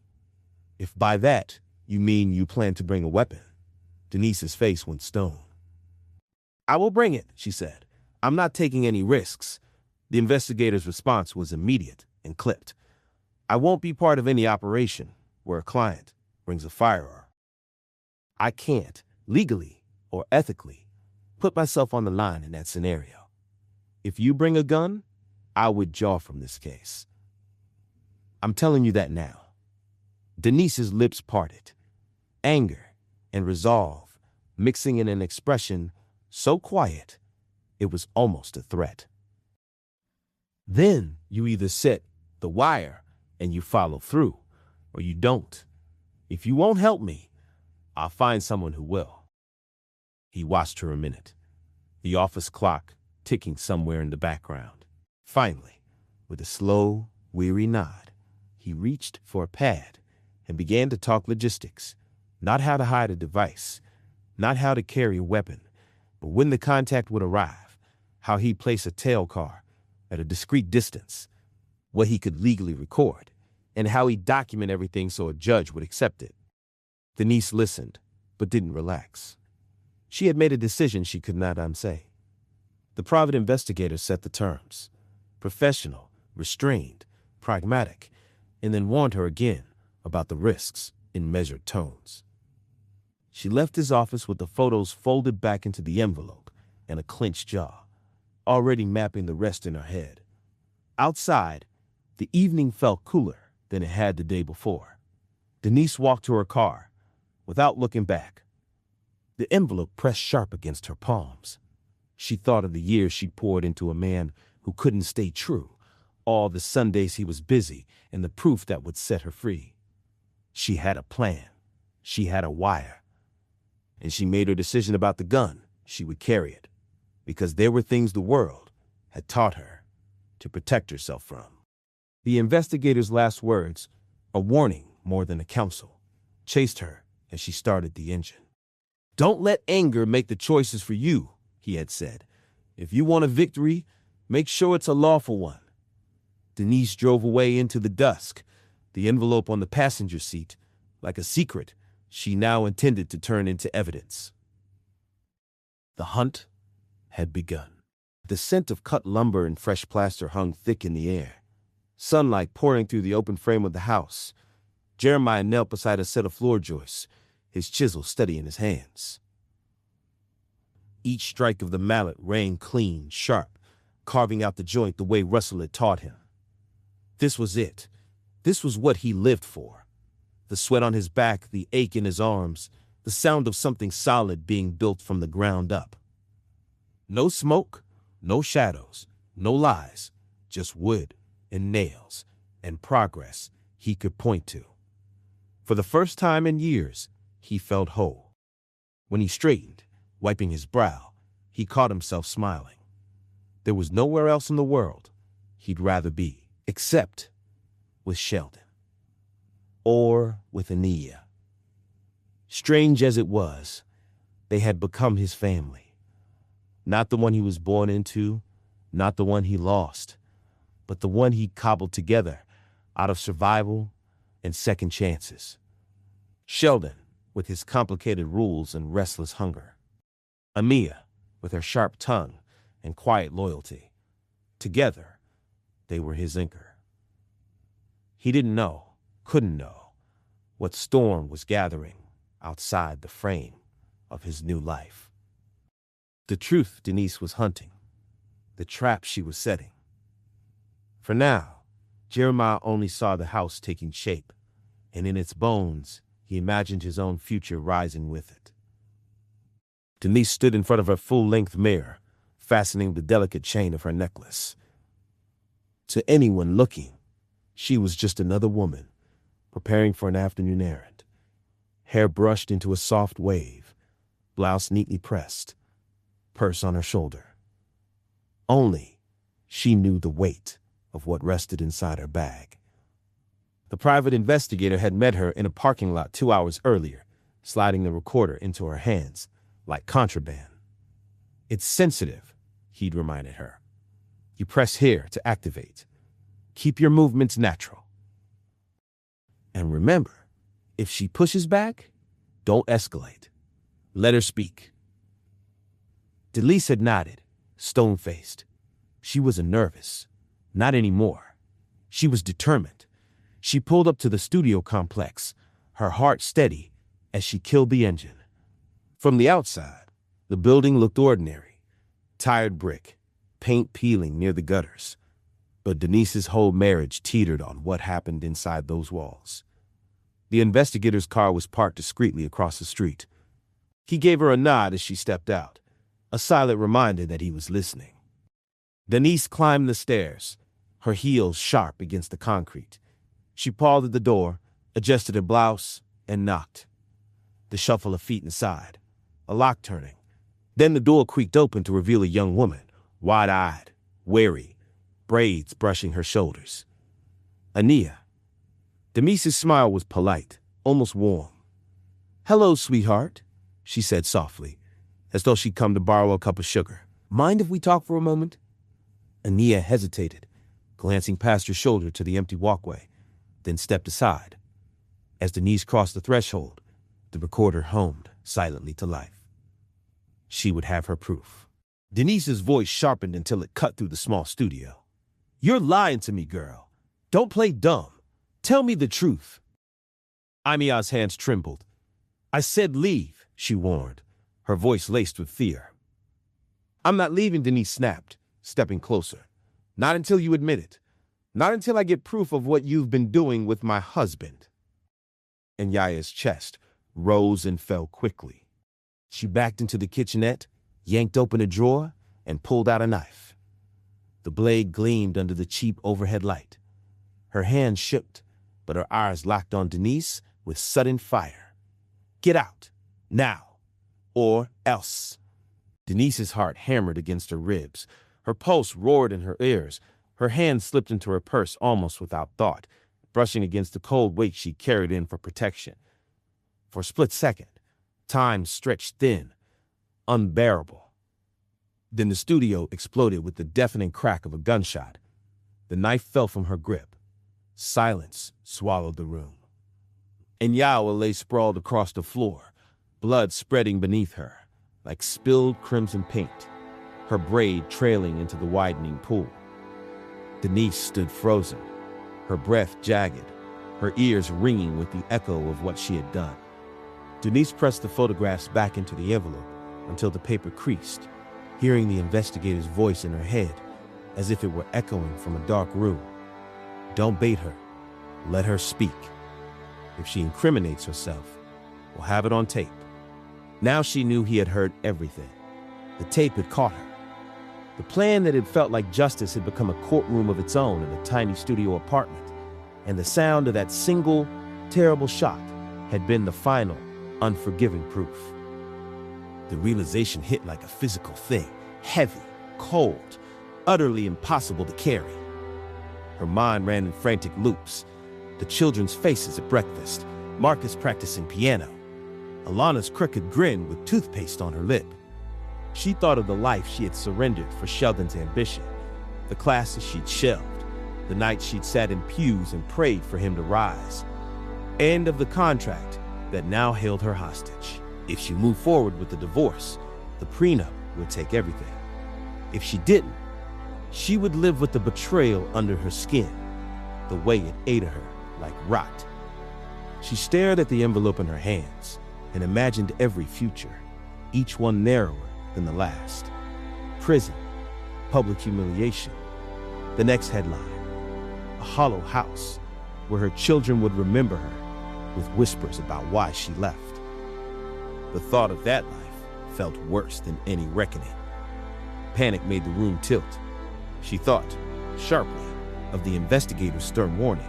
If by that you mean you plan to bring a weapon, Denise's face went stone. I will bring it, she said. I'm not taking any risks. The investigator's response was immediate and clipped. I won't be part of any operation where a client brings a firearm. I can't, legally or ethically, put myself on the line in that scenario. If you bring a gun, I'll withdraw from this case. I'm telling you that now. Denise's lips parted, anger and resolve mixing in an expression so quiet it was almost a threat. Then you either set the wire and you follow through, or you don't, If you won't help me, I'll find someone who will. He watched her a minute, the office clock ticking somewhere in the background. Finally, with a slow, weary nod, he reached for a pad and began to talk logistics, not how to hide a device, not how to carry a weapon, but when the contact would arrive, how he'd place a tail car at a discreet distance, what he could legally record, and how he'd document everything so a judge would accept it. Denise listened, but didn't relax. She had made a decision she could not unsay. The private investigator set the terms: professional, restrained, pragmatic, and then warned her again about the risks in measured tones. She left his office with the photos folded back into the envelope and a clenched jaw, already mapping the rest in her head. Outside, the evening felt cooler than it had the day before. Denise walked to her car without looking back. The envelope pressed sharp against her palms. She thought of the years she'd poured into a man who couldn't stay true, all the Sundays he was busy, and the proof that would set her free. She had a plan. She had a wire. And she made her decision about the gun. She would carry it, because there were things the world had taught her to protect herself from. The investigator's last words, a warning more than a counsel, chased her as she started the engine. "Don't let anger make the choices for you," he had said. "If you want a victory, make sure it's a lawful one." Denise drove away into the dusk, the envelope on the passenger seat, like a secret she now intended to turn into evidence. The hunt had begun. The scent of cut lumber and fresh plaster hung thick in the air. Sunlight pouring through the open frame of the house. Jeremiah knelt beside a set of floor joists, his chisel steady in his hands. Each strike of the mallet rang clean, sharp, carving out the joint the way Russell had taught him. This was it. This was what he lived for. The sweat on his back, the ache in his arms, the sound of something solid being built from the ground up. No smoke, no shadows, no lies, just wood and nails and progress he could point to. For the first time in years, he felt whole. When he straightened, wiping his brow, he caught himself smiling. There was nowhere else in the world he'd rather be, except with Sheldon. Or with Ania. Strange as it was, they had become his family. Not the one he was born into, not the one he lost, but the one he cobbled together out of survival and second chances. Sheldon, with his complicated rules and restless hunger. Ania, with her sharp tongue and quiet loyalty. Together, they were his anchor. He didn't know, couldn't know, what storm was gathering outside the frame of his new life. The truth Denise was hunting, the trap she was setting. For now, Jeremiah only saw the house taking shape, and in its bones, he imagined his own future rising with it. Denise stood in front of her full-length mirror, fastening the delicate chain of her necklace. To anyone looking, she was just another woman, preparing for an afternoon errand. Hair brushed into a soft wave, blouse neatly pressed, purse on her shoulder. Only she knew the weight of what rested inside her bag. The private investigator had met her in a parking lot 2 hours earlier, sliding the recorder into her hands like contraband. "It's sensitive," he'd reminded her. "You press here to activate. Keep your movements natural. And remember, if she pushes back, don't escalate. Let her speak." Denise had nodded, stone-faced. She wasn't nervous. Not anymore. She was determined. She pulled up to the studio complex, her heart steady as she killed the engine. From the outside, the building looked ordinary. Tired brick, paint peeling near the gutters. But Denise's whole marriage teetered on what happened inside those walls. The investigator's car was parked discreetly across the street. He gave her a nod as she stepped out, a silent reminder that he was listening. Denise climbed the stairs, her heels sharp against the concrete. She paused at the door, adjusted her blouse, and knocked. The shuffle of feet inside, a lock turning. Then the door creaked open to reveal a young woman, wide-eyed, wary, braids brushing her shoulders. Ania. Denise's smile was polite, almost warm. "Hello, sweetheart," she said softly, as though she'd come to borrow a cup of sugar. "Mind if we talk for a moment?" Ania hesitated, glancing past her shoulder to the empty walkway, then stepped aside. As Denise crossed the threshold, the recorder hummed silently to life. She would have her proof. Denise's voice sharpened until it cut through the small studio. "You're lying to me, girl. Don't play dumb. Tell me the truth." Amia's hands trembled. "I said leave," she warned, her voice laced with fear. "I'm not leaving," Denise snapped, stepping closer. "Not until you admit it. Not until I get proof of what you've been doing with my husband." And Yaya's chest rose and fell quickly. She backed into the kitchenette, yanked open a drawer, and pulled out a knife. The blade gleamed under the cheap overhead light. Her hand shook, but her eyes locked on Denise with sudden fire. "Get out, now, or else." Denise's heart hammered against her ribs. Her pulse roared in her ears. Her hand slipped into her purse almost without thought, brushing against the cold weight she carried in for protection. For a split second, time stretched thin, unbearable. Then the studio exploded with the deafening crack of a gunshot. The knife fell from her grip. Silence swallowed the room. And Yawa lay sprawled across the floor, blood spreading beneath her, like spilled crimson paint, her braid trailing into the widening pool. Denise stood frozen, her breath jagged, her ears ringing with the echo of what she had done. Denise pressed the photographs back into the envelope until the paper creased, hearing the investigator's voice in her head as if it were echoing from a dark room. Don't bait her. Let her speak. If she incriminates herself, we'll have it on tape. Now she knew he had heard everything. The tape had caught her. The plan that had felt like justice had become a courtroom of its own in a tiny studio apartment, and the sound of that single, terrible shot had been the final, unforgiving proof. The realization hit like a physical thing, heavy, cold, utterly impossible to carry. Her mind ran in frantic loops. The children's faces at breakfast, Marcus practicing piano, Alana's crooked grin with toothpaste on her lip. She thought of the life she had surrendered for Sheldon's ambition, the classes she'd shelved, the nights she'd sat in pews and prayed for him to rise, and of the contract that now held her hostage. If she moved forward with the divorce, the prenup would take everything. If she didn't, she would live with the betrayal under her skin, the way it ate her like rot. She stared at the envelope in her hands and imagined every future, each one narrower than the last. Prison, public humiliation, the next headline, a hollow house where her children would remember her with whispers about why she left. The thought of that life felt worse than any reckoning. Panic made the room tilt. She thought, sharply, of the investigator's stern warning.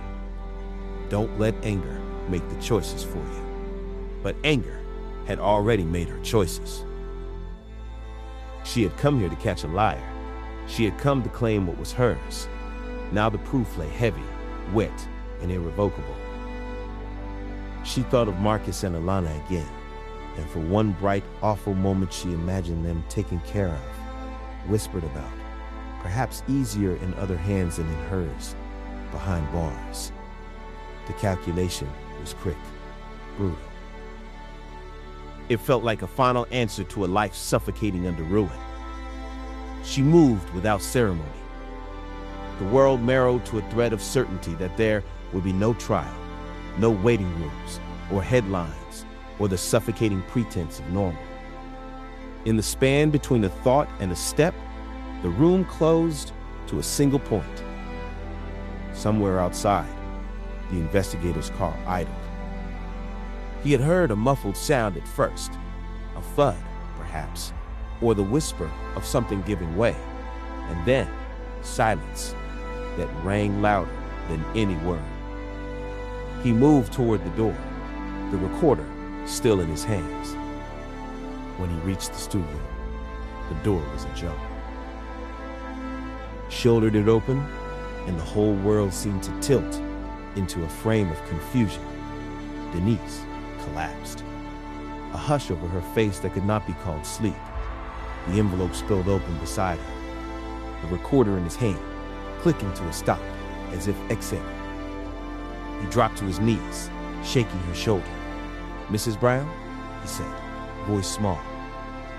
Don't let anger make the choices for you. But anger had already made her choices. She had come here to catch a liar. She had come to claim what was hers. Now the proof lay heavy, wet, and irrevocable. She thought of Marcus and Alana again, and for one bright, awful moment she imagined them taken care of, whispered about, perhaps easier in other hands than in hers, behind bars. The calculation was quick, brutal. It felt like a final answer to a life suffocating under ruin. She moved without ceremony. The world narrowed to a thread of certainty that there would be no trial, no waiting rooms, or headlines, or the suffocating pretense of normal. In the span between a thought and a step, the room closed to a single point. Somewhere outside, the investigator's car idled. He had heard a muffled sound at first, a thud, perhaps, or the whisper of something giving way, and then silence that rang louder than any word. He moved toward the door, the recorder still in his hands. When he reached the studio, the door was ajar. Shouldered it open, and the whole world seemed to tilt into a frame of confusion. Denise collapsed. A hush over her face that could not be called sleep. The envelope spilled open beside her, the recorder in his hand, clicking to a stop, as if exhaling. He dropped to his knees, shaking her shoulder. "Mrs. Brown?" he said, voice small.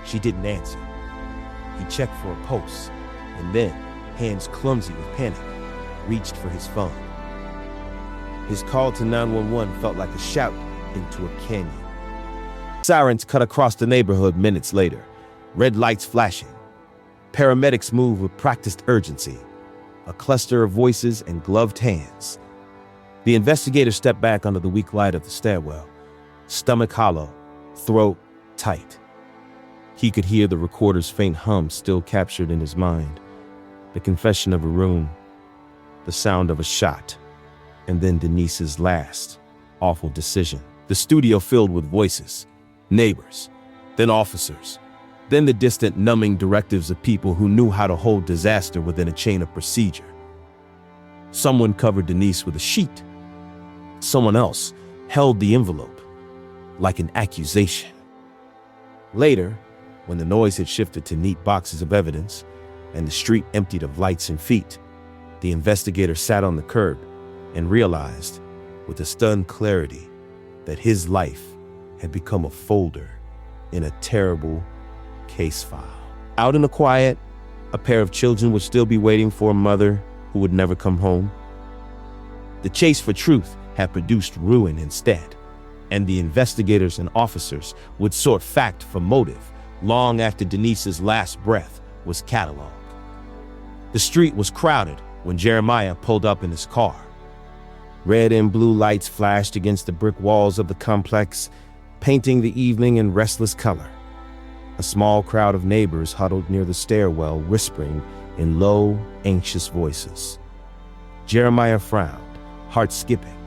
She didn't answer. He checked for a pulse, and then, hands clumsy with panic, reached for his phone. His call to 911 felt like a shout into a canyon. Sirens cut across the neighborhood minutes later, red lights flashing. Paramedics moved with practiced urgency, a cluster of voices and gloved hands. The investigator stepped back under the weak light of the stairwell, stomach hollow, throat tight. He could hear the recorder's faint hum still captured in his mind, the confession of a room, the sound of a shot, and then Denise's last, awful decision. The studio filled with voices, neighbors, then officers, then the distant, numbing directives of people who knew how to hold disaster within a chain of procedure. Someone covered Denise with a sheet. Someone else held the envelope, like an accusation. Later, when the noise had shifted to neat boxes of evidence and the street emptied of lights and feet, the investigator sat on the curb and realized, with a stunned clarity, that his life had become a folder in a terrible case file. Out in the quiet, a pair of children would still be waiting for a mother who would never come home. The chase for truth had produced ruin instead, and the investigators and officers would sort fact from motive long after Denise's last breath was cataloged. The street was crowded when Jeremiah pulled up in his car. Red and blue lights flashed against the brick walls of the complex, painting the evening in restless color. A small crowd of neighbors huddled near the stairwell, whispering in low, anxious voices. Jeremiah frowned, heart skipping.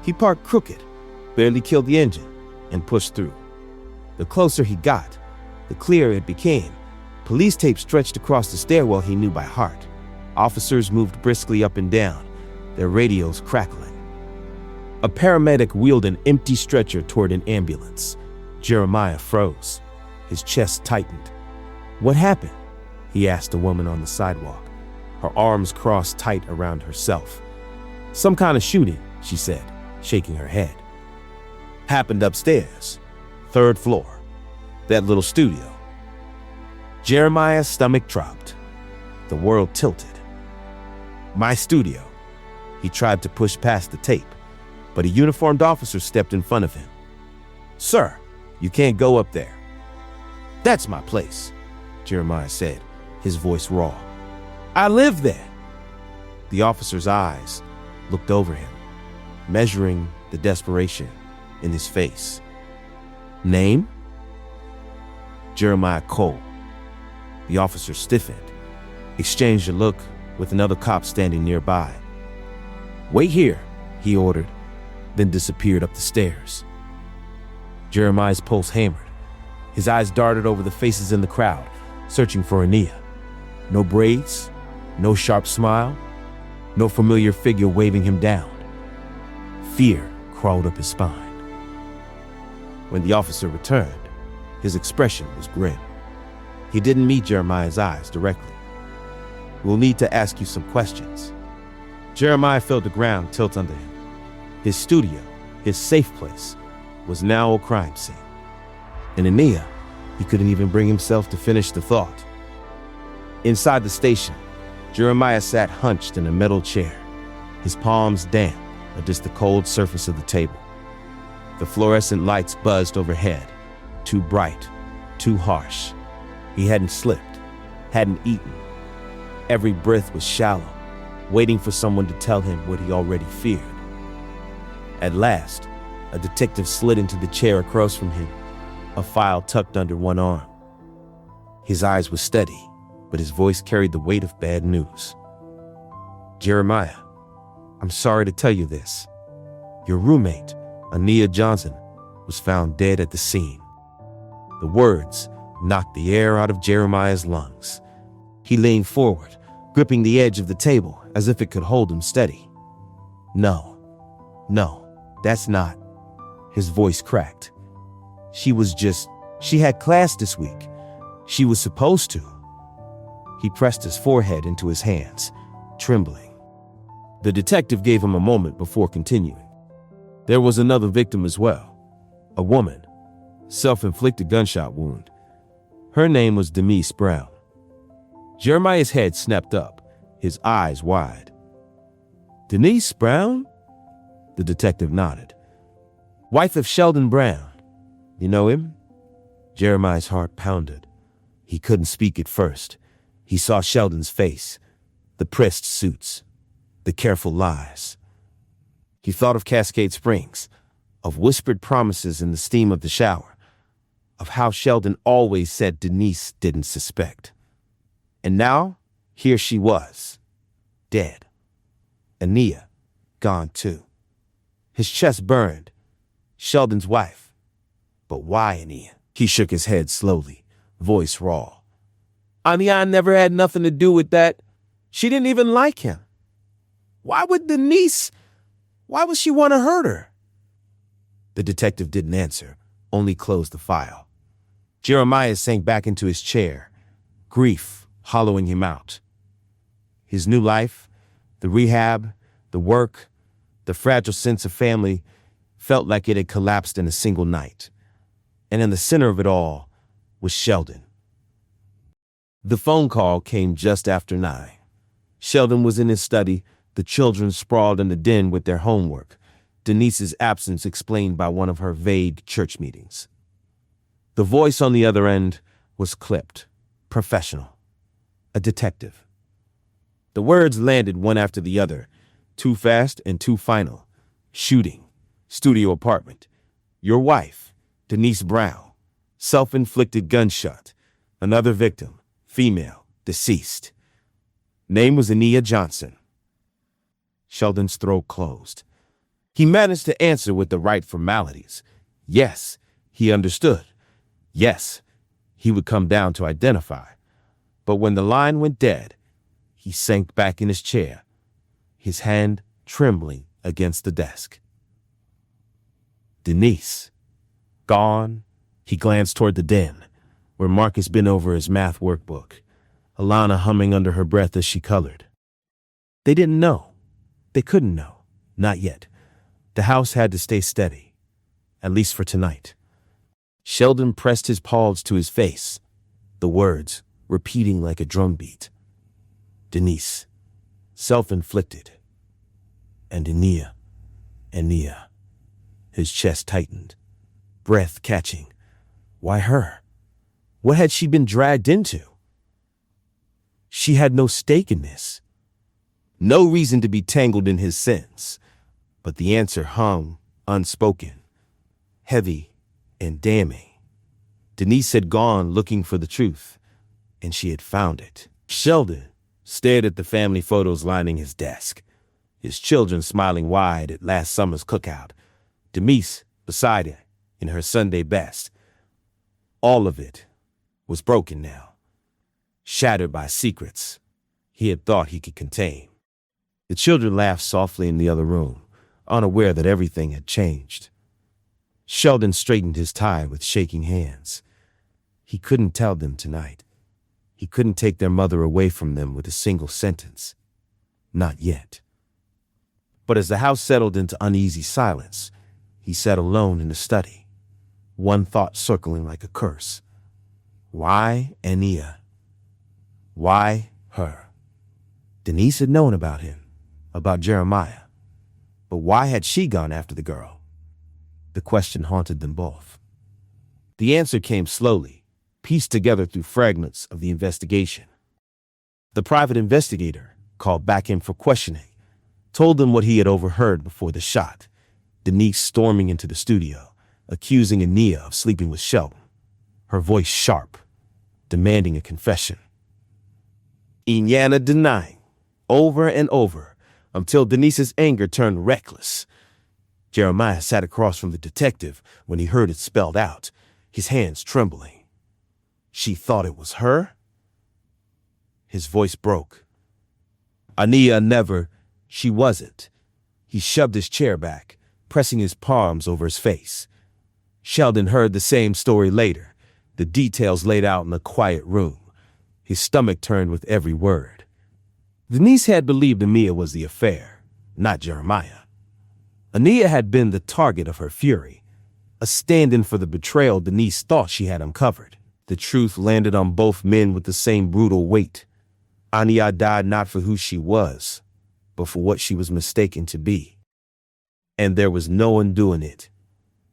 He parked crooked, barely killed the engine, and pushed through. The closer he got, the clearer it became. Police tape stretched across the stairwell he knew by heart. Officers moved briskly up and down, their radios crackling. A paramedic wheeled an empty stretcher toward an ambulance. Jeremiah froze. His chest tightened. "What happened?" he asked a woman on the sidewalk, her arms crossed tight around herself. "Some kind of shooting," she said, shaking her head. "Happened upstairs, 3rd floor, that little studio." Jeremiah's stomach dropped. The world tilted. "My studio." He tried to push past the tape, but a uniformed officer stepped in front of him. "Sir, you can't go up there." "That's my place," Jeremiah said, his voice raw. "I live there." The officer's eyes looked over him, measuring the desperation in his face. "Name?" Jeremiah Cole. The officer stiffened, exchanged a look with another cop standing nearby. "Wait here," he ordered, then disappeared up the stairs. Jeremiah's pulse hammered. His eyes darted over the faces in the crowd, searching for Ania. No braids, no sharp smile, no familiar figure waving him down. Fear crawled up his spine. When the officer returned, his expression was grim. He didn't meet Jeremiah's eyes directly. "We'll need to ask you some questions." Jeremiah felt the ground tilt under him. His studio, his safe place, was now a crime scene. And Ania, he couldn't even bring himself to finish the thought. Inside the station, Jeremiah sat hunched in a metal chair, his palms damp against the cold surface of the table. The fluorescent lights buzzed overhead, too bright, too harsh. He hadn't slipped, hadn't eaten. Every breath was shallow, waiting for someone to tell him what he already feared. At last, a detective slid into the chair across from him, a file tucked under one arm. His eyes were steady, but his voice carried the weight of bad news. "Jeremiah, I'm sorry to tell you this. Your roommate, Ania Johnson, was found dead at the scene. The words knocked the air out of Jeremiah's lungs. He leaned forward, gripping the edge of the table as if it could hold him steady. No, that's not. His voice cracked. She had class this week. She was supposed to. He pressed his forehead into his hands, trembling. The detective gave him a moment before continuing. There was another victim as well. A woman, self-inflicted gunshot wound. Her name was Denise Brown. Jeremiah's head snapped up, his eyes wide. Denise Brown? The detective nodded. Wife of Sheldon Brown. You know him? Jeremiah's heart pounded. He couldn't speak at first. He saw Sheldon's face, the pressed suits, the careful lies. He thought of Cascade Springs, of whispered promises in the steam of the shower, of how Sheldon always said Denise didn't suspect. And now, here she was, dead. Ania, gone too. His chest burned. Sheldon's wife. But why Ania? He shook his head slowly, voice raw. Ania never had nothing to do with that. She didn't even like him. Why would she want to hurt her? The detective didn't answer, only closed the file. Jeremiah sank back into his chair, grief hollowing him out. His new life, the rehab, the work, the fragile sense of family felt like it had collapsed in a single night. And in the center of it all was Sheldon. The phone call came just after 9. Sheldon was in his study, the children sprawled in the den with their homework, Denise's absence explained by one of her vague church meetings. The voice on the other end was clipped, professional, a detective. The words landed one after the other, too fast and too final. Shooting, studio apartment, your wife, Denise Brown, self-inflicted gunshot, another victim, female, deceased. Name was Ania Johnson. Sheldon's throat closed. He managed to answer with the right formalities. Yes, he understood. Yes, he would come down to identify. But when the line went dead, he sank back in his chair, his hand trembling against the desk. Denise. Gone. He glanced toward the den, where Marcus bent over his math workbook, Alana humming under her breath as she colored. They didn't know. They couldn't know. Not yet. The house had to stay steady, at least for tonight. Sheldon pressed his palms to his face, the words repeating like a drumbeat. Denise, self-inflicted. And Ania. His chest tightened, breath catching. Why her? What had she been dragged into? She had no stake in this. No reason to be tangled in his sins. But the answer hung unspoken, heavy and damning. Denise had gone looking for the truth, and she had found it. Sheldon stared at the family photos lining his desk, his children smiling wide at last summer's cookout, Denise beside him in her Sunday best. All of it was broken now, shattered by secrets he had thought he could contain. The children laughed softly in the other room, unaware that everything had changed. Sheldon straightened his tie with shaking hands. He couldn't tell them tonight. He couldn't take their mother away from them with a single sentence. Not yet. But as the house settled into uneasy silence, he sat alone in the study, one thought circling like a curse. Why Ania? Why her? Denise had known about him, about Jeremiah. But why had she gone after the girl? The question haunted them both. The answer came slowly, pieced together through fragments of the investigation. The private investigator called back in for questioning, told them what he had overheard before the shot. Denise storming into the studio, accusing Ania of sleeping with Sheldon, her voice sharp, demanding a confession. Inyana denying, over and over, until Denise's anger turned reckless. Jeremiah sat across from the detective when he heard it spelled out, his hands trembling. She thought it was her? His voice broke. Ania never. She wasn't. He shoved his chair back, pressing his palms over his face. Sheldon heard the same story later, the details laid out in a quiet room. His stomach turned with every word. Denise had believed Ania was the affair, not Jeremiah. Ania had been the target of her fury, a stand-in for the betrayal Denise thought she had uncovered. The truth landed on both men with the same brutal weight. Ania died not for who she was, but for what she was mistaken to be. And there was no undoing it.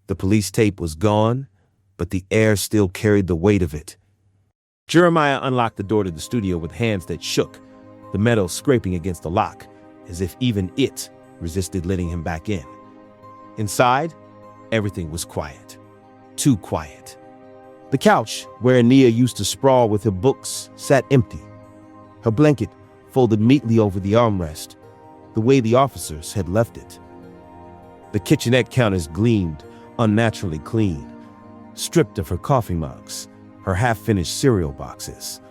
The police tape was gone, but the air still carried the weight of it. Jeremiah unlocked the door to the studio with hands that shook, the metal scraping against the lock, as if even it resisted letting him back in. Inside, everything was quiet. Too quiet. The couch, where Ania used to sprawl with her books, sat empty. Her blanket folded neatly over the armrest, the way the officers had left it. The kitchenette counters gleamed unnaturally clean, stripped of her coffee mugs, her half-finished cereal boxes.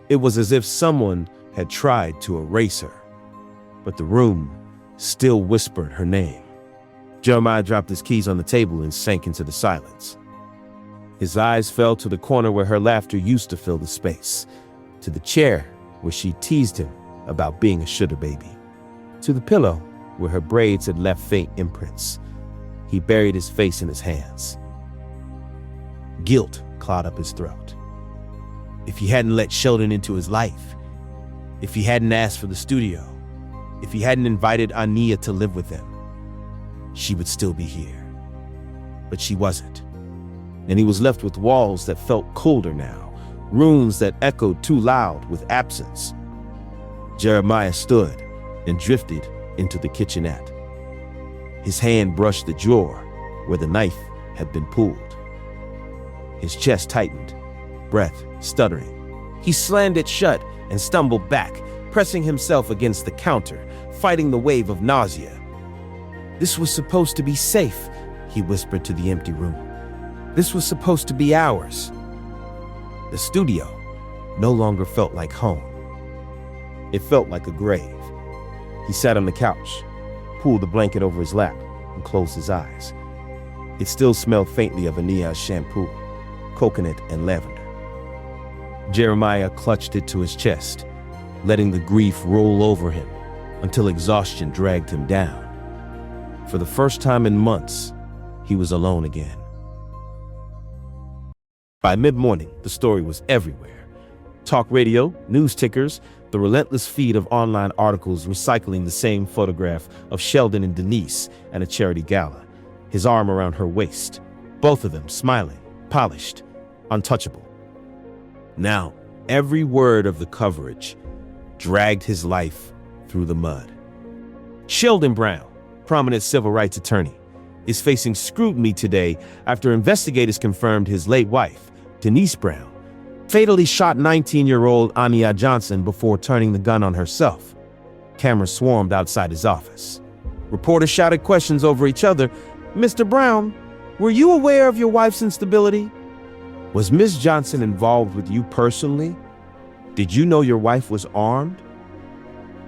It was as if someone had tried to erase her, but the room still whispered her name. Jeremiah dropped his keys on the table and sank into the silence. His eyes fell to the corner where her laughter used to fill the space, to the chair where she teased him about being a sugar baby, to the pillow where her braids had left faint imprints. He buried his face in his hands. Guilt clawed up his throat. If he hadn't let Sheldon into his life, if he hadn't asked for the studio, if he hadn't invited Ania to live with him, she would still be here. But she wasn't. And he was left with walls that felt colder now, rooms that echoed too loud with absence. Jeremiah stood and drifted into the kitchenette. His hand brushed the drawer where the knife had been pulled. His chest tightened, breath stuttering. He slammed it shut and stumbled back, pressing himself against the counter, fighting the wave of nausea. This was supposed to be safe, he whispered to the empty room. This was supposed to be ours. The studio no longer felt like home. It felt like a grave. He sat on the couch, pulled the blanket over his lap, and closed his eyes. It still smelled faintly of Ania's shampoo, coconut, and lavender. Jeremiah clutched it to his chest, letting the grief roll over him until exhaustion dragged him down. For the first time in months, he was alone again. By mid-morning, the story was everywhere. Talk radio, news tickers, the relentless feed of online articles recycling the same photograph of Sheldon and Denise at a charity gala, his arm around her waist, both of them smiling, polished, untouchable. Now, every word of the coverage dragged his life through the mud. Sheldon Brown, prominent civil rights attorney, is facing scrutiny today after investigators confirmed his late wife, Denise Brown, fatally shot 19-year-old Ania Johnson before turning the gun on herself. Cameras swarmed outside his office. Reporters shouted questions over each other. "Mr. Brown, were you aware of your wife's instability? Was Ms. Johnson involved with you personally? Did you know your wife was armed?"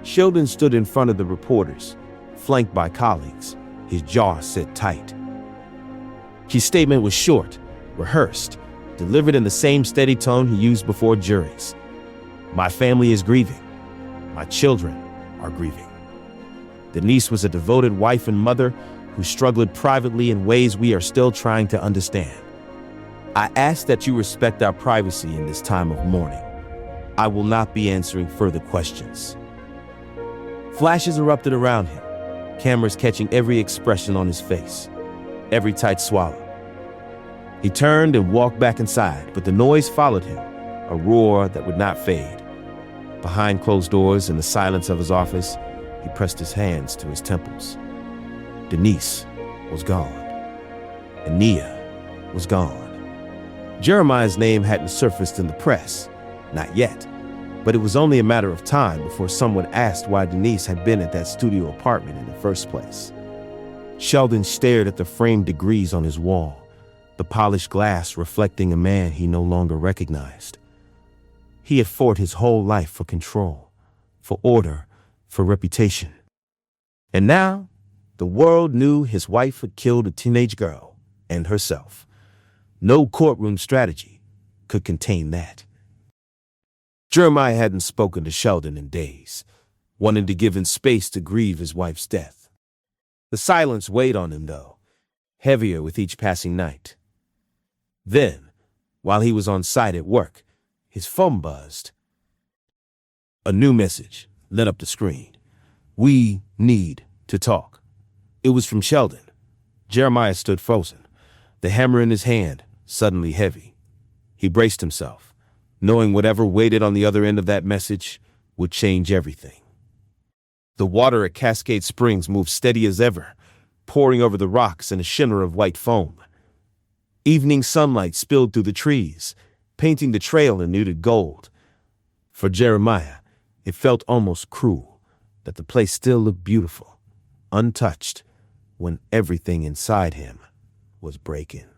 Sheldon stood in front of the reporters, flanked by colleagues, his jaw set tight. His statement was short, rehearsed, delivered in the same steady tone he used before juries. "My family is grieving. My children are grieving." Denise was a devoted wife and mother who struggled privately in ways we are still trying to understand. "I ask that you respect our privacy in this time of mourning. I will not be answering further questions." Flashes erupted around him, cameras catching every expression on his face, every tight swallow. He turned and walked back inside, but the noise followed him, a roar that would not fade. Behind closed doors, in the silence of his office, he pressed his hands to his temples. Denise was gone. Ania was gone. Jeremiah's name hadn't surfaced in the press, not yet, but it was only a matter of time before someone asked why Denise had been at that studio apartment in the first place. Sheldon stared at the framed degrees on his wall, the polished glass reflecting a man he no longer recognized. He had fought his whole life for control, for order, for reputation. And now, the world knew his wife had killed a teenage girl and herself. No courtroom strategy could contain that. Jeremiah hadn't spoken to Sheldon in days, wanting to give him space to grieve his wife's death. The silence weighed on him, though, heavier with each passing night. Then, while he was on site at work, his phone buzzed. A new message lit up the screen. "We need to talk." It was from Sheldon. Jeremiah stood frozen, the hammer in his hand suddenly heavy. He braced himself, knowing whatever waited on the other end of that message would change everything. The water at Cascade Springs moved steady as ever, pouring over the rocks in a shimmer of white foam. Evening sunlight spilled through the trees, painting the trail in muted gold. For Jeremiah, it felt almost cruel that the place still looked beautiful, untouched, when everything inside him was breaking.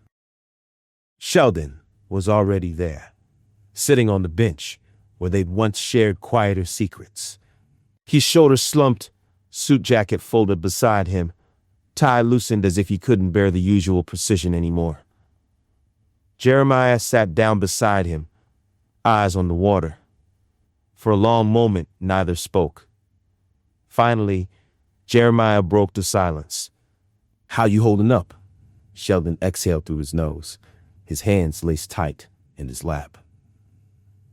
Sheldon was already there, sitting on the bench where they'd once shared quieter secrets. His shoulders slumped, suit jacket folded beside him, tie loosened as if he couldn't bear the usual precision anymore. Jeremiah sat down beside him, eyes on the water. For a long moment, neither spoke. Finally, Jeremiah broke the silence. "How you holding up?" Sheldon exhaled through his nose, his hands laced tight in his lap.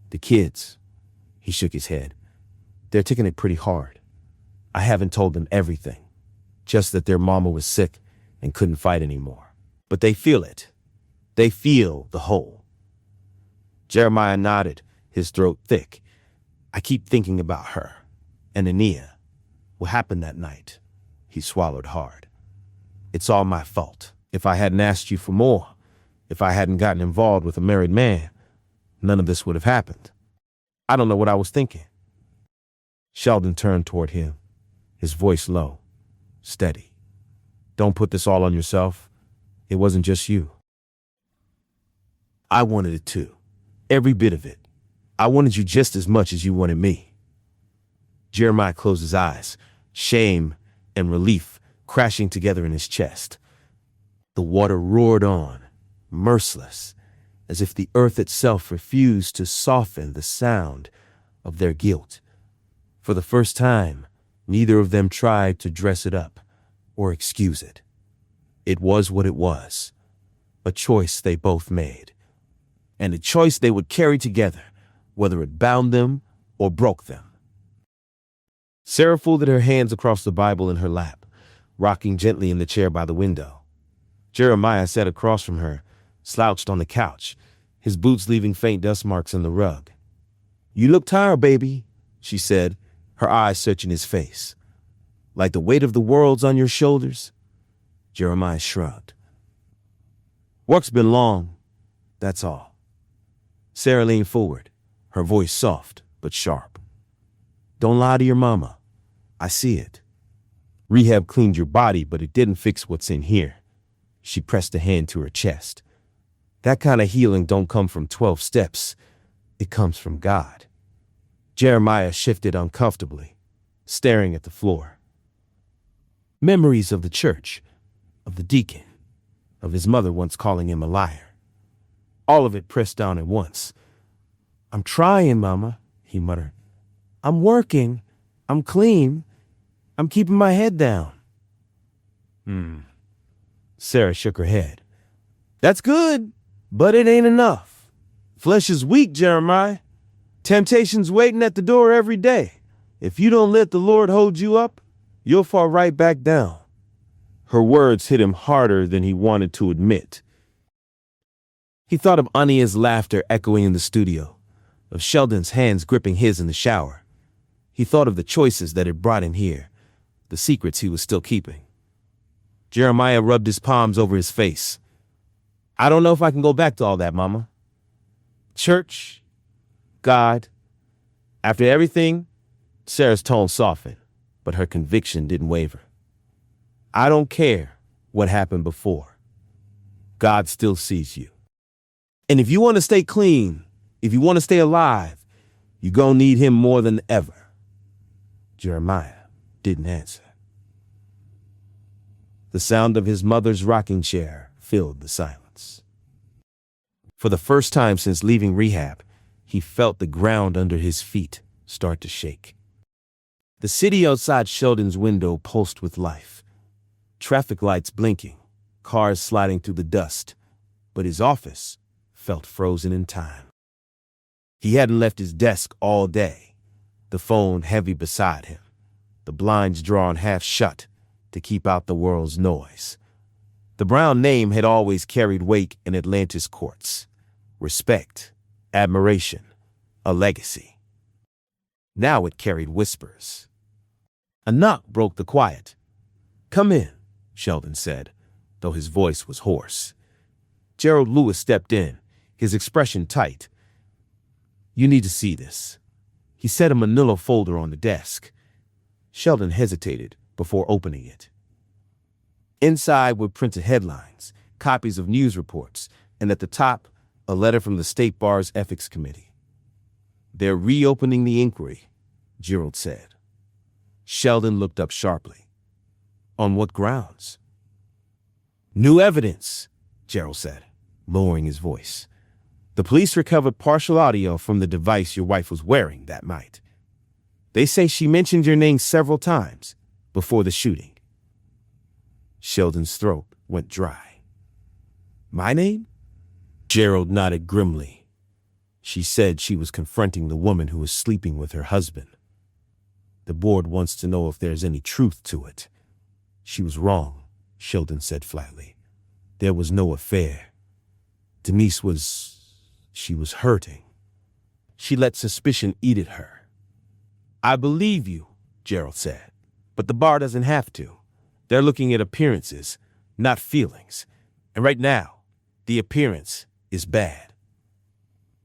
"The kids," he shook his head. "They're taking it pretty hard. I haven't told them everything, just that their mama was sick and couldn't fight anymore. But they feel it. They feel the hole." Jeremiah nodded, his throat thick. "I keep thinking about her and Ania. What happened that night?" He swallowed hard. "It's all my fault. If I hadn't asked you for more, if I hadn't gotten involved with a married man, none of this would have happened. I don't know what I was thinking." Sheldon turned toward him, his voice low, steady. "Don't put this all on yourself. It wasn't just you. I wanted it too. Every bit of it. I wanted you just as much as you wanted me." Jeremiah closed his eyes, shame and relief crashing together in his chest. The water roared on, merciless, as if the earth itself refused to soften the sound of their guilt. For the first time, neither of them tried to dress it up or excuse it. It was what it was, a choice they both made, and a choice they would carry together, whether it bound them or broke them. Sarah folded her hands across the Bible in her lap, rocking gently in the chair by the window. Jeremiah sat across from her, slouched on the couch, his boots leaving faint dust marks in the rug. "You look tired, baby," she said, her eyes searching his face. "Like the weight of the world's on your shoulders?" Jeremiah shrugged. "Work's been long, that's all." Sarah leaned forward, her voice soft but sharp. "Don't lie to your mama. I see it. Rehab cleaned your body, but it didn't fix what's in here." She pressed a hand to her chest. "That kind of healing don't come from 12 steps. It comes from God." Jeremiah shifted uncomfortably, staring at the floor. Memories of the church, of the deacon, of his mother once calling him a liar. All of it pressed down at once. "I'm trying, Mama," he muttered. "I'm working. I'm clean. I'm keeping my head down." Sarah shook her head. "That's good, but it ain't enough. Flesh is weak, Jeremiah. Temptation's waiting at the door every day. If you don't let the Lord hold you up, you'll fall right back down." Her words hit him harder than he wanted to admit. He thought of Ania's laughter echoing in the studio, of Sheldon's hands gripping his in the shower. He thought of the choices that had brought him here, the secrets he was still keeping. Jeremiah rubbed his palms over his face. "I don't know if I can go back to all that, Mama. Church, God, after everything," Sarah's tone softened, but her conviction didn't waver. "I don't care what happened before. God still sees you. And if you want to stay clean, if you want to stay alive, you're going to need him more than ever. Jeremiah didn't answer. The sound of his mother's rocking chair filled the silence. For the first time since leaving rehab, he felt the ground under his feet start to shake. The city outside Sheldon's window pulsed with life. Traffic lights blinking, cars sliding through the dust, but his office felt frozen in time. He hadn't left his desk all day, the phone heavy beside him, the blinds drawn half shut to keep out the world's noise. The Brown name had always carried weight in Atlanta's courts. Respect, admiration, a legacy. Now it carried whispers. A knock broke the quiet. "Come in," Sheldon said, though his voice was hoarse. Gerald Lewis stepped in, his expression tight. "You need to see this." He set a manila folder on the desk. Sheldon hesitated before opening it. Inside were printed headlines, copies of news reports, and at the top, a letter from the State Bar's Ethics Committee. "They're reopening the inquiry," Gerald said. Sheldon looked up sharply. "On what grounds?" "New evidence," Gerald said, lowering his voice. "The police recovered partial audio from the device your wife was wearing that night. They say she mentioned your name several times before the shooting." Sheldon's throat went dry. "My name?" Gerald nodded grimly. "She said she was confronting the woman who was sleeping with her husband. The board wants to know if there's any truth to it." "She was wrong," Sheldon said flatly. "There was no affair. Denise she was hurting. She let suspicion eat at her." "I believe you," Gerald said, "but the bar doesn't have to. They're looking at appearances, not feelings. And right now, the appearance is bad."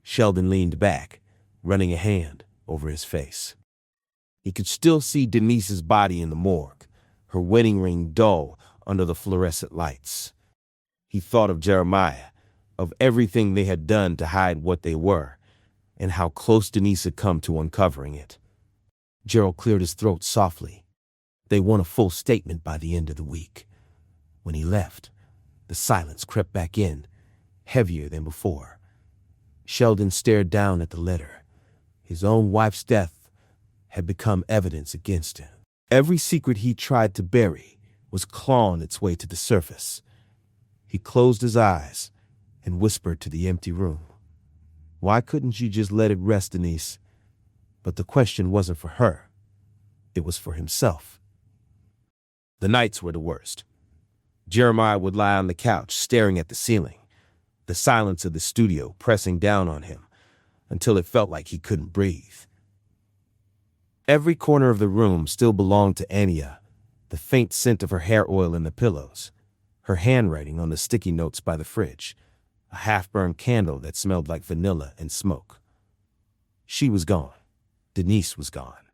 Sheldon leaned back, running a hand over his face. He could still see Denise's body in the morgue, her wedding ring dull under the fluorescent lights. He thought of Jeremiah, of everything they had done to hide what they were, and how close Denise had come to uncovering it. Gerald cleared his throat softly. They want a full statement by the end of the week. When he left, the silence crept back in, heavier than before. Sheldon stared down at the letter. His own wife's death had become evidence against him. Every secret he tried to bury was clawing its way to the surface. He closed his eyes and whispered to the empty room. "Why couldn't you just let it rest, Denise?" But the question wasn't for her. It was for himself. The nights were the worst. Jeremiah would lie on the couch, staring at the ceiling, the silence of the studio pressing down on him until it felt like he couldn't breathe. Every corner of the room still belonged to Anya, the faint scent of her hair oil in the pillows, her handwriting on the sticky notes by the fridge, a half-burned candle that smelled like vanilla and smoke. She was gone. Denise was gone.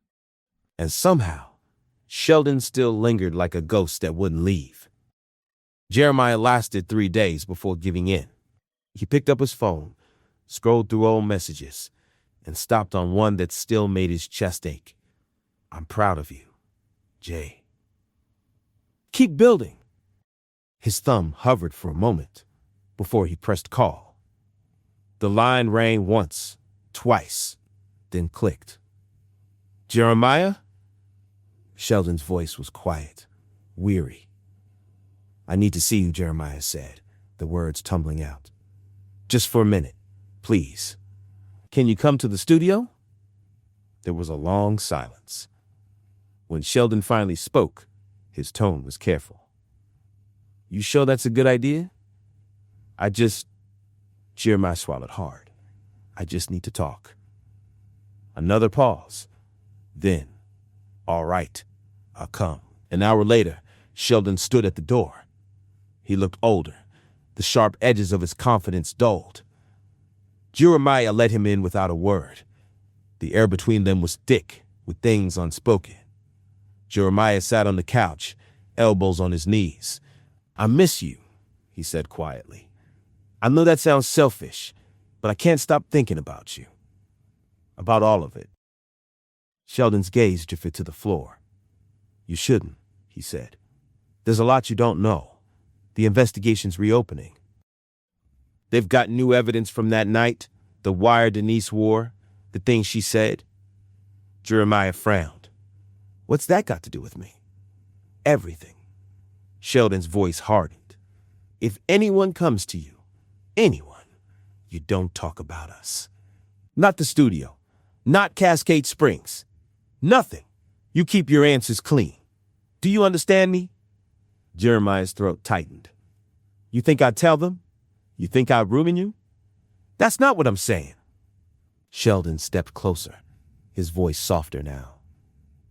And somehow, Sheldon still lingered like a ghost that wouldn't leave. Jeremiah lasted 3 days before giving in. He picked up his phone, scrolled through old messages, and stopped on one that still made his chest ache. "I'm proud of you, Jay. Keep building." His thumb hovered for a moment before he pressed call. The line rang once, twice, then clicked. "Jeremiah?" Sheldon's voice was quiet, weary. "I need to see you," Jeremiah said, the words tumbling out. "Just for a minute, please. Can you come to the studio?" There was a long silence. When Sheldon finally spoke, his tone was careful. "You sure that's a good idea?" Jeremiah swallowed hard. "I just need to talk." Another pause. Then, "All right, I'll come." An hour later, Sheldon stood at the door. He looked older, the sharp edges of his confidence dulled. Jeremiah let him in without a word. The air between them was thick with things unspoken. Jeremiah sat on the couch, elbows on his knees. I miss you, he said quietly. I know that sounds selfish, but I can't stop thinking about you. About all of it. Sheldon's gaze drifted to the floor. You shouldn't, he said. There's a lot you don't know. The investigation's reopening. They've got new evidence from that night, the wire Denise wore, the things she said. Jeremiah frowned. What's that got to do with me? Everything. Sheldon's voice hardened. If anyone comes to you, anyone, you don't talk about us. Not the studio. Not Cascade Springs. Nothing. You keep your answers clean. Do you understand me? Jeremiah's throat tightened. You think I'd tell them? You think I'd ruin you? That's not what I'm saying. Sheldon stepped closer, his voice softer now.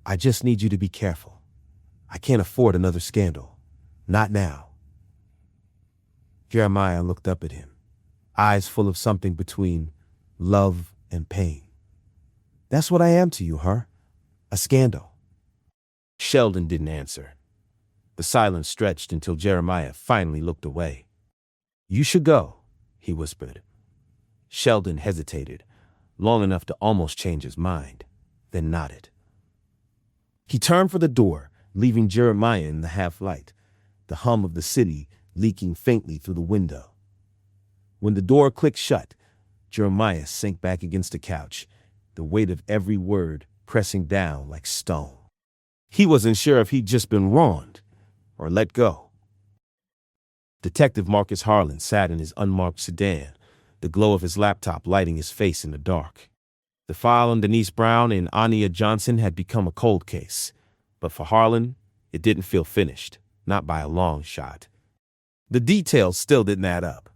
I just need you to be careful. I can't afford another scandal. Not now. Jeremiah looked up at him, eyes full of something between love and pain. That's what I am to you, huh? A scandal. Sheldon didn't answer. The silence stretched until Jeremiah finally looked away. You should go, he whispered. Sheldon hesitated, long enough to almost change his mind, then nodded. He turned for the door, leaving Jeremiah in the half-light, the hum of the city leaking faintly through the window. When the door clicked shut, Jeremiah sank back against the couch, the weight of every word pressing down like stone. He wasn't sure if he'd just been wronged or let go. Detective Marcus Harlan sat in his unmarked sedan, the glow of his laptop lighting his face in the dark. The file on Denise Brown and Ania Johnson had become a cold case, but for Harlan, it didn't feel finished, not by a long shot. The details still didn't add up.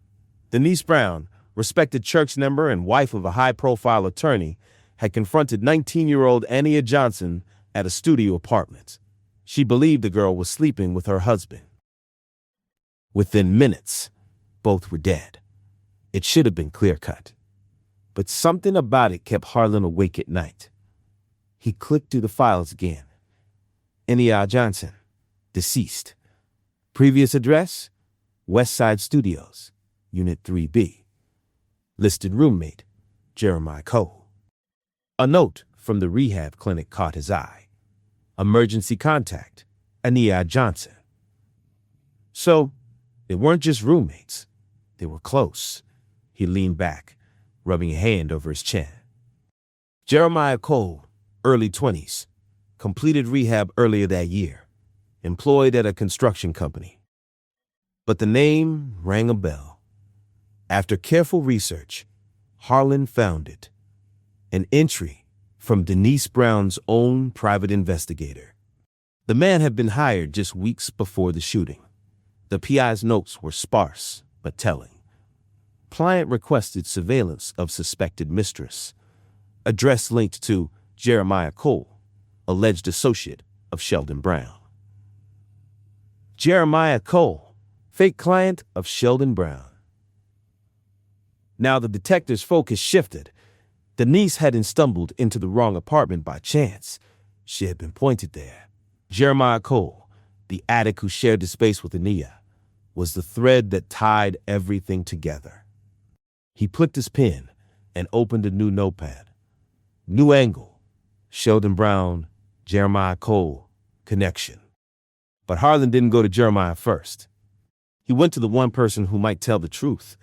Denise Brown, respected church member and wife of a high-profile attorney, had confronted 19-year-old Ania Johnson at a studio apartment. She believed the girl was sleeping with her husband. Within minutes, both were dead. It should have been clear-cut. But something about it kept Harlan awake at night. He clicked through the files again. Ania Johnson, deceased. Previous address, West Side Studios, Unit 3B. Listed roommate, Jeremiah Cole. A note from the rehab clinic caught his eye. Emergency contact, Ania Johnson. So, they weren't just roommates. They were close. He leaned back, rubbing a hand over his chin. Jeremiah Cole, early 20s, completed rehab earlier that year, employed at a construction company. But the name rang a bell. After careful research, Harlan found it. An entry from Denise Brown's own private investigator. The man had been hired just weeks before the shooting. The PI's notes were sparse but telling. Client requested surveillance of suspected mistress. Address linked to Jeremiah Cole, alleged associate of Sheldon Brown. Jeremiah Cole, fake client of Sheldon Brown. Now the detective's focus shifted. Denise hadn't stumbled into the wrong apartment by chance. She had been pointed there. Jeremiah Cole, the addict who shared the space with Ania, was the thread that tied everything together. He flicked his pen and opened a new notepad. New angle. Sheldon Brown, Jeremiah Cole, connection. But Harlan didn't go to Jeremiah first. He went to the one person who might tell the truth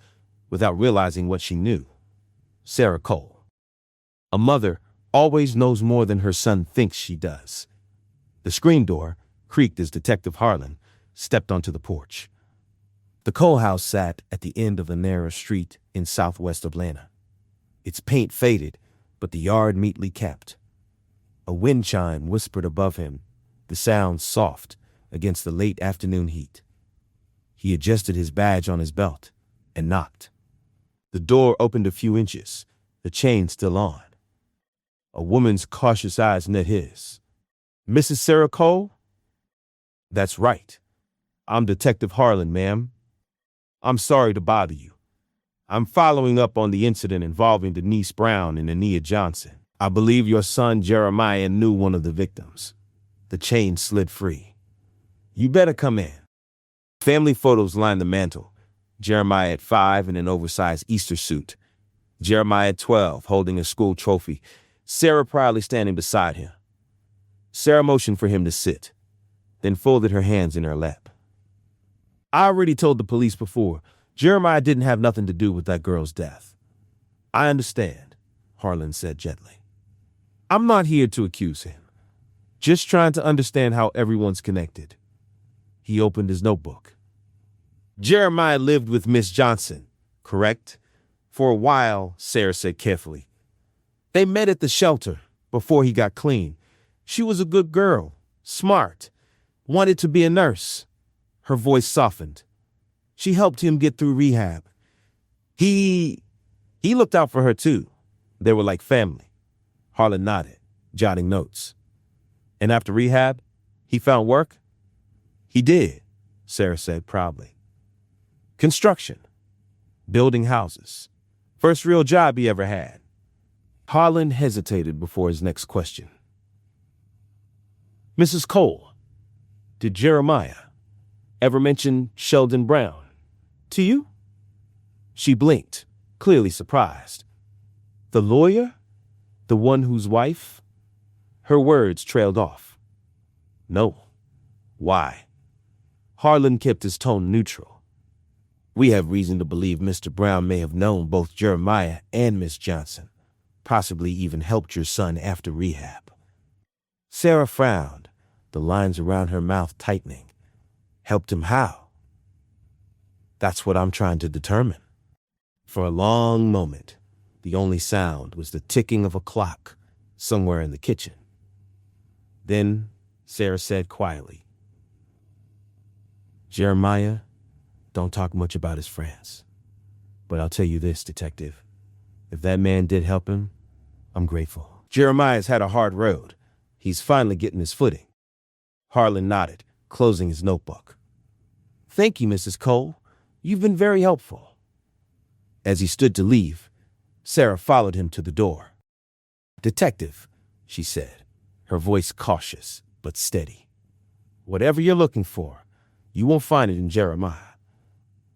without realizing what she knew. Sarah Cole. A mother always knows more than her son thinks she does. The screen door creaked as Detective Harlan stepped onto the porch. The Cole house sat at the end of a narrow street in southwest Atlanta. Its paint faded, but the yard neatly kept. A wind chime whispered above him, the sound soft against the late afternoon heat. He adjusted his badge on his belt and knocked. The door opened a few inches, the chain still on. A woman's cautious eyes met his. Mrs. Sarah Cole? That's right. I'm Detective Harlan, ma'am. I'm sorry to bother you. I'm following up on the incident involving Denise Brown and Ania Johnson. I believe your son Jeremiah knew one of the victims. The chain slid free. You better come in. Family photos lined the mantel. Jeremiah at 5 in an oversized Easter suit. Jeremiah at 12 holding a school trophy. Sarah proudly standing beside him. Sarah motioned for him to sit, then folded her hands in her lap. I already told the police before, Jeremiah didn't have nothing to do with that girl's death. I understand, Harlan said gently. I'm not here to accuse him. Just trying to understand how everyone's connected. He opened his notebook. Jeremiah lived with Miss Johnson, correct? For a while, Sarah said carefully. They met at the shelter before he got clean. She was a good girl, smart, wanted to be a nurse. Her voice softened. She helped him get through rehab. He looked out for her too. They were like family. Harlan nodded, jotting notes. And after rehab, he found work? He did, Sarah said proudly. Construction. Building houses. First real job he ever had. Harlan hesitated before his next question. Mrs. Cole, did Jeremiah ever mention Sheldon Brown to you? She blinked, clearly surprised. The lawyer? The one whose wife? Her words trailed off. No. Why? Harlan kept his tone neutral. We have reason to believe Mr. Brown may have known both Jeremiah and Miss Johnson, possibly even helped your son after rehab. Sarah frowned, the lines around her mouth tightening. Helped him how? That's what I'm trying to determine. For a long moment, the only sound was the ticking of a clock somewhere in the kitchen. Then Sarah said quietly, Jeremiah, don't talk much about his friends. But I'll tell you this, detective. If that man did help him, I'm grateful. Jeremiah's had a hard road. He's finally getting his footing. Harlan nodded, closing his notebook. Thank you, Mrs. Cole. You've been very helpful. As he stood to leave, Sarah followed him to the door. Detective, she said, her voice cautious but steady. Whatever you're looking for, you won't find it in Jeremiah.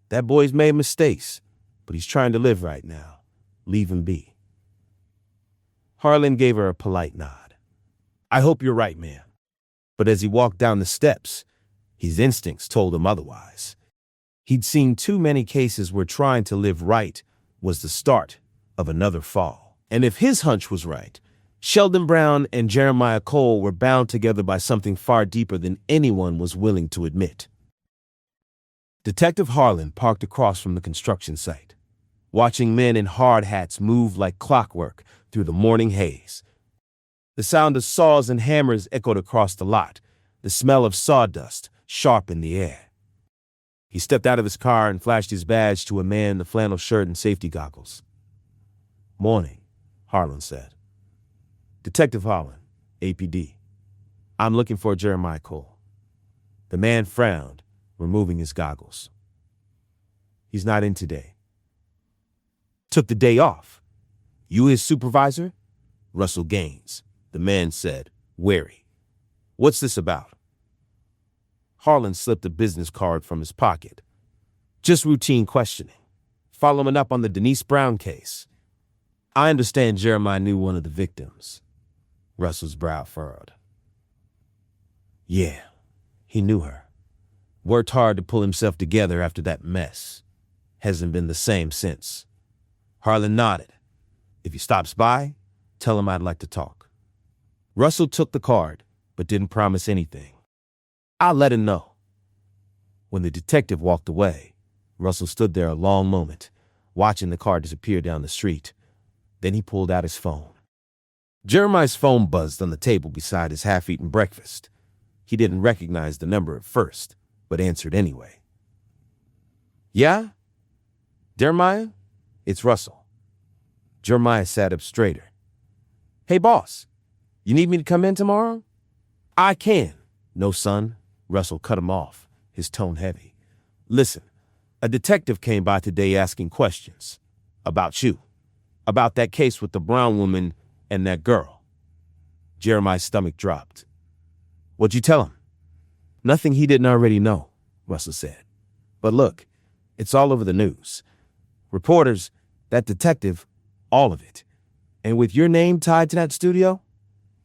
That boy's made mistakes, but he's trying to live right now. Leave him be. Harlan gave her a polite nod. I hope you're right, ma'am. But as he walked down the steps, his instincts told him otherwise. He'd seen too many cases where trying to live right was the start of another fall. And if his hunch was right, Sheldon Brown and Jeremiah Cole were bound together by something far deeper than anyone was willing to admit. Detective Harlan parked across from the construction site, watching men in hard hats move like clockwork through the morning haze. The sound of saws and hammers echoed across the lot, the smell of sawdust sharp in the air. He stepped out of his car and flashed his badge to a man in a flannel shirt and safety goggles. Morning, Harlan said. Detective Harlan, APD. I'm looking for Jeremiah Cole. The man frowned, removing his goggles. He's not in today. Took the day off. You his supervisor? Russell Gaines, the man said, wary. What's this about? Harlan slipped a business card from his pocket. Just routine questioning. Following up on the Denise Brown case. I understand Jeremiah knew one of the victims. Russell's brow furrowed. Yeah, he knew her. Worked hard to pull himself together after that mess. Hasn't been the same since. Harlan nodded. If he stops by, tell him I'd like to talk. Russell took the card, but didn't promise anything. I'll let him know. When the detective walked away, Russell stood there a long moment, watching the car disappear down the street. Then he pulled out his phone. Jeremiah's phone buzzed on the table beside his half-eaten breakfast. He didn't recognize the number at first, but answered anyway. Yeah? Jeremiah? It's Russell. Jeremiah sat up straighter. Hey, boss, you need me to come in tomorrow? I can. No, son. Russell cut him off, his tone heavy. Listen, a detective came by today asking questions. About you. About that case with the brown woman and that girl. Jeremiah's stomach dropped. What'd you tell him? Nothing he didn't already know, Russell said. But look, it's all over the news. Reporters, that detective, all of it. And with your name tied to that studio,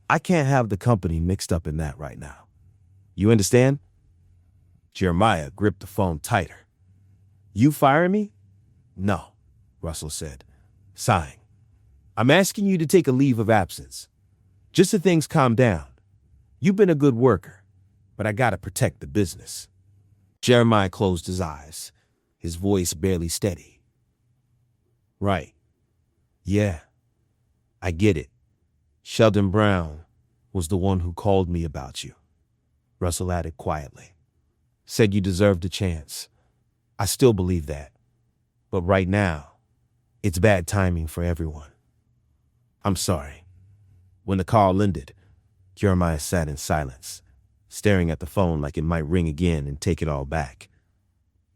I can't have the company mixed up in that right now. You understand? Jeremiah gripped the phone tighter. You firing me? No, Russell said, sighing. I'm asking you to take a leave of absence. Just so things calm down. You've been a good worker, but I gotta protect the business. Jeremiah closed his eyes, his voice barely steady. Right. Yeah, I get it. Sheldon Brown was the one who called me about you, Russell added quietly. Said you deserved a chance. I still believe that. But right now, it's bad timing for everyone. I'm sorry. When the call ended, Jeremiah sat in silence, staring at the phone like it might ring again and take it all back.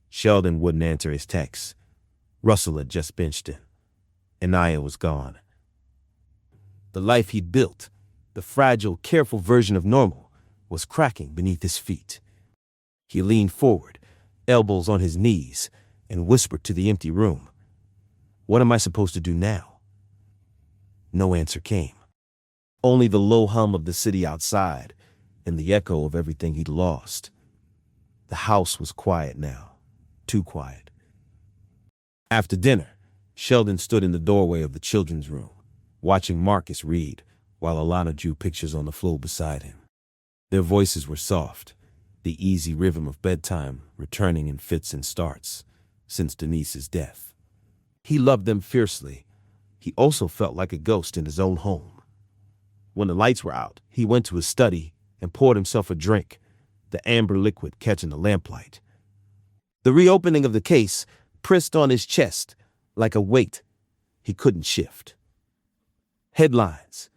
Sheldon wouldn't answer his texts. Russell had just benched him. Anaya was gone. The life he'd built, the fragile, careful version of normal, was cracking beneath his feet. He leaned forward, elbows on his knees, and whispered to the empty room. What am I supposed to do now? No answer came. Only the low hum of the city outside and the echo of everything he'd lost. The house was quiet now, too quiet. After dinner, Sheldon stood in the doorway of the children's room, watching Marcus read while Alana drew pictures on the floor beside him. Their voices were soft, the easy rhythm of bedtime returning in fits and starts since Denise's death. He loved them fiercely. He also felt like a ghost in his own home. When the lights were out, he went to his study and poured himself a drink, the amber liquid catching the lamplight. The reopening of the case pressed on his chest like a weight he couldn't shift. Headlines,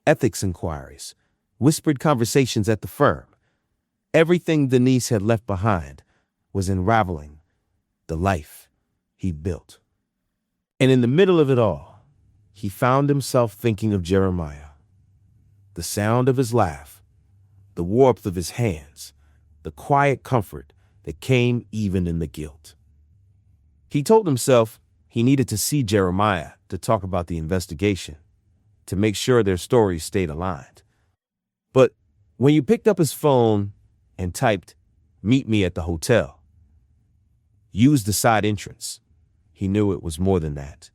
ethics inquiries, whispered conversations at the firm. Everything Denise had left behind was unraveling the life he'd built. And in the middle of it all, he found himself thinking of Jeremiah. The sound of his laugh, the warmth of his hands, the quiet comfort that came even in the guilt. He told himself he needed to see Jeremiah to talk about the investigation, to make sure their stories stayed aligned. But when you picked up his phone and typed, "Meet me at the hotel," use the side entrance, he knew it was more than that.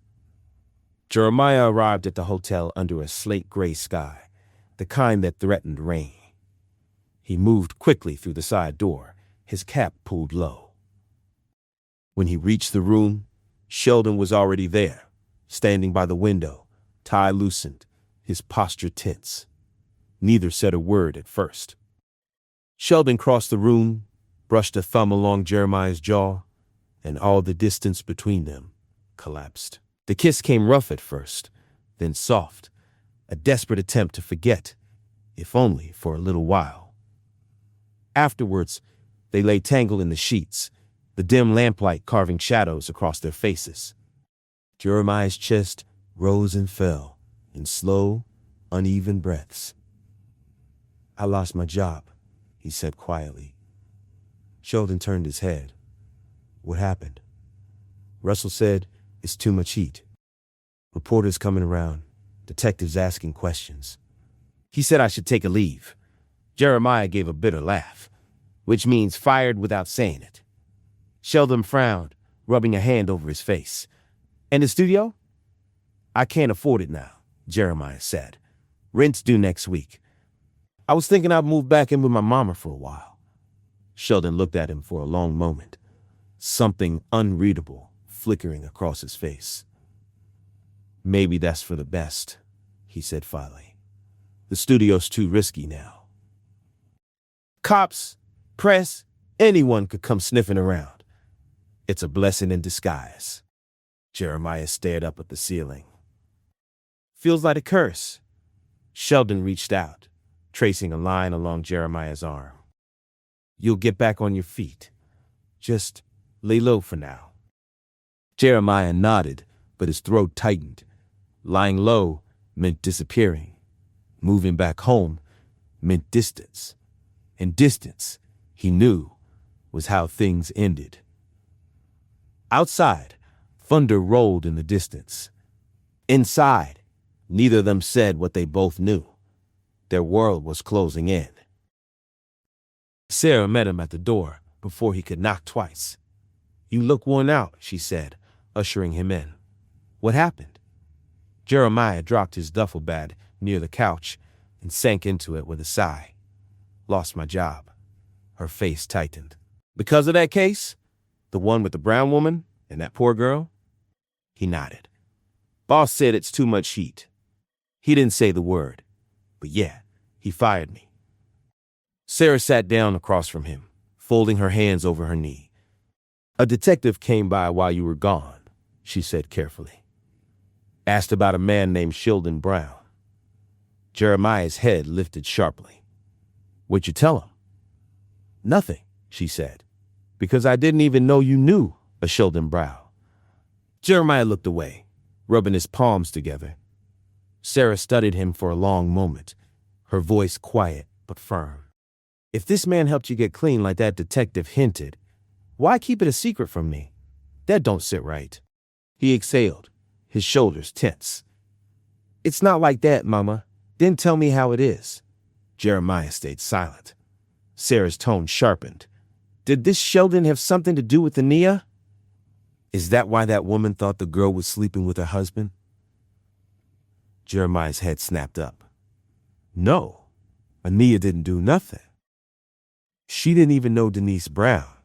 Jeremiah arrived at the hotel under a slate gray sky, the kind that threatened rain. He moved quickly through the side door, his cap pulled low. When he reached the room, Sheldon was already there, standing by the window, tie loosened, his posture tense. Neither said a word at first. Sheldon crossed the room, brushed a thumb along Jeremiah's jaw, and all the distance between them collapsed. The kiss came rough at first, then soft, a desperate attempt to forget, if only for a little while. Afterwards, they lay tangled in the sheets, the dim lamplight carving shadows across their faces. Jeremiah's chest rose and fell in slow, uneven breaths. I lost my job, he said quietly. Sheldon turned his head. What happened? Russell said, it's too much heat. Reporters coming around, detectives asking questions. He said I should take a leave. Jeremiah gave a bitter laugh, which means fired without saying it. Sheldon frowned, rubbing a hand over his face. And the studio? I can't afford it now, Jeremiah said. Rent's due next week. I was thinking I'd move back in with my mama for a while. Sheldon looked at him for a long moment, something unreadable flickering across his face. Maybe that's for the best, he said finally. The studio's too risky now. Cops, press, anyone could come sniffing around. It's a blessing in disguise. Jeremiah stared up at the ceiling. Feels like a curse. Sheldon reached out, tracing a line along Jeremiah's arm. You'll get back on your feet. Just lay low for now. Jeremiah nodded, but his throat tightened. Lying low meant disappearing. Moving back home meant distance. And distance, he knew, was how things ended Outside, thunder rolled in the distance. Inside, neither of them said what they both knew. Their world was closing in. Sarah met him at the door before he could knock twice. "You look worn out," she said, ushering him in. "What happened?" Jeremiah dropped his duffel bag near the couch and sank into it with a sigh. "Lost my job." Her face tightened. "Because of that case? The one with the brown woman and that poor girl?" He nodded. "Boss said it's too much heat." He didn't say the word, but yeah, he fired me. Sarah sat down across from him, folding her hands over her knee. "A detective came by while you were gone," she said carefully. "Asked about a man named Sheldon Brown." Jeremiah's head lifted sharply. "What'd you tell him?" "Nothing," she said, "because I didn't even know you knew a Sheldon Brown." Jeremiah looked away, rubbing his palms together. Sarah studied him for a long moment, her voice quiet but firm. "If this man helped you get clean like that detective hinted, why keep it a secret from me? That don't sit right." He exhaled, his shoulders tense. "It's not like that, Mama. Then tell me how it is." Jeremiah stayed silent. Sarah's tone sharpened. "Did this Sheldon have something to do with Ania? Is that why that woman thought the girl was sleeping with her husband?" Jeremiah's head snapped up. "No, Ania didn't do nothing. She didn't even know Denise Brown."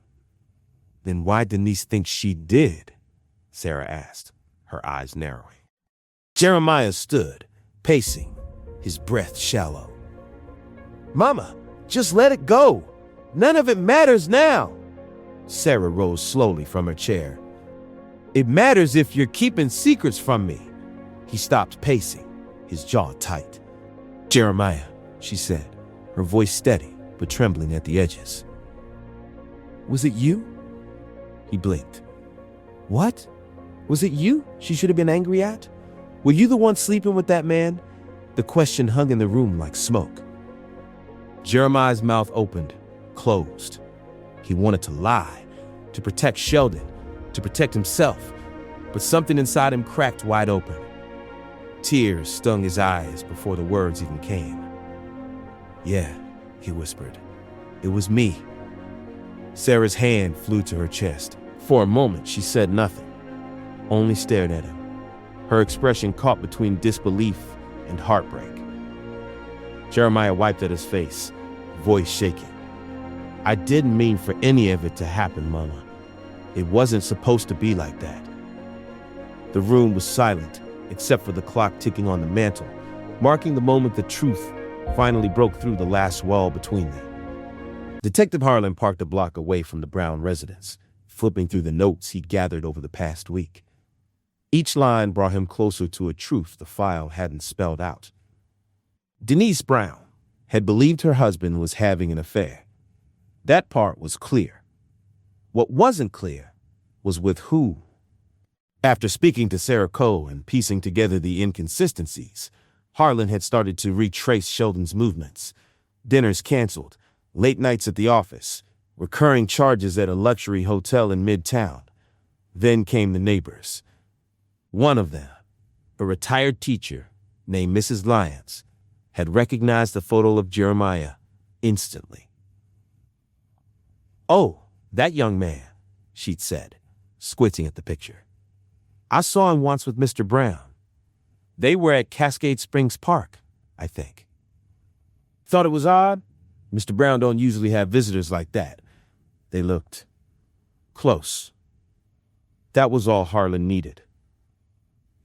"Then why Denise thinks she did?" Sarah asked, her eyes narrowing. Jeremiah stood, pacing, his breath shallow. "Mama, just let it go. None of it matters now." Sarah rose slowly from her chair. "It matters if you're keeping secrets from me." He stopped pacing, his jaw tight. "Jeremiah," she said, her voice steady but trembling at the edges. "Was it you?" He blinked. "What? Was it you she should have been angry at? Were you the one sleeping with that man?" The question hung in the room like smoke. Jeremiah's mouth opened, closed. He wanted to lie, to protect Sheldon, to protect himself, but something inside him cracked wide open. Tears stung his eyes before the words even came. "Yeah," he whispered. "It was me." Sarah's hand flew to her chest. For a moment, she said nothing, only stared at him, her expression caught between disbelief and heartbreak. Jeremiah wiped at his face, voice shaking. "I didn't mean for any of it to happen, Mama. It wasn't supposed to be like that." The room was silent, except for the clock ticking on the mantel, marking the moment the truth finally broke through the last wall between them. Detective Harlan parked a block away from the Brown residence, flipping through the notes he'd gathered over the past week. Each line brought him closer to a truth the file hadn't spelled out. Denise Brown had believed her husband was having an affair. That part was clear. What wasn't clear was with who. After speaking to Sarah Coe and piecing together the inconsistencies, Harlan had started to retrace Sheldon's movements. Dinners canceled, late nights at the office, recurring charges at a luxury hotel in Midtown. Then came the neighbors. One of them, a retired teacher named Mrs. Lyons, had recognized the photo of Jeremiah instantly. "Oh, that young man," she'd said, squinting at the picture. "I saw him once with Mr. Brown. They were at Cascade Springs Park, I think." "Thought it was odd? Mr. Brown don't usually have visitors like that." They looked close. That was all Harlan needed.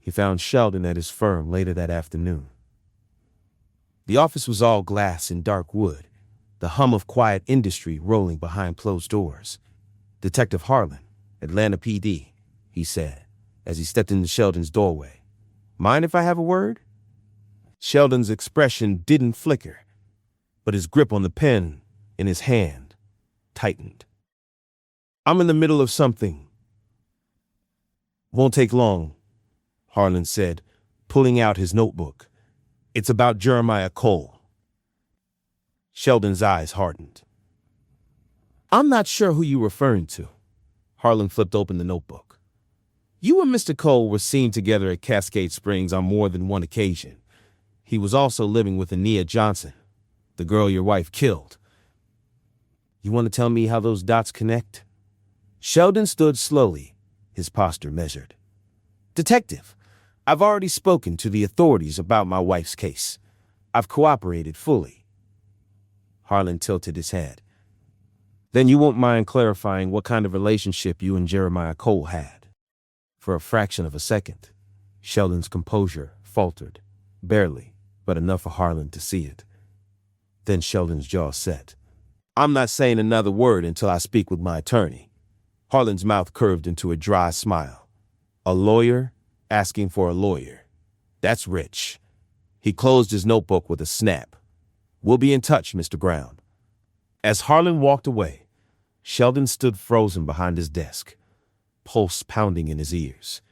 He found Sheldon at his firm later that afternoon. The office was all glass and dark wood, the hum of quiet industry rolling behind closed doors. "Detective Harlan, Atlanta PD," he said, as he stepped into Sheldon's doorway. "Mind if I have a word?" Sheldon's expression didn't flicker, but his grip on the pen in his hand tightened. "I'm in the middle of something." "Won't take long," Harlan said, pulling out his notebook. "It's about Jeremiah Cole." Sheldon's eyes hardened. "I'm not sure who you're referring to," Harlan flipped open the notebook. You and Mr. Cole were seen together at Cascade Springs on more than one occasion. He was also living with Ania Johnson, the girl your wife killed. You want to tell me how those dots connect? Sheldon stood slowly, his posture measured. Detective, I've already spoken to the authorities about my wife's case. I've cooperated fully. Harlan tilted his head. Then you won't mind clarifying what kind of relationship you and Jeremiah Cole had. For a fraction of a second, Sheldon's composure faltered, barely, but enough for Harlan to see it. Then Sheldon's jaw set. I'm not saying another word until I speak with my attorney. Harlan's mouth curved into a dry smile. A lawyer asking for a lawyer. That's rich. He closed his notebook with a snap. We'll be in touch, Mr. Brown. As Harlan walked away, Sheldon stood frozen behind his desk, pulse pounding in his ears.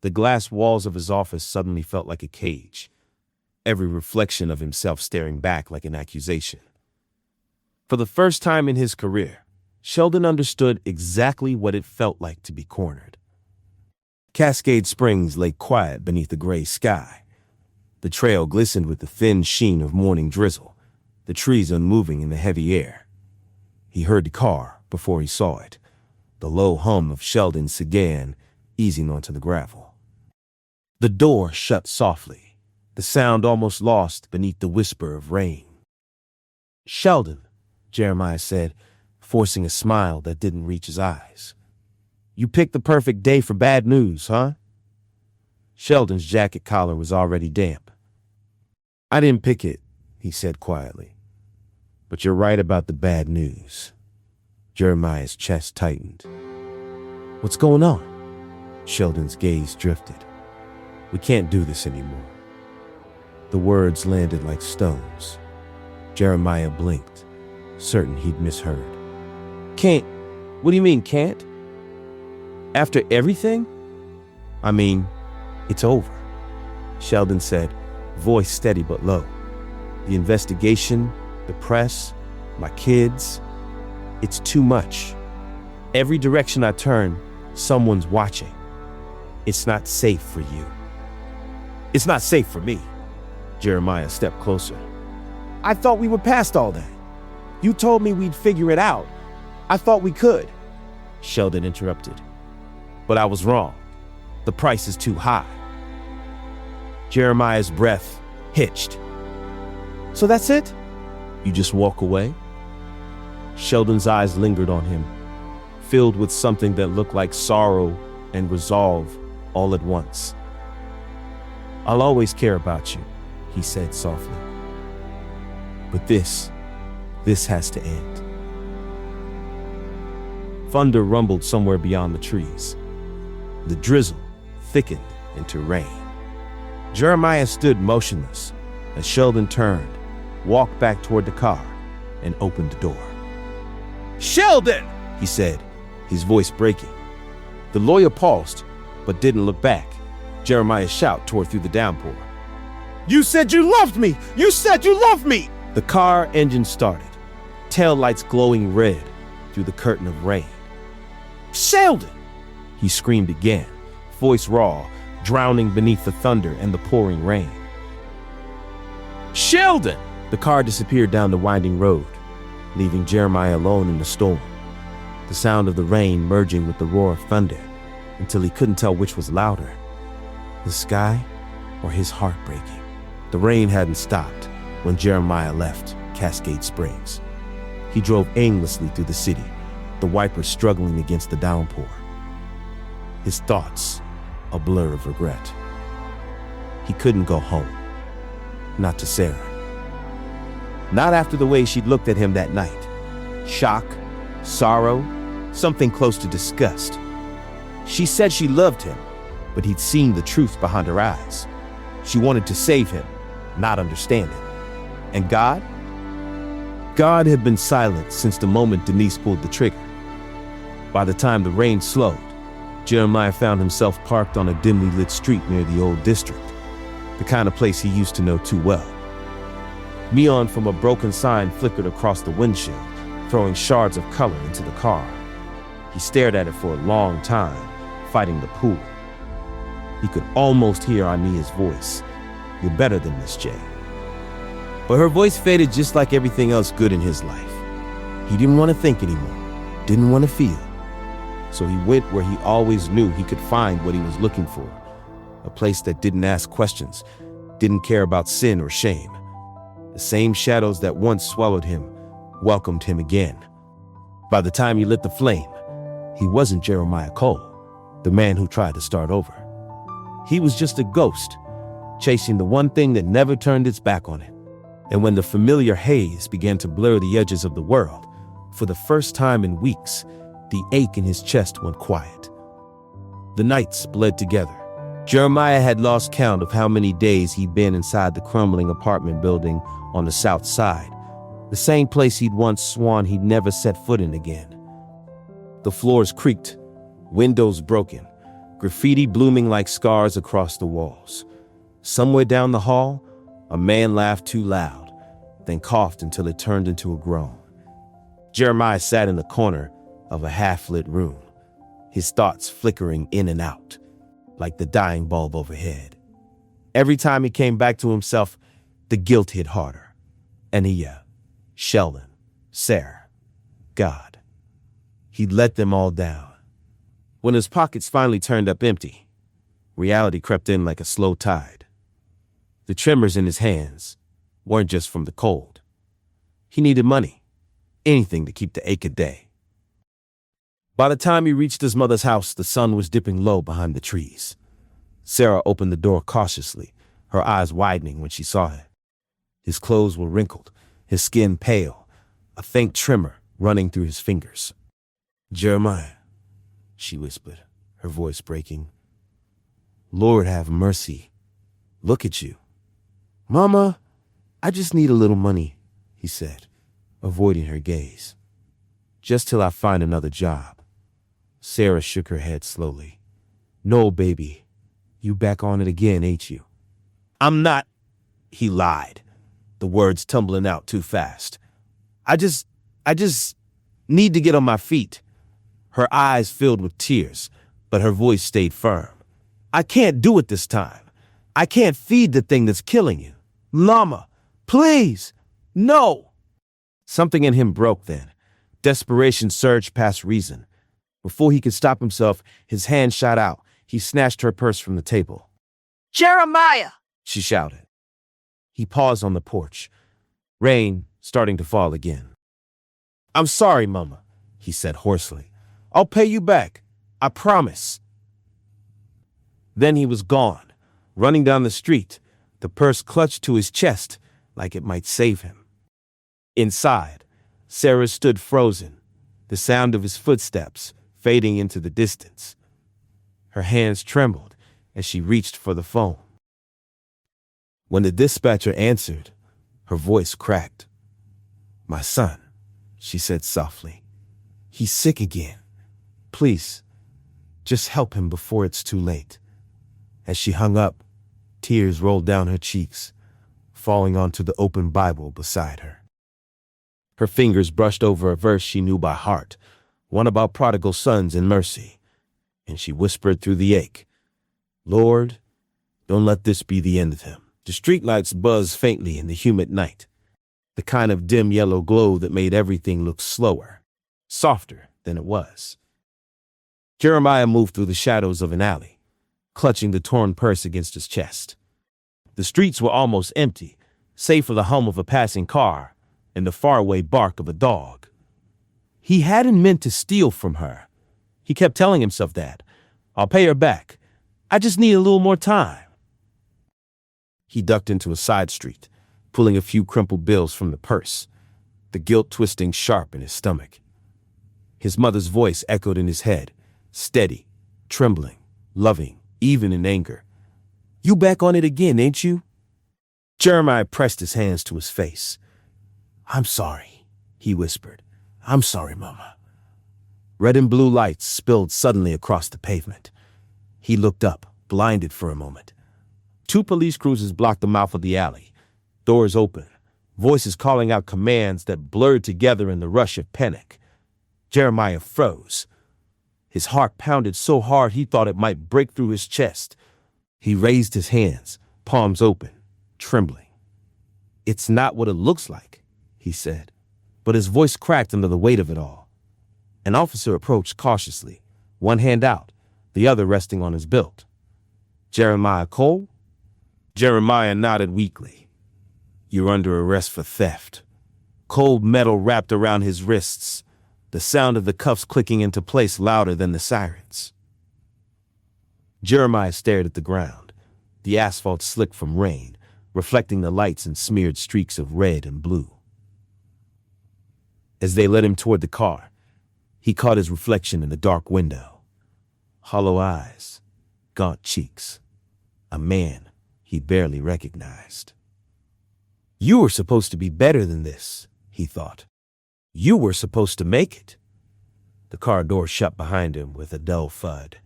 The glass walls of his office suddenly felt like a cage, every reflection of himself staring back like an accusation. For the first time in his career, Sheldon understood exactly what it felt like to be cornered. Cascade Springs lay quiet beneath a gray sky. The trail glistened with the thin sheen of morning drizzle, the trees unmoving in the heavy air. He heard the car before he saw it, the low hum of Sheldon's sedan easing onto the gravel. The door shut softly, the sound almost lost beneath the whisper of rain. Sheldon, Jeremiah said, forcing a smile that didn't reach his eyes. You picked the perfect day for bad news, huh? Sheldon's jacket collar was already damp. I didn't pick it, he said quietly. But you're right about the bad news. Jeremiah's chest tightened. What's going on? Sheldon's gaze drifted. We can't do this anymore. The words landed like stones. Jeremiah blinked, certain he'd misheard. Can't? What do you mean, can't? After everything? I mean, it's over, Sheldon said, voice steady but low. The investigation, the press, my kids, it's too much. Every direction I turn, someone's watching. It's not safe for you. It's not safe for me. Jeremiah stepped closer. I thought we were past all that. You told me we'd figure it out. I thought we could. Sheldon interrupted. But I was wrong. The price is too high. Jeremiah's breath hitched. So that's it? You just walk away? Sheldon's eyes lingered on him, filled with something that looked like sorrow and resolve all at once. I'll always care about you, he said softly. But this has to end. Thunder rumbled somewhere beyond the trees. The drizzle thickened into rain. Jeremiah stood motionless as Sheldon turned, walked back toward the car, and opened the door. Sheldon, he said, his voice breaking. The lawyer paused, but didn't look back. Jeremiah's shout tore through the downpour. You said you loved me! You said you loved me! The car engine started, taillights glowing red through the curtain of rain. Sheldon! He screamed again, voice raw, drowning beneath the thunder and the pouring rain. Sheldon! The car disappeared down the winding road, leaving Jeremiah alone in the storm, the sound of the rain merging with the roar of thunder until he couldn't tell which was louder, the sky or his heart breaking. The rain hadn't stopped when Jeremiah left Cascade Springs. He drove aimlessly through the city, the wipers struggling against the downpour. His thoughts a blur of regret. He couldn't go home. Not to Sarah. Not after the way she'd looked at him that night. Shock, sorrow, something close to disgust. She said she loved him, but he'd seen the truth behind her eyes. She wanted to save him, not understand him. And God? God had been silent since the moment Denise pulled the trigger. By the time the rain slowed, Jeremiah found himself parked on a dimly lit street near the old district, the kind of place he used to know too well. Neon from a broken sign flickered across the windshield, throwing shards of color into the car. He stared at it for a long time, fighting the pool. He could almost hear Ania's voice. "You're better than this, Jay." But her voice faded just like everything else good in his life. He didn't want to think anymore, didn't want to feel. So he went where he always knew he could find what he was looking for. A place that didn't ask questions, didn't care about sin or shame. The same shadows that once swallowed him welcomed him again. By the time he lit the flame, he wasn't Jeremiah Cole, the man who tried to start over. He was just a ghost, chasing the one thing that never turned its back on him. And when the familiar haze began to blur the edges of the world, for the first time in weeks, the ache in his chest went quiet. The nights bled together. Jeremiah had lost count of how many days he'd been inside the crumbling apartment building on the south side, the same place he'd once sworn he'd never set foot in again. The floors creaked, windows broken, graffiti blooming like scars across the walls. Somewhere down the hall, a man laughed too loud, then coughed until it turned into a groan. Jeremiah sat in the corner of a half-lit room, his thoughts flickering in and out, like the dying bulb overhead. Every time he came back to himself, the guilt hit harder. Ania, Sheldon, Sarah, God. He'd let them all down. When his pockets finally turned up empty, reality crept in like a slow tide. The tremors in his hands weren't just from the cold. He needed money, anything to keep the ache at bay. By the time he reached his mother's house, the sun was dipping low behind the trees. Sarah opened the door cautiously, her eyes widening when she saw him. His clothes were wrinkled, his skin pale, a faint tremor running through his fingers. "Jeremiah," she whispered, her voice breaking. "Lord have mercy. Look at you." "Mama, I just need a little money," he said, avoiding her gaze. "Just till I find another job." Sarah shook her head slowly. "No, baby. You back on it again, ain't you?" "I'm not," he lied, the words tumbling out too fast. I just need to get on my feet." Her eyes filled with tears, but her voice stayed firm. "I can't do it this time. I can't feed the thing that's killing you. Mama, please, no." Something in him broke then. Desperation surged past reason. Before he could stop himself, his hand shot out. He snatched her purse from the table. "Jeremiah!" she shouted. He paused on the porch, rain starting to fall again. "I'm sorry, Mama," he said hoarsely. "I'll pay you back. I promise." Then he was gone, running down the street, the purse clutched to his chest like it might save him. Inside, Sarah stood frozen, the sound of his footsteps fading into the distance. Her hands trembled as she reached for the phone. When the dispatcher answered, her voice cracked. "My son," she said softly. "He's sick again. Please, just help him before it's too late." As she hung up, tears rolled down her cheeks, falling onto the open Bible beside her. Her fingers brushed over a verse she knew by heart, one about prodigal sons and mercy, and she whispered through the ache, "Lord, don't let this be the end of him." The streetlights buzzed faintly in the humid night, the kind of dim yellow glow that made everything look slower, softer than it was. Jeremiah moved through the shadows of an alley, clutching the torn purse against his chest. The streets were almost empty, save for the hum of a passing car and the faraway bark of a dog. He hadn't meant to steal from her. He kept telling himself that. "I'll pay her back. I just need a little more time." He ducked into a side street, pulling a few crumpled bills from the purse, the guilt twisting sharp in his stomach. His mother's voice echoed in his head, steady, trembling, loving, even in anger. "You back on it again, ain't you?" Jeremiah pressed his hands to his face. "I'm sorry," he whispered. "I'm sorry, Mama." Red and blue lights spilled suddenly across the pavement. He looked up, blinded for a moment. 2 police cruisers blocked the mouth of the alley, doors open, voices calling out commands that blurred together in the rush of panic. Jeremiah froze. His heart pounded so hard he thought it might break through his chest. He raised his hands, palms open, trembling. "It's not what it looks like," he said, but his voice cracked under the weight of it all. An officer approached cautiously, one hand out, the other resting on his belt. "Jeremiah Cole?" Jeremiah nodded weakly. "You're under arrest for theft." Cold metal wrapped around his wrists, the sound of the cuffs clicking into place louder than the sirens. Jeremiah stared at the ground, the asphalt slick from rain, reflecting the lights in smeared streaks of red and blue. As they led him toward the car, he caught his reflection in the dark window. Hollow eyes, gaunt cheeks, a man he barely recognized. "You were supposed to be better than this," he thought. "You were supposed to make it." The car door shut behind him with a dull thud.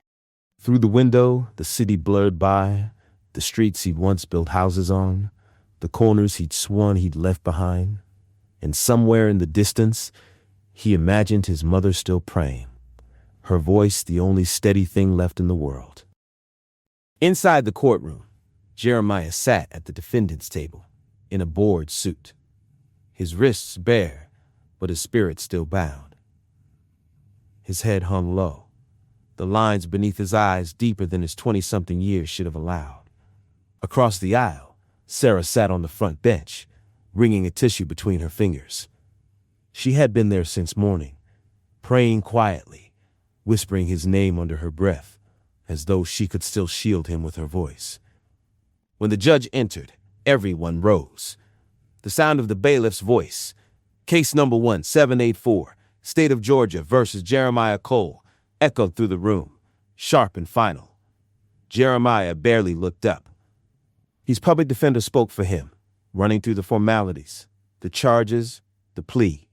Through the window, the city blurred by, the streets he'd once built houses on, the corners he'd sworn he'd left behind. And somewhere in the distance, he imagined his mother still praying, her voice the only steady thing left in the world. Inside the courtroom, Jeremiah sat at the defendant's table, in a board suit, his wrists bare, but his spirit still bound. His head hung low, the lines beneath his eyes deeper than his 20-something years should have allowed. Across the aisle, Sarah sat on the front bench, wringing a tissue between her fingers. She had been there since morning, praying quietly, whispering his name under her breath, as though she could still shield him with her voice. When the judge entered, everyone rose. The sound of the bailiff's voice, "Case number 1784, State of Georgia versus Jeremiah Cole," echoed through the room, sharp and final. Jeremiah barely looked up. His public defender spoke for him, running through the formalities, the charges, the plea.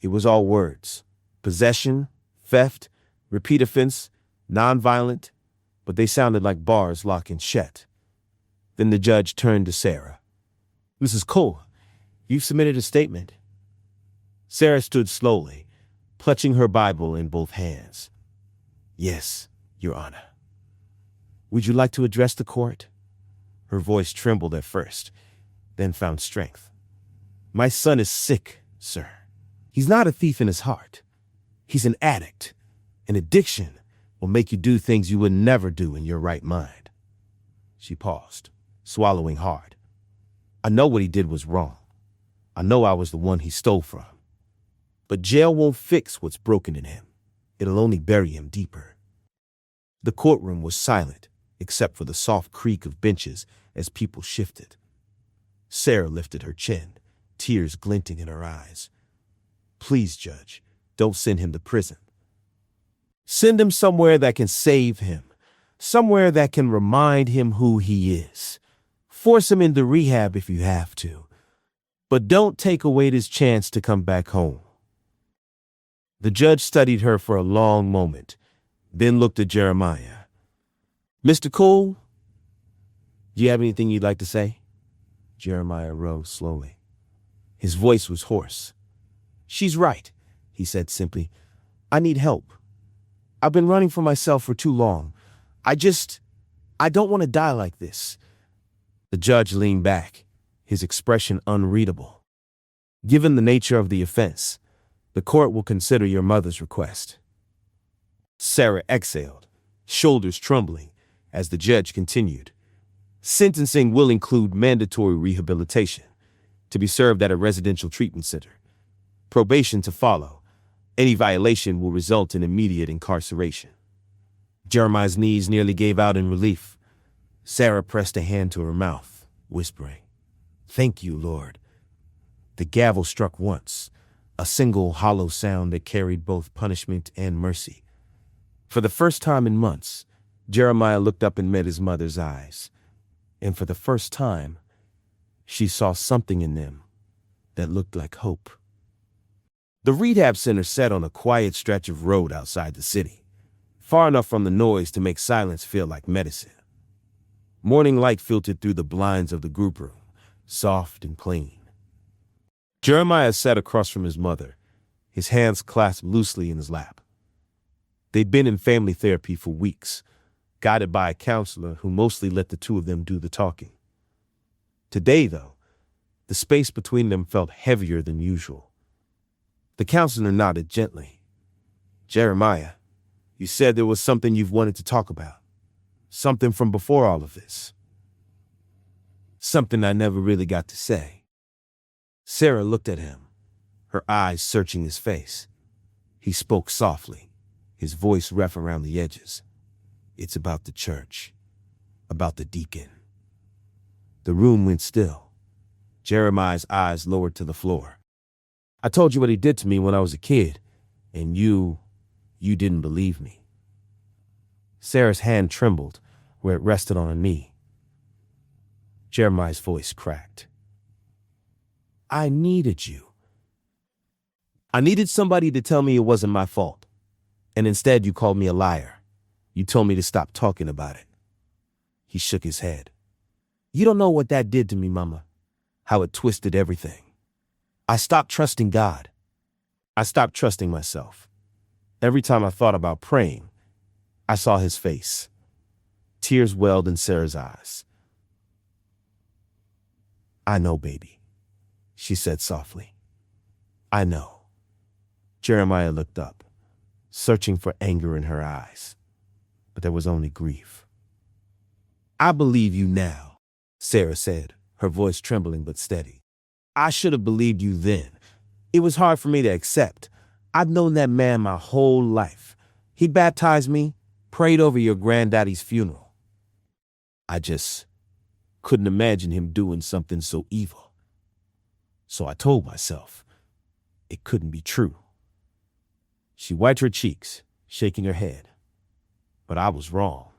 It was all words: possession, theft, repeat offense, nonviolent, but they sounded like bars locked and shut. Then the judge turned to Sarah. "Mrs. Cole, you've submitted a statement." Sarah stood slowly, clutching her Bible in both hands. "Yes, Your Honor." "Would you like to address the court?" Her voice trembled at first, then found strength. "My son is sick, sir. He's not a thief in his heart. He's an addict. An addiction will make you do things you would never do in your right mind." She paused, swallowing hard. "I know what he did was wrong. I know I was the one he stole from. But jail won't fix what's broken in him. It'll only bury him deeper." The courtroom was silent, except for the soft creak of benches as people shifted. Sarah lifted her chin, tears glinting in her eyes. "Please, Judge, don't send him to prison. Send him somewhere that can save him, somewhere that can remind him who he is. Force him into rehab if you have to, but don't take away his chance to come back home." The judge studied her for a long moment, then looked at Jeremiah. "Mr. Cole, do you have anything you'd like to say?" Jeremiah rose slowly. His voice was hoarse. "She's right," he said simply. "I need help. I've been running for myself for too long. I don't want to die like this." The judge leaned back, his expression unreadable. "Given the nature of the offense, the court will consider your mother's request." Sarah exhaled, shoulders trembling, as the judge continued. "Sentencing will include mandatory rehabilitation, to be served at a residential treatment center. Probation to follow. Any violation will result in immediate incarceration." Jeremiah's knees nearly gave out in relief. Sarah pressed a hand to her mouth, whispering, "Thank you, Lord." The gavel struck once, a single hollow sound that carried both punishment and mercy. For the first time in months, Jeremiah looked up and met his mother's eyes. And for the first time, she saw something in them that looked like hope. The rehab center sat on a quiet stretch of road outside the city, far enough from the noise to make silence feel like medicine. Morning light filtered through the blinds of the group room, soft and clean. Jeremiah sat across from his mother, his hands clasped loosely in his lap. They'd been in family therapy for weeks, guided by a counselor who mostly let the two of them do the talking. Today, though, the space between them felt heavier than usual. The counselor nodded gently. "Jeremiah, you said there was something you've wanted to talk about. Something from before all of this. Something I never really got to say." Sarah looked at him, her eyes searching his face. He spoke softly, his voice rough around the edges. "It's about the church, about the deacon." The room went still. Jeremiah's eyes lowered to the floor. "I told you what he did to me when I was a kid, and you didn't believe me." Sarah's hand trembled where it rested on a knee. Jeremiah's voice cracked. "I needed you. I needed somebody to tell me it wasn't my fault. And instead you called me a liar. You told me to stop talking about it." He shook his head. "You don't know what that did to me, Mama. How it twisted everything. I stopped trusting God. I stopped trusting myself. Every time I thought about praying, I saw his face." Tears welled in Sarah's eyes. "I know, baby," she said softly. "I know." Jeremiah looked up, searching for anger in her eyes, but there was only grief. "I believe you now," Sarah said, her voice trembling but steady. "I should have believed you then. It was hard for me to accept. I've known that man my whole life. He baptized me, prayed over your granddaddy's funeral. I just couldn't imagine him doing something so evil. So I told myself it couldn't be true." She wiped her cheeks, shaking her head. "But I was wrong.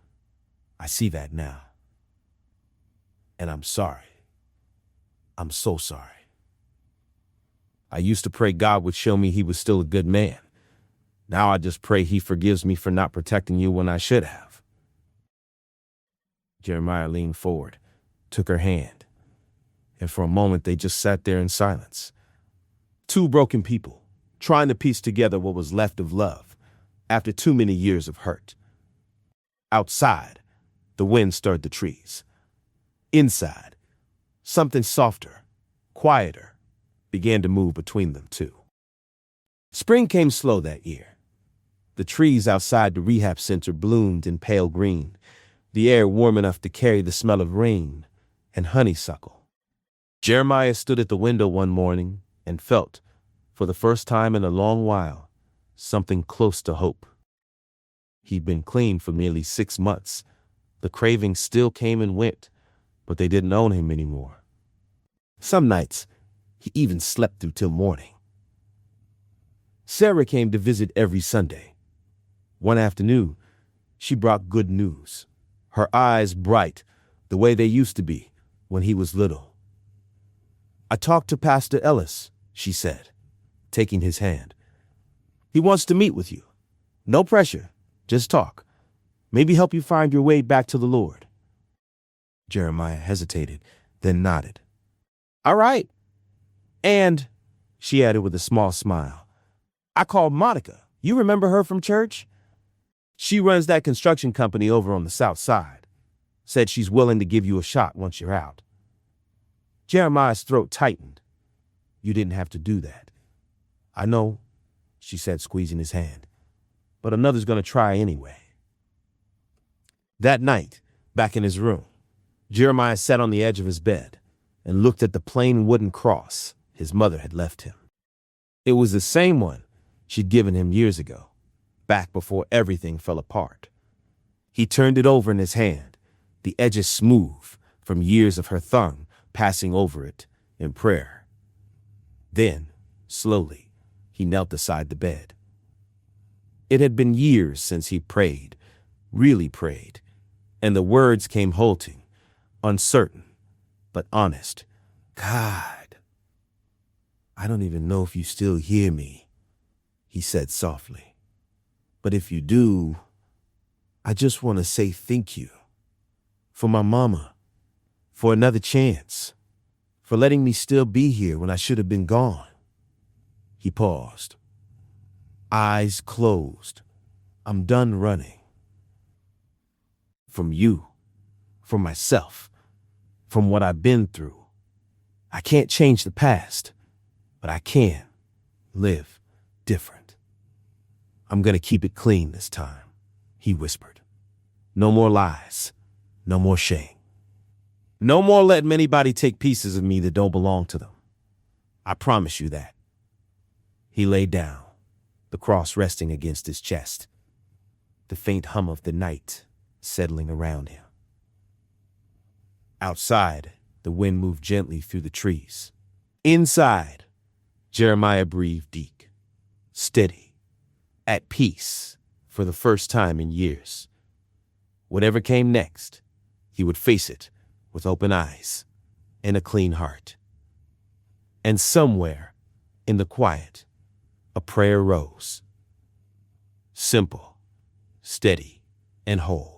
I see that now. And I'm sorry. I'm so sorry. I used to pray God would show me he was still a good man. Now I just pray he forgives me for not protecting you when I should have." Jeremiah leaned forward, took her hand, and for a moment they just sat there in silence. Two broken people, trying to piece together what was left of love after too many years of hurt. Outside, the wind stirred the trees. Inside, something softer, quieter, began to move between them too. Spring came slow that year. The trees outside the rehab center bloomed in pale green, the air warm enough to carry the smell of rain and honeysuckle. Jeremiah stood at the window one morning and felt, for the first time in a long while, something close to hope. He'd been clean for nearly 6 months. The cravings still came and went, but they didn't own him anymore. Some nights, he even slept through till morning. Sarah came to visit every Sunday. One afternoon, she brought good news, her eyes bright the way they used to be when he was little. "I talked to Pastor Ellis," she said, taking his hand. "He wants to meet with you. No pressure, just talk. Maybe help you find your way back to the Lord." Jeremiah hesitated, then nodded. "All right. And," she added with a small smile, "I called Monica. You remember her from church? She runs that construction company over on the south side. Said she's willing to give you a shot once you're out." Jeremiah's throat tightened. "You didn't have to do that." "I know," she said, squeezing his hand, "but another's going to try anyway." That night, back in his room, Jeremiah sat on the edge of his bed and looked at the plain wooden cross his mother had left him. It was the same one she'd given him years ago, back before everything fell apart. He turned it over in his hand, the edges smooth from years of her thumb passing over it in prayer. Then, slowly, he knelt beside the bed. It had been years since he prayed, really prayed, and the words came halting, uncertain, but honest. "God, I don't even know if you still hear me," he said softly. "But if you do, I just want to say thank you. For my mama, for another chance, for letting me still be here when I should have been gone." He paused, eyes closed, I'm done running. From you, from myself, from what I've been through. I can't change the past, but I can live different. I'm gonna keep it clean this time, he whispered. No more lies, no more shame. No more letting anybody take pieces of me that don't belong to them. I promise you that. He lay down, the cross resting against his chest, the faint hum of the night settling around him. Outside, the wind moved gently through the trees. Inside, Jeremiah breathed deep, steady, at peace for the first time in years. Whatever came next, he would face it with open eyes and a clean heart. And somewhere in the quiet, a prayer rose. Simple, steady, and whole.